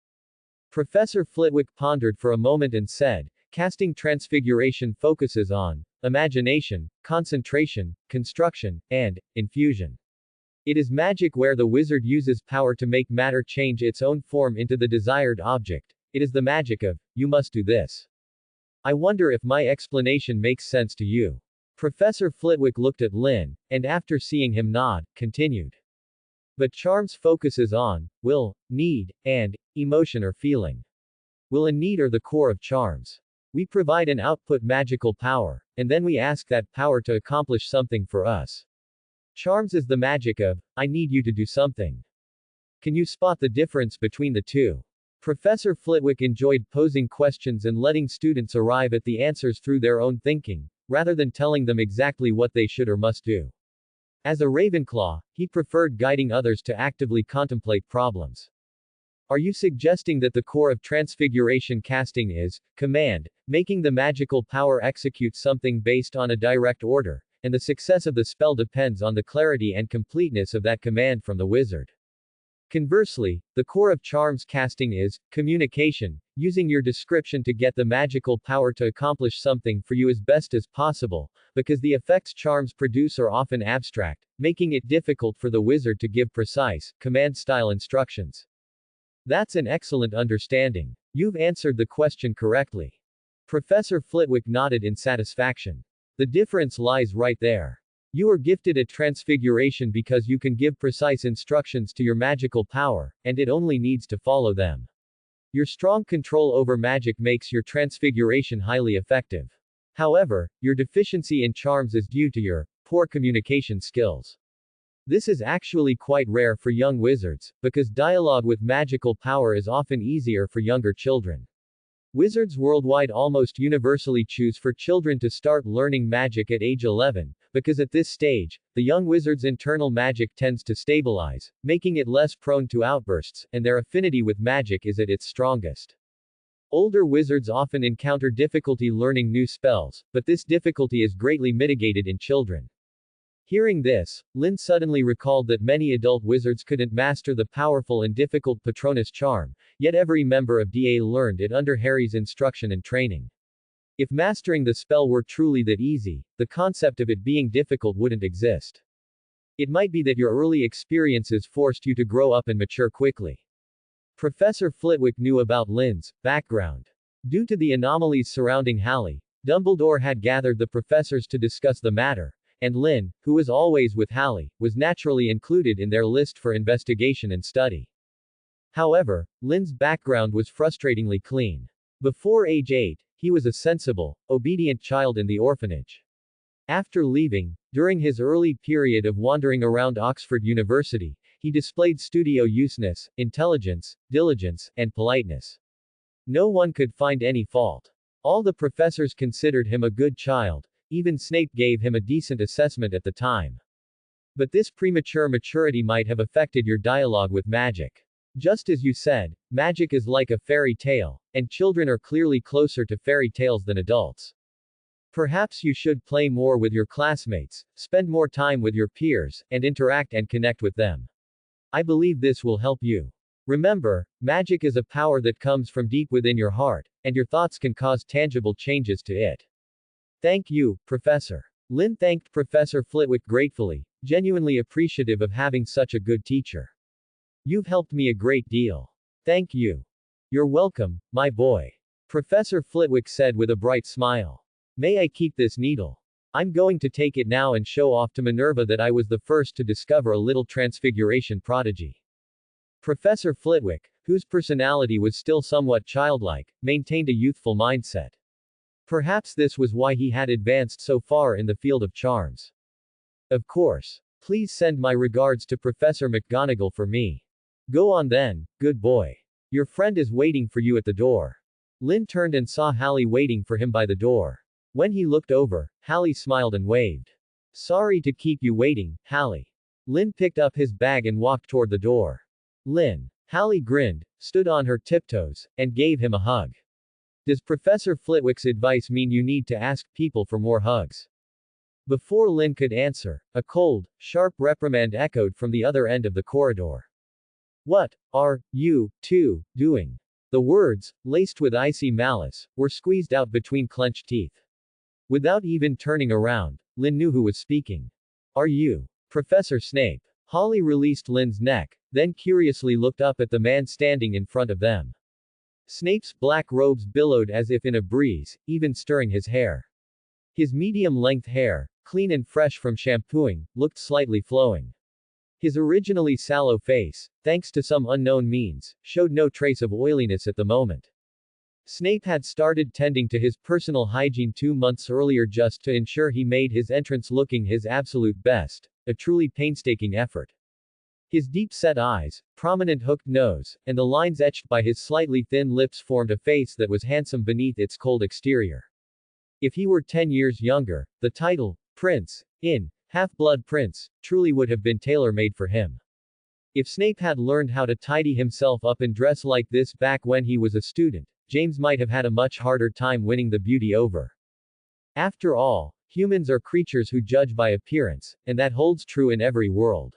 Professor Flitwick pondered for a moment and said, casting transfiguration focuses on imagination, concentration, construction, and infusion. It is magic where the wizard uses power to make matter change its own form into the desired object. It is the magic of, you must do this. I wonder if my explanation makes sense to you. Professor Flitwick looked at Lin, and after seeing him nod, continued. But charms focuses on will, need, and emotion or feeling. Will and need are the core of charms. We provide an output magical power, and then we ask that power to accomplish something for us. Charms is the magic of, I need you to do something. Can you spot the difference between the two? Professor Flitwick enjoyed posing questions and letting students arrive at the answers through their own thinking, rather than telling them exactly what they should or must do. As a Ravenclaw, he preferred guiding others to actively contemplate problems. Are you suggesting that the core of transfiguration casting is command, making the magical power execute something based on a direct order, and the success of the spell depends on the clarity and completeness of that command from the wizard? Conversely, the core of charms casting is communication, using your description to get the magical power to accomplish something for you as best as possible, because the effects charms produce are often abstract, making it difficult for the wizard to give precise, command-style instructions. That's an excellent understanding. You've answered the question correctly. Professor Flitwick nodded in satisfaction. The difference lies right there. You are gifted at transfiguration because you can give precise instructions to your magical power, and it only needs to follow them. Your strong control over magic makes your transfiguration highly effective. However, your deficiency in charms is due to your poor communication skills. This is actually quite rare for young wizards, because dialogue with magical power is often easier for younger children. Wizards worldwide almost universally choose for children to start learning magic at age 11, because at this stage, the young wizard's internal magic tends to stabilize, making it less prone to outbursts, and their affinity with magic is at its strongest. Older wizards often encounter difficulty learning new spells, but this difficulty is greatly mitigated in children. Hearing this, Lynn suddenly recalled that many adult wizards couldn't master the powerful and difficult Patronus charm, yet every member of DA learned it under Harry's instruction and training. If mastering the spell were truly that easy, the concept of it being difficult wouldn't exist. It might be that your early experiences forced you to grow up and mature quickly. Professor Flitwick knew about Lynn's background. Due to the anomalies surrounding Hallie, Dumbledore had gathered the professors to discuss the matter, and Lynn, who was always with Hallie, was naturally included in their list for investigation and study. However, Lynn's background was frustratingly clean. Before age 8, he was a sensible, obedient child in the orphanage. After leaving, during his early period of wandering around Oxford University, he displayed studiousness, intelligence, diligence, and politeness. No one could find any fault. All the professors considered him a good child. Even Snape gave him a decent assessment at the time. But this premature maturity might have affected your dialogue with magic. Just as you said, magic is like a fairy tale, and children are clearly closer to fairy tales than adults. Perhaps you should play more with your classmates, spend more time with your peers, and interact and connect with them. I believe this will help you. Remember, magic is a power that comes from deep within your heart, and your thoughts can cause tangible changes to it. Thank you, Professor. Lynn thanked Professor Flitwick gratefully, genuinely appreciative of having such a good teacher. You've helped me a great deal. Thank you. You're welcome, my boy. Professor Flitwick said with a bright smile. May I keep this needle? I'm going to take it now and show off to Minerva that I was the first to discover a little transfiguration prodigy. Professor Flitwick, whose personality was still somewhat childlike, maintained a youthful mindset. Perhaps this was why he had advanced so far in the field of charms. Of course. Please send my regards to Professor McGonagall for me. Go on then, good boy. Your friend is waiting for you at the door. Lynn turned and saw Hallie waiting for him by the door. When he looked over, Hallie smiled and waved. Sorry to keep you waiting, Hallie. Lynn picked up his bag and walked toward the door. Lynn. Hallie grinned, stood on her tiptoes, and gave him a hug. Does Professor Flitwick's advice mean you need to ask people for more hugs? Before Lynn could answer, a cold, sharp reprimand echoed from the other end of the corridor. What are you two doing? The words, laced with icy malice, were squeezed out between clenched teeth. Without even turning around, Lynn knew who was speaking. Are you Professor Snape? Holly released Lynn's neck, then curiously looked up at the man standing in front of them. Snape's black robes billowed as if in a breeze, even stirring his hair. His medium-length hair, clean and fresh from shampooing, looked slightly flowing. His originally sallow face, thanks to some unknown means, showed no trace of oiliness at the moment. Snape had started tending to his personal hygiene 2 months earlier just to ensure he made his entrance looking his absolute best, a truly painstaking effort. His deep-set eyes, prominent hooked nose, and the lines etched by his slightly thin lips formed a face that was handsome beneath its cold exterior. If he were 10 years younger, the title, Prince, in Half-Blood Prince, truly would have been tailor-made for him. If Snape had learned how to tidy himself up and dress like this back when he was a student, James might have had a much harder time winning the beauty over. After all, humans are creatures who judge by appearance, and that holds true in every world.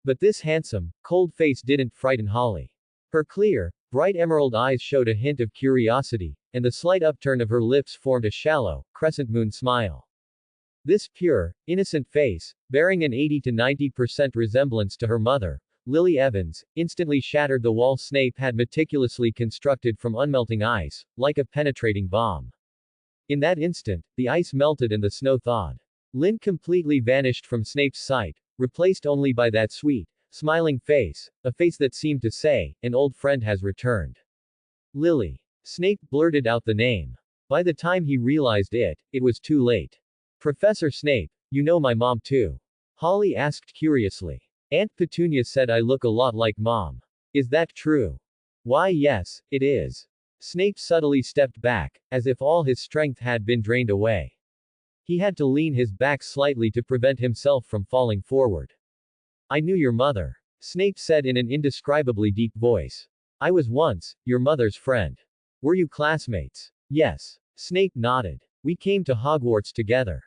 But this handsome, cold face didn't frighten Holly. Her clear, bright emerald eyes showed a hint of curiosity, and the slight upturn of her lips formed a shallow, crescent moon smile. This pure, innocent face, bearing an 80 to 90% resemblance to her mother, Lily Evans, instantly shattered the wall Snape had meticulously constructed from unmelting ice, like a penetrating bomb. In that instant, the ice melted and the snow thawed. Lynn completely vanished from Snape's sight, replaced only by that sweet, smiling face, a face that seemed to say, an old friend has returned. Lily. Snape blurted out the name. By the time he realized it, it was too late. Professor Snape, you know my mom too? Holly asked curiously. Aunt Petunia said I look a lot like Mom. Is that true? Why, yes, it is. Snape subtly stepped back, as if all his strength had been drained away. He had to lean his back slightly to prevent himself from falling forward. I knew your mother. Snape said in an indescribably deep voice. I was once your mother's friend. Were you classmates? Yes. Snape nodded. We came to Hogwarts together.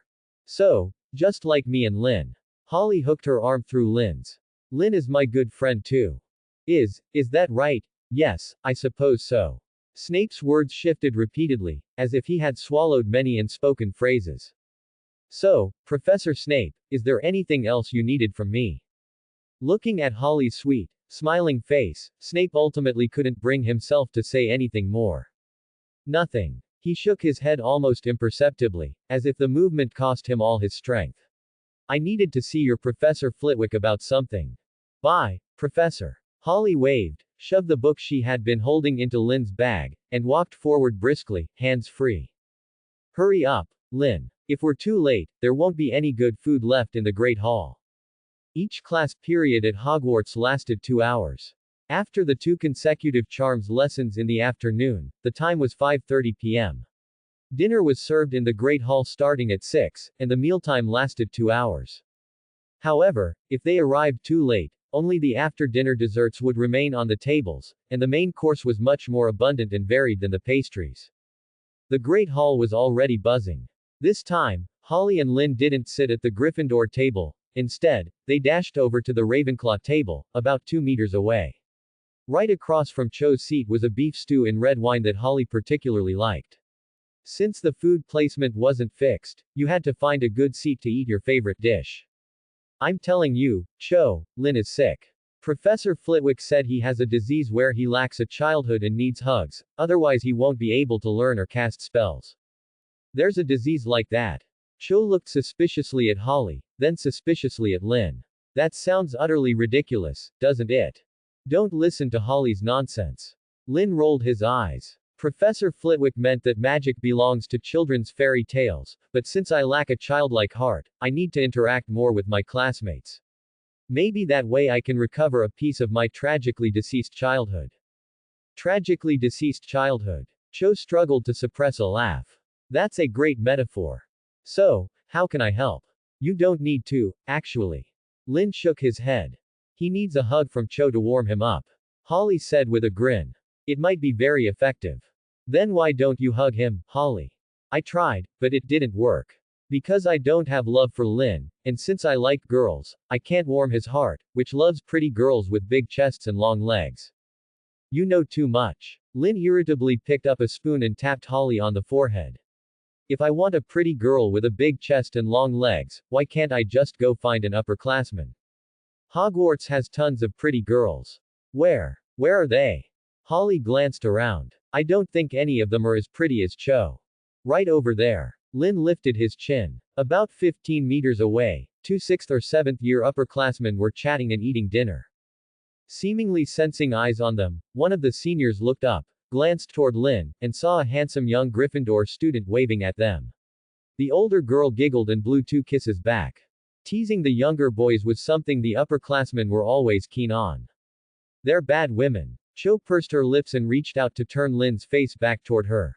So, just like me and Lynn. Holly hooked her arm through Lynn's. Lynn is my good friend too. Is that right? Yes, I suppose so. Snape's words shifted repeatedly, as if he had swallowed many unspoken phrases. So, Professor Snape, is there anything else you needed from me? Looking at Holly's sweet, smiling face, Snape ultimately couldn't bring himself to say anything more. Nothing. He shook his head almost imperceptibly, as if the movement cost him all his strength. I needed to see your Professor Flitwick about something. Bye, Professor. Holly waved, shoved the book she had been holding into Lynn's bag, and walked forward briskly, hands free. Hurry up, Lynn. If we're too late, there won't be any good food left in the Great Hall. Each class period at Hogwarts lasted 2 hours. After the 2 consecutive charms lessons in the afternoon, the time was 5:30 p.m. Dinner was served in the Great Hall starting at 6, and the mealtime lasted 2 hours. However, if they arrived too late, only the after-dinner desserts would remain on the tables, and the main course was much more abundant and varied than the pastries. The Great Hall was already buzzing. This time, Holly and Lynn didn't sit at the Gryffindor table. Instead, they dashed over to the Ravenclaw table, about 2 meters away. Right across from Cho's seat was a beef stew in red wine that Holly particularly liked. Since the food placement wasn't fixed, you had to find a good seat to eat your favorite dish. I'm telling you, Cho, Lynn is sick. Professor Flitwick said he has a disease where he lacks a childhood and needs hugs, otherwise he won't be able to learn or cast spells. There's a disease like that. Cho looked suspiciously at Holly, then suspiciously at Lynn. That sounds utterly ridiculous, doesn't it? Don't listen to Holly's nonsense. Lynn rolled his eyes. Professor Flitwick meant that magic belongs to children's fairy tales, but since I lack a childlike heart, I need to interact more with my classmates. Maybe that way I can recover a piece of my tragically deceased childhood. Tragically deceased childhood. Cho struggled to suppress a laugh. That's a great metaphor. So, how can I help? You don't need to, actually. Lynn shook his head. He needs a hug from Cho to warm him up. Holly said with a grin. It might be very effective. Then why don't you hug him, Holly? I tried, but it didn't work. Because I don't have love for Lynn, and since I like girls, I can't warm his heart, which loves pretty girls with big chests and long legs. You know too much. Lynn irritably picked up a spoon and tapped Holly on the forehead. If I want a pretty girl with a big chest and long legs, why can't I just go find an upperclassman? Hogwarts has tons of pretty girls. Where are they? Holly glanced around. I don't think any of them are as pretty as Cho. Right over there. Lynn lifted his chin. About 15 meters away, 2 6th or 7th year upperclassmen were chatting and eating dinner. Seemingly sensing eyes on them, one of the seniors looked up, glanced toward Lynn, and saw a handsome young Gryffindor student waving at them. The older girl giggled and blew 2 kisses back. Teasing the younger boys was something the upperclassmen were always keen on. They're bad women. Cho pursed her lips and reached out to turn Lynn's face back toward her.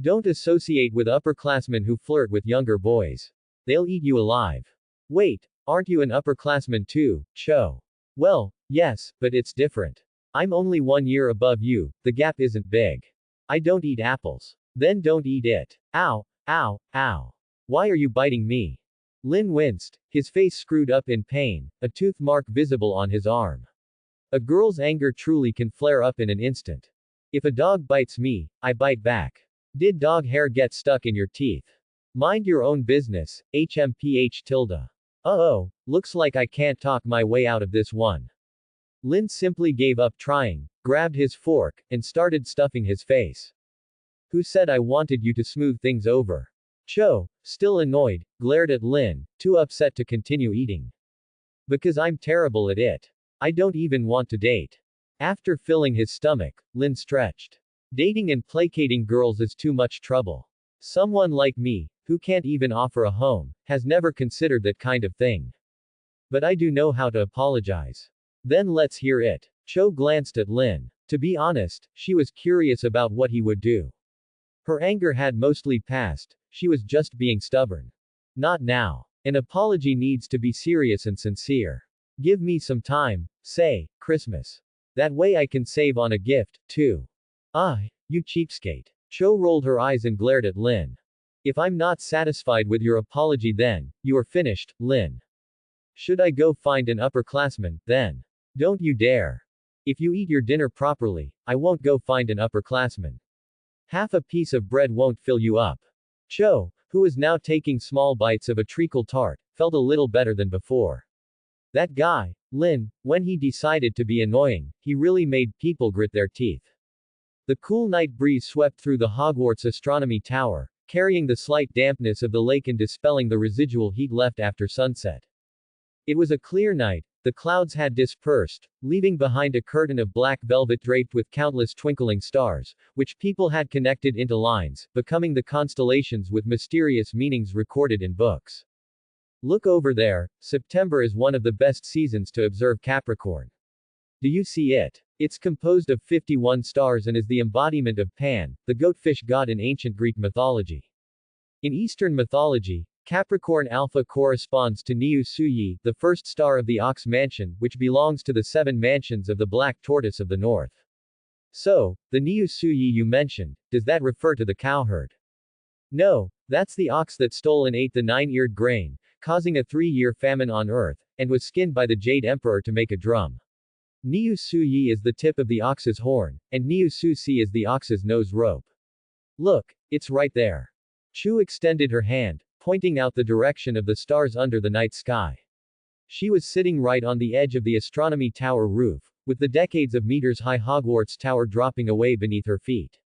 Don't associate with upperclassmen who flirt with younger boys. They'll eat you alive. Wait, aren't you an upperclassman too, Cho? Well, yes, but it's different. I'm only 1 year above you, the gap isn't big. I don't eat apples. Then don't eat it. Ow, ow, ow. Why are you biting me? Lynn winced, his face screwed up in pain, a tooth mark visible on his arm. A girl's anger truly can flare up in an instant. If a dog bites me, I bite back. Did dog hair get stuck in your teeth? Mind your own business, HMPH tilde. Uh-oh, looks like I can't talk my way out of this one. Lin simply gave up trying, grabbed his fork, and started stuffing his face. Who said I wanted you to smooth things over? Cho, still annoyed, glared at Lin, too upset to continue eating. Because I'm terrible at it. I don't even want to date. After filling his stomach, Lin stretched. Dating and placating girls is too much trouble. Someone like me, who can't even offer a home, has never considered that kind of thing. But I do know how to apologize. Then let's hear it. Cho glanced at Lin. To be honest, she was curious about what he would do. Her anger had mostly passed, she was just being stubborn. Not now. An apology needs to be serious and sincere. Give me some time, say, Christmas. That way I can save on a gift, too. Ah, you cheapskate. Cho rolled her eyes and glared at Lin. If I'm not satisfied with your apology then, you are finished, Lin. Should I go find an upperclassman, then? Don't you dare. If you eat your dinner properly, I won't go find an upperclassman. Half a piece of bread won't fill you up. Cho, who was now taking small bites of a treacle tart, felt a little better than before. That guy, Lin, when he decided to be annoying, he really made people grit their teeth. The cool night breeze swept through the Hogwarts astronomy tower, carrying the slight dampness of the lake and dispelling the residual heat left after sunset. It was a clear night, the clouds had dispersed, leaving behind a curtain of black velvet draped with countless twinkling stars, which people had connected into lines, becoming the constellations with mysterious meanings recorded in books. Look over there, September is one of the best seasons to observe Capricorn. Do you see it? It's composed of 51 stars and is the embodiment of Pan, the goatfish god in ancient Greek mythology. In Eastern mythology, Capricorn Alpha corresponds to Niu Suyi, the first star of the Ox Mansion, which belongs to the 7 mansions of the Black Tortoise of the North. So, the Niu Suyi you mentioned, does that refer to the cowherd? No, that's the ox that stole and ate the 9-eared grain, causing a 3-year famine on Earth, and was skinned by the Jade Emperor to make a drum. Niu Suyi is the tip of the ox's horn, and Niu Susi is the ox's nose rope. Look, it's right there. Chu extended her hand, pointing out the direction of the stars under the night sky. She was sitting right on the edge of the astronomy tower roof, with the decades of meters-high Hogwarts tower dropping away beneath her feet.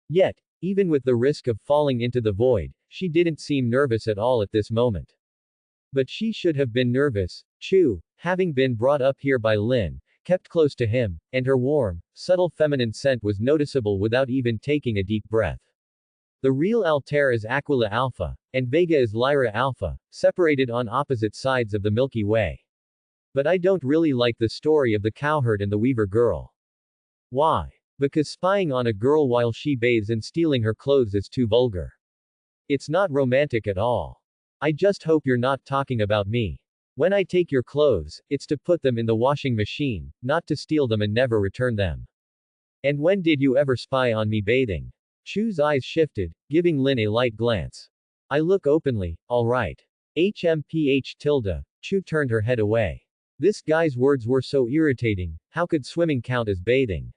Yet, even with the risk of falling into the void, she didn't seem nervous at all at this moment. But she should have been nervous. Chu, having been brought up here by Lin, kept close to him, and her warm, subtle feminine scent was noticeable without even taking a deep breath. The real Altair is Aquila Alpha, and Vega is Lyra Alpha, separated on opposite sides of the Milky Way. But I don't really like the story of the cowherd and the weaver girl. Why? Because spying on a girl while she bathes and stealing her clothes is too vulgar. It's not romantic at all. I just hope you're not talking about me. When I take your clothes, it's to put them in the washing machine, not to steal them and never return them. And when did you ever spy on me bathing? Chu's eyes shifted, giving Lin a light glance. I look openly, alright. HMPH tilde. Chu turned her head away. This guy's words were so irritating, how could swimming count as bathing?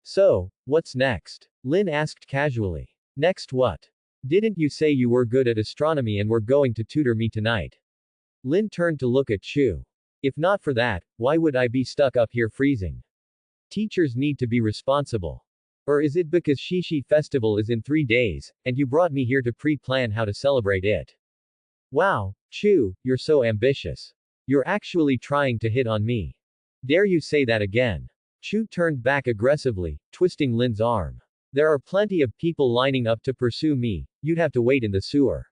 So, what's next? Lin asked casually. Next what? Didn't you say you were good at astronomy and were going to tutor me tonight? Lin turned to look at Chu. If not for that, why would I be stuck up here freezing? Teachers need to be responsible. Or is it because Shishi Festival is in 3 days, and you brought me here to pre-plan how to celebrate it? Wow, Chu, you're so ambitious. You're actually trying to hit on me. Dare you say that again? Chu turned back aggressively, twisting Lin's arm. There are plenty of people lining up to pursue me, you'd have to wait in the sewer.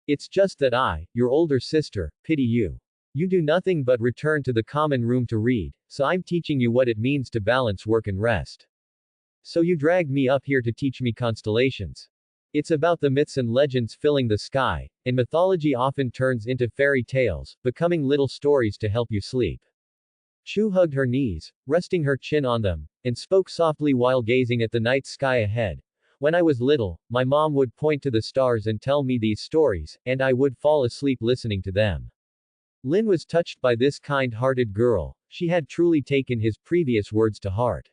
It's just that I, your older sister, pity you. You do nothing but return to the common room to read, so I'm teaching you what it means to balance work and rest. So you dragged me up here to teach me constellations. It's about the myths and legends filling the sky, and mythology often turns into fairy tales, becoming little stories to help you sleep. Chu hugged her knees, resting her chin on them, and spoke softly while gazing at the night sky ahead. When I was little, my mom would point to the stars and tell me these stories, and I would fall asleep listening to them. Lin was touched by this kind-hearted girl, she had truly taken his previous words to heart.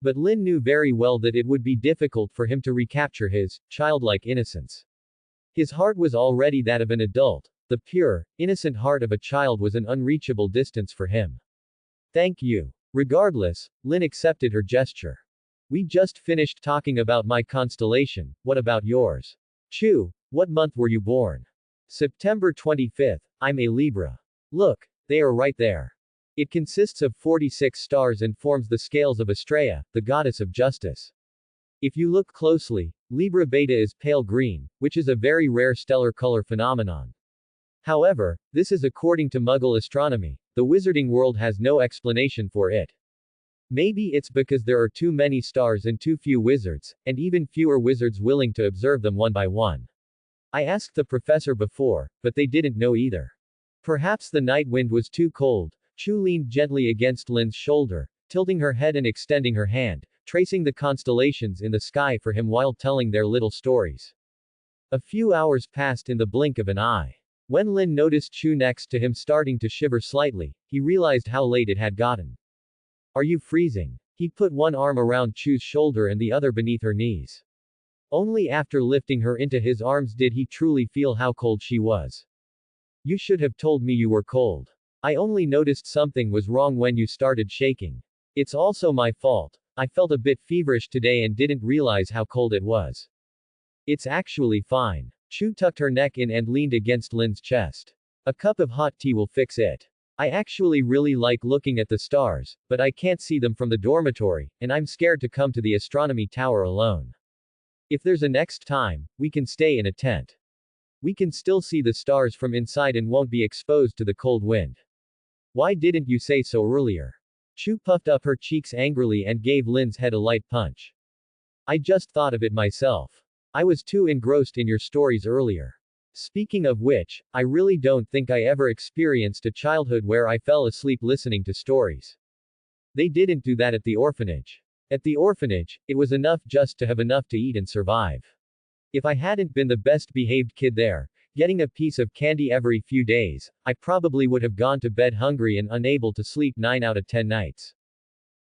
But Lin knew very well that it would be difficult for him to recapture his childlike innocence. His heart was already that of an adult, the pure, innocent heart of a child was an unreachable distance for him. Thank you. Regardless, Lin accepted her gesture. We just finished talking about my constellation, what about yours? Chu, what month were you born? September 25th, I'm a Libra. Look, they are right there. It consists of 46 stars and forms the scales of Astraea, the goddess of justice. If you look closely, Libra Beta is pale green, which is a very rare stellar color phenomenon. However, this is according to Muggle astronomy. The wizarding world has no explanation for it. Maybe it's because there are too many stars and too few wizards, and even fewer wizards willing to observe them one by one. I asked the professor before, but they didn't know either. Perhaps the night wind was too cold. Chu leaned gently against Lin's shoulder, tilting her head and extending her hand, tracing the constellations in the sky for him while telling their little stories. A few hours passed in the blink of an eye. When Lin noticed Chu next to him starting to shiver slightly, he realized how late it had gotten. Are you freezing? He put one arm around Chu's shoulder and the other beneath her knees. Only after lifting her into his arms did he truly feel how cold she was. You should have told me you were cold. I only noticed something was wrong when you started shaking. It's also my fault. I felt a bit feverish today and didn't realize how cold it was. It's actually fine. Chu tucked her neck in and leaned against Lin's chest. A cup of hot tea will fix it. I actually really like looking at the stars, but I can't see them from the dormitory, and I'm scared to come to the astronomy tower alone. If there's a next time, we can stay in a tent. We can still see the stars from inside and won't be exposed to the cold wind. Why didn't you say so earlier? Chu puffed up her cheeks angrily and gave Lin's head a light punch. I just thought of it myself. I was too engrossed in your stories earlier. Speaking of which, I really don't think I ever experienced a childhood where I fell asleep listening to stories. They didn't do that at the orphanage. At the orphanage, it was enough just to have enough to eat and survive. If I hadn't been the best behaved kid there, getting a piece of candy every few days, I probably would have gone to bed hungry and unable to sleep 9 out of 10 nights.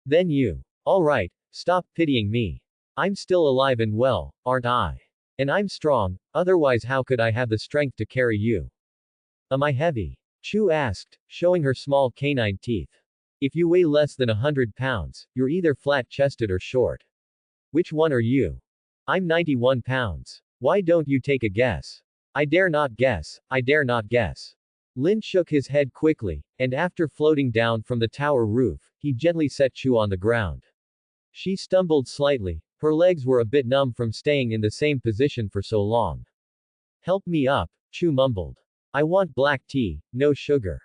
Then you. Alright, stop pitying me. I'm still alive and well, aren't I? And I'm strong, otherwise how could I have the strength to carry you? Am I heavy? Chu asked, showing her small canine teeth. If you weigh less than 100 pounds, you're either flat-chested or short. Which one are you? I'm 91 pounds. Why don't you take a guess? I dare not guess, I dare not guess. Lin shook his head quickly, and after floating down from the tower roof, he gently set Chu on the ground. She stumbled slightly. Her legs were a bit numb from staying in the same position for so long. Help me up, Chu mumbled. I want black tea, no sugar.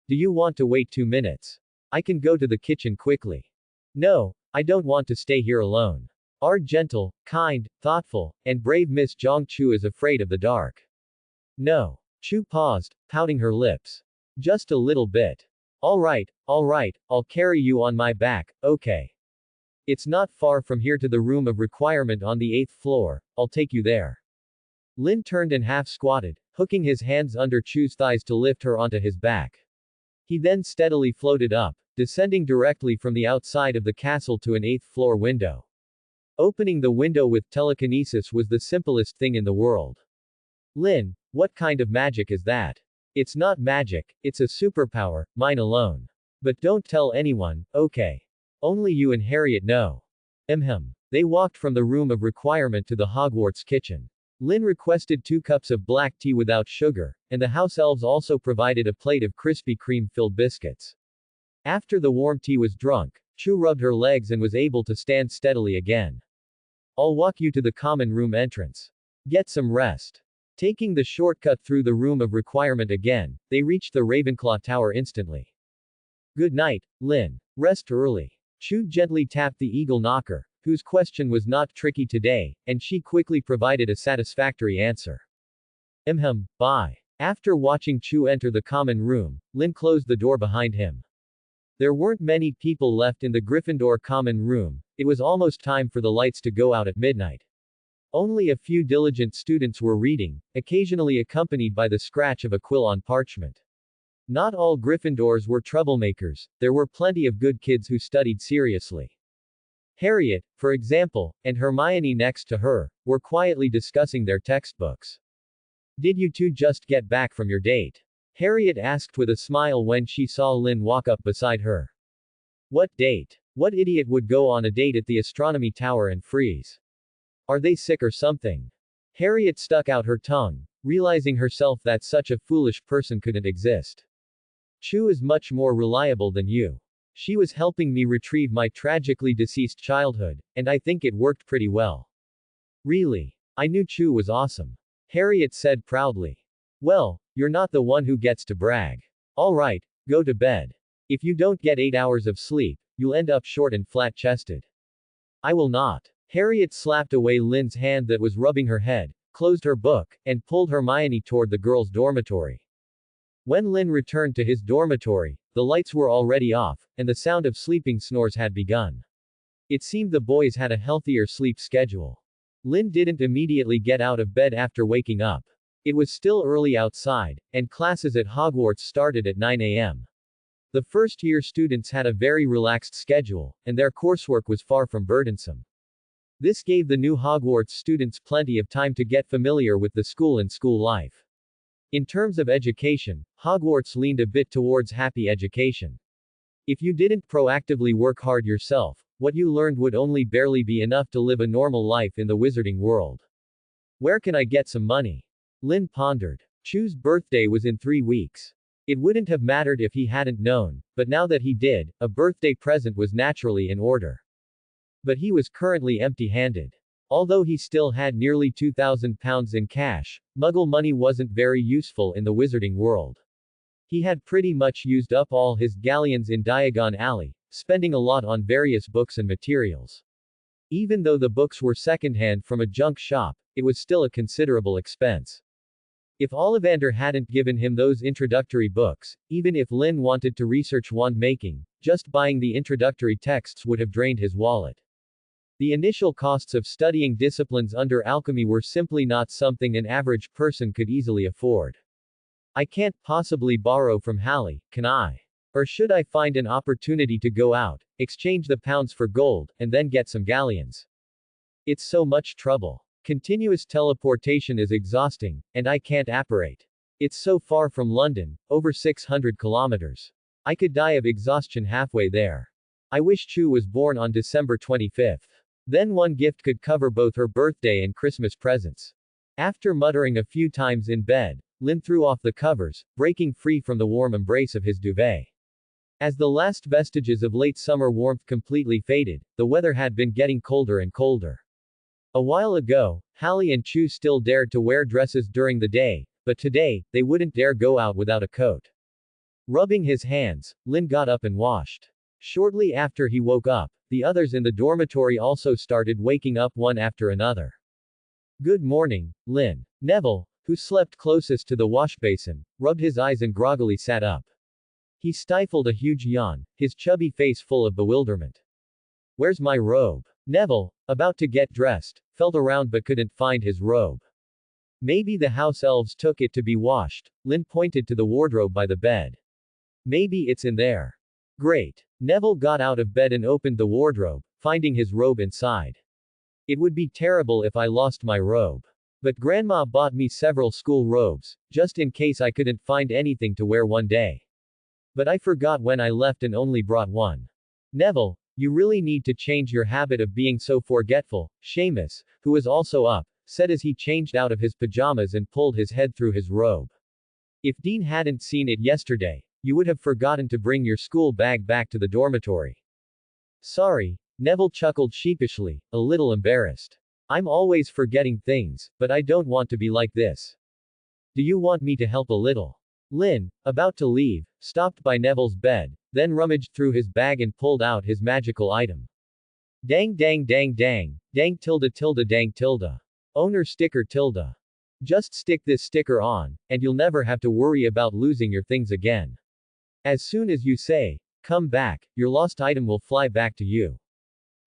Do you want to wait 2 minutes? I can go to the kitchen quickly. No, I don't want to stay here alone. Our gentle, kind, thoughtful, and brave Miss Zhang Chu is afraid of the dark. No. Chu paused, pouting her lips. Just a little bit. Alright, I'll carry you on my back, okay. It's not far from here to the room of requirement on the 8th floor, I'll take you there. Lin turned and half squatted, hooking his hands under Chu's thighs to lift her onto his back. He then steadily floated up, descending directly from the outside of the castle to an 8th floor window. Opening the window with telekinesis was the simplest thing in the world. Lin, what kind of magic is that? It's not magic, it's a superpower, mine alone. But don't tell anyone, okay? Only you and Harriet know. They walked from the room of requirement to the Hogwarts kitchen. Lin requested 2 cups of black tea without sugar, and the house elves also provided a plate of Krispy Kreme-filled biscuits. After the warm tea was drunk, Chu rubbed her legs and was able to stand steadily again. I'll walk you to the common room entrance. Get some rest. Taking the shortcut through the room of requirement again, they reached the Ravenclaw Tower instantly. Good night, Lin. Rest early. Chu gently tapped the eagle knocker, whose question was not tricky today, and she quickly provided a satisfactory answer. Bye. After watching Chu enter the common room, Lin closed the door behind him. There weren't many people left in the Gryffindor common room, it was almost time for the lights to go out at midnight. Only a few diligent students were reading, occasionally accompanied by the scratch of a quill on parchment. Not all Gryffindors were troublemakers, there were plenty of good kids who studied seriously. Harriet, for example, and Hermione next to her, were quietly discussing their textbooks. Did you two just get back from your date? Harriet asked with a smile when she saw Lin walk up beside her. What date? What idiot would go on a date at the astronomy tower and freeze? Are they sick or something? Harriet stuck out her tongue, realizing herself that such a foolish person couldn't exist. Chu is much more reliable than you. She was helping me retrieve my tragically deceased childhood, and I think it worked pretty well. Really? I knew Chu was awesome. Harriet said proudly. Well, you're not the one who gets to brag. Alright, go to bed. If you don't get 8 hours of sleep, you'll end up short and flat-chested. I will not. Harriet slapped away Lynn's hand that was rubbing her head, closed her book, and pulled Hermione toward the girls' dormitory. When Lynn returned to his dormitory, the lights were already off, and the sound of sleeping snores had begun. It seemed the boys had a healthier sleep schedule. Lynn didn't immediately get out of bed after waking up. It was still early outside, and classes at Hogwarts started at 9 a.m. The first-year students had a very relaxed schedule, and their coursework was far from burdensome. This gave the new Hogwarts students plenty of time to get familiar with the school and school life. In terms of education, Hogwarts leaned a bit towards happy education. If you didn't proactively work hard yourself, what you learned would only barely be enough to live a normal life in the wizarding world. Where can I get some money? Lynn pondered. Chu's birthday was in 3 weeks. It wouldn't have mattered if he hadn't known, but now that he did, a birthday present was naturally in order. But he was currently empty-handed. Although he still had nearly £2,000 in cash, Muggle money wasn't very useful in the wizarding world. He had pretty much used up all his galleons in Diagon Alley, spending a lot on various books and materials. Even though the books were secondhand from a junk shop, it was still a considerable expense. If Ollivander hadn't given him those introductory books, even if Lynn wanted to research wand making, just buying the introductory texts would have drained his wallet. The initial costs of studying disciplines under alchemy were simply not something an average person could easily afford. I can't possibly borrow from Hallie, can I? Or should I find an opportunity to go out, exchange the pounds for gold, and then get some galleons? It's so much trouble. Continuous teleportation is exhausting, and I can't apparate. It's so far from London, over 600 kilometers. I could die of exhaustion halfway there. I wish Chu was born on December 25th. Then one gift could cover both her birthday and Christmas presents. After muttering a few times in bed, Lynn threw off the covers, breaking free from the warm embrace of his duvet. As the last vestiges of late summer warmth completely faded, the weather had been getting colder and colder. A while ago, Hallie and Chu still dared to wear dresses during the day, but today, they wouldn't dare go out without a coat. Rubbing his hands, Lynn got up and washed. Shortly after he woke up, the others in the dormitory also started waking up one after another. Good morning, Lynn. Neville, who slept closest to the washbasin, rubbed his eyes and groggily sat up. He stifled a huge yawn, his chubby face full of bewilderment. Where's my robe? Neville, about to get dressed, felt around but couldn't find his robe. Maybe the house elves took it to be washed. Lynn pointed to the wardrobe by the bed. Maybe it's in there. Great. Neville got out of bed and opened the wardrobe, finding his robe inside. It would be terrible if I lost my robe. But Grandma bought me several school robes, just in case I couldn't find anything to wear one day. But I forgot when I left and only brought one. Neville, you really need to change your habit of being so forgetful, Seamus, who was also up, said as he changed out of his pajamas and pulled his head through his robe. If Dean hadn't seen it yesterday, you would have forgotten to bring your school bag back to the dormitory. Sorry, Neville chuckled sheepishly, a little embarrassed. I'm always forgetting things, but I don't want to be like this. Do you want me to help a little? Lynn, about to leave, stopped by Neville's bed, then rummaged through his bag and pulled out his magical item. Dang dang dang dang, dang tilde tilde dang tilde. Owner sticker tilde. Just stick this sticker on, and you'll never have to worry about losing your things again. As soon as you say, come back, your lost item will fly back to you.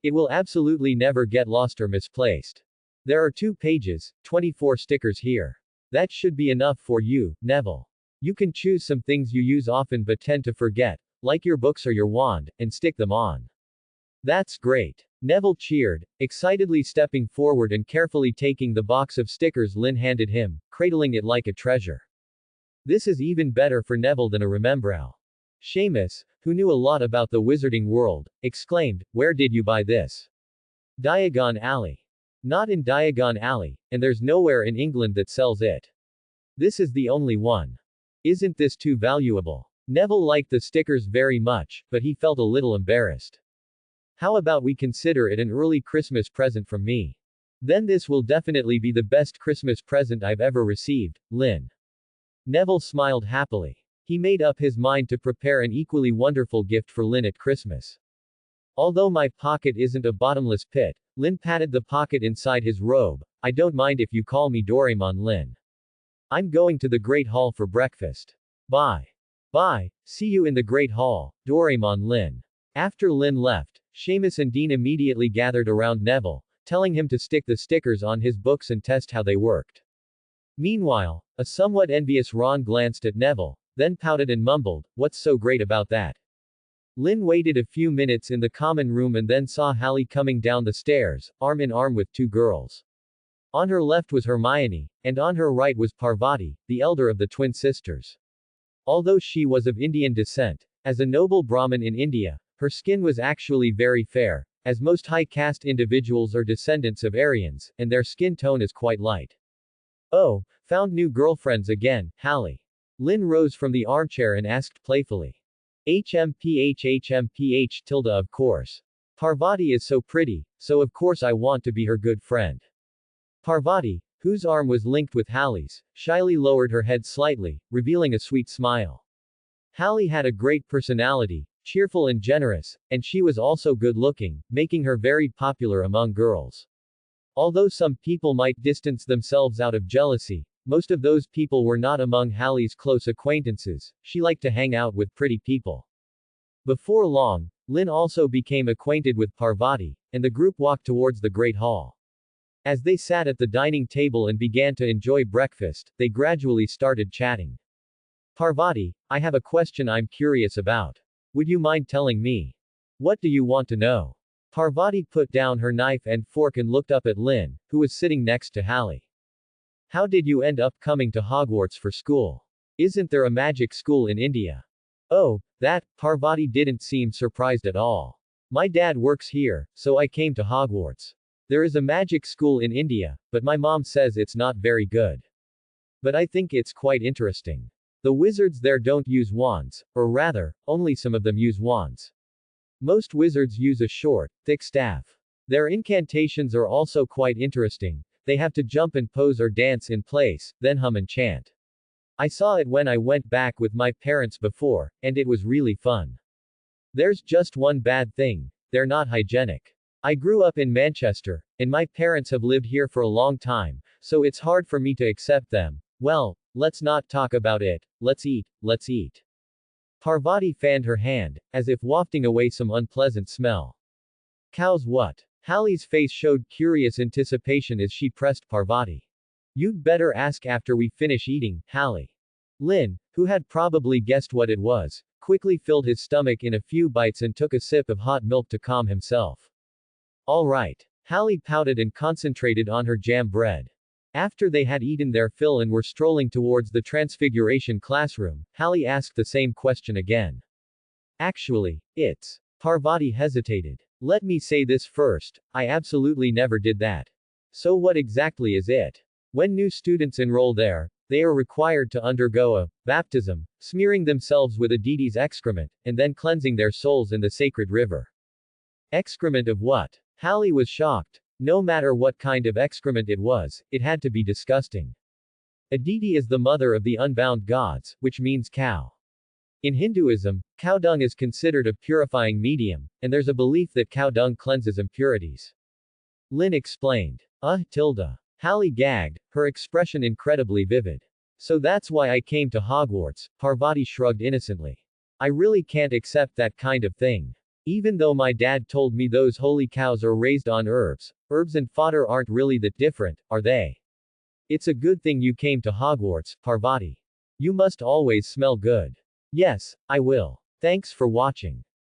It will absolutely never get lost or misplaced. There are 2 pages, 24 stickers here. That should be enough for you, Neville. You can choose some things you use often but tend to forget, like your books or your wand, and stick them on. That's great. Neville cheered, excitedly stepping forward and carefully taking the box of stickers Lynn handed him, cradling it like a treasure. This is even better for Neville than a remembrall. Seamus, who knew a lot about the wizarding world, exclaimed, "Where did you buy this?" Diagon Alley. Not in Diagon Alley, and there's nowhere in England that sells it. This is the only one. Isn't this too valuable? Neville liked the stickers very much, but he felt a little embarrassed. How about we consider it an early Christmas present from me? Then this will definitely be the best Christmas present I've ever received, Lynn. Neville smiled happily. He made up his mind to prepare an equally wonderful gift for Lynn at Christmas. Although my pocket isn't a bottomless pit, Lynn patted the pocket inside his robe. I don't mind if you call me Doraemon, Lynn. I'm going to the Great Hall for breakfast. Bye. Bye. See you in the Great Hall, Doraemon, Lynn. After Lynn left, Seamus and Dean immediately gathered around Neville, telling him to stick the stickers on his books and test how they worked. Meanwhile, a somewhat envious Ron glanced at Neville, then pouted and mumbled, "What's so great about that?" Lynn waited a few minutes in the common room and then saw Hallie coming down the stairs, arm in arm with two girls. On her left was Hermione, and on her right was Parvati, the elder of the twin sisters. Although she was of Indian descent, as a noble Brahmin in India, her skin was actually very fair, as most high-caste individuals are descendants of Aryans, and their skin tone is quite light. "Oh, found new girlfriends again, Hallie." Lynn rose from the armchair and asked playfully. HMPH tilde of course. Parvati is so pretty, so of course I want to be her good friend. Parvati, whose arm was linked with Hallie's, shyly lowered her head slightly, revealing a sweet smile. Hallie had a great personality, cheerful and generous, and she was also good-looking, making her very popular among girls. Although some people might distance themselves out of jealousy, most of those people were not among Hallie's close acquaintances. She liked to hang out with pretty people. Before long, Lynn also became acquainted with Parvati, and the group walked towards the Great Hall. As they sat at the dining table and began to enjoy breakfast, they gradually started chatting. "Parvati, I have a question I'm curious about. Would you mind telling me? What do you want to know?" Parvati put down her knife and fork and looked up at Lynn, who was sitting next to Hallie. "How did you end up coming to Hogwarts for school? Isn't there a magic school in India?" "Oh, that," Parvati didn't seem surprised at all. "My dad works here, so I came to Hogwarts. There is a magic school in India, but my mom says it's not very good. But I think it's quite interesting. The wizards there don't use wands, or rather, only some of them use wands. Most wizards use a short, thick staff. Their incantations are also quite interesting. They have to jump and pose or dance in place, then hum and chant. I saw it when I went back with my parents before, and it was really fun. There's just one bad thing, they're not hygienic. I grew up in Manchester, and my parents have lived here for a long time, so it's hard for me to accept them. Well, let's not talk about it, let's eat, let's eat." Parvati fanned her hand, as if wafting away some unpleasant smell. "Cows what?" Hallie's face showed curious anticipation as she pressed Parvati. "You'd better ask after we finish eating, Hallie." Lynn, who had probably guessed what it was, quickly filled his stomach in a few bites and took a sip of hot milk to calm himself. "All right." Hallie pouted and concentrated on her jam bread. After they had eaten their fill and were strolling towards the Transfiguration classroom, Hallie asked the same question again. "Actually, it's..." Parvati hesitated. "Let me say this first, I absolutely never did that. So what exactly is it?" When new students enroll there, they are required to undergo a baptism, smearing themselves with a deity's excrement, and then cleansing their souls in the sacred river. Excrement of what? Hallie was shocked. No matter what kind of excrement it was, it had to be disgusting. Aditi is the mother of the unbound gods, which means cow. In Hinduism, cow dung is considered a purifying medium, and there's a belief that cow dung cleanses impurities. Lynn explained. Tilda. Hallie gagged, her expression incredibly vivid. "So that's why I came to Hogwarts," Parvati shrugged innocently. "I really can't accept that kind of thing. Even though my dad told me those holy cows are raised on herbs, herbs and fodder aren't really that different, are they? It's a good thing you came to Hogwarts, Parvati. You must always smell good." "Yes, I will. Thanks for watching."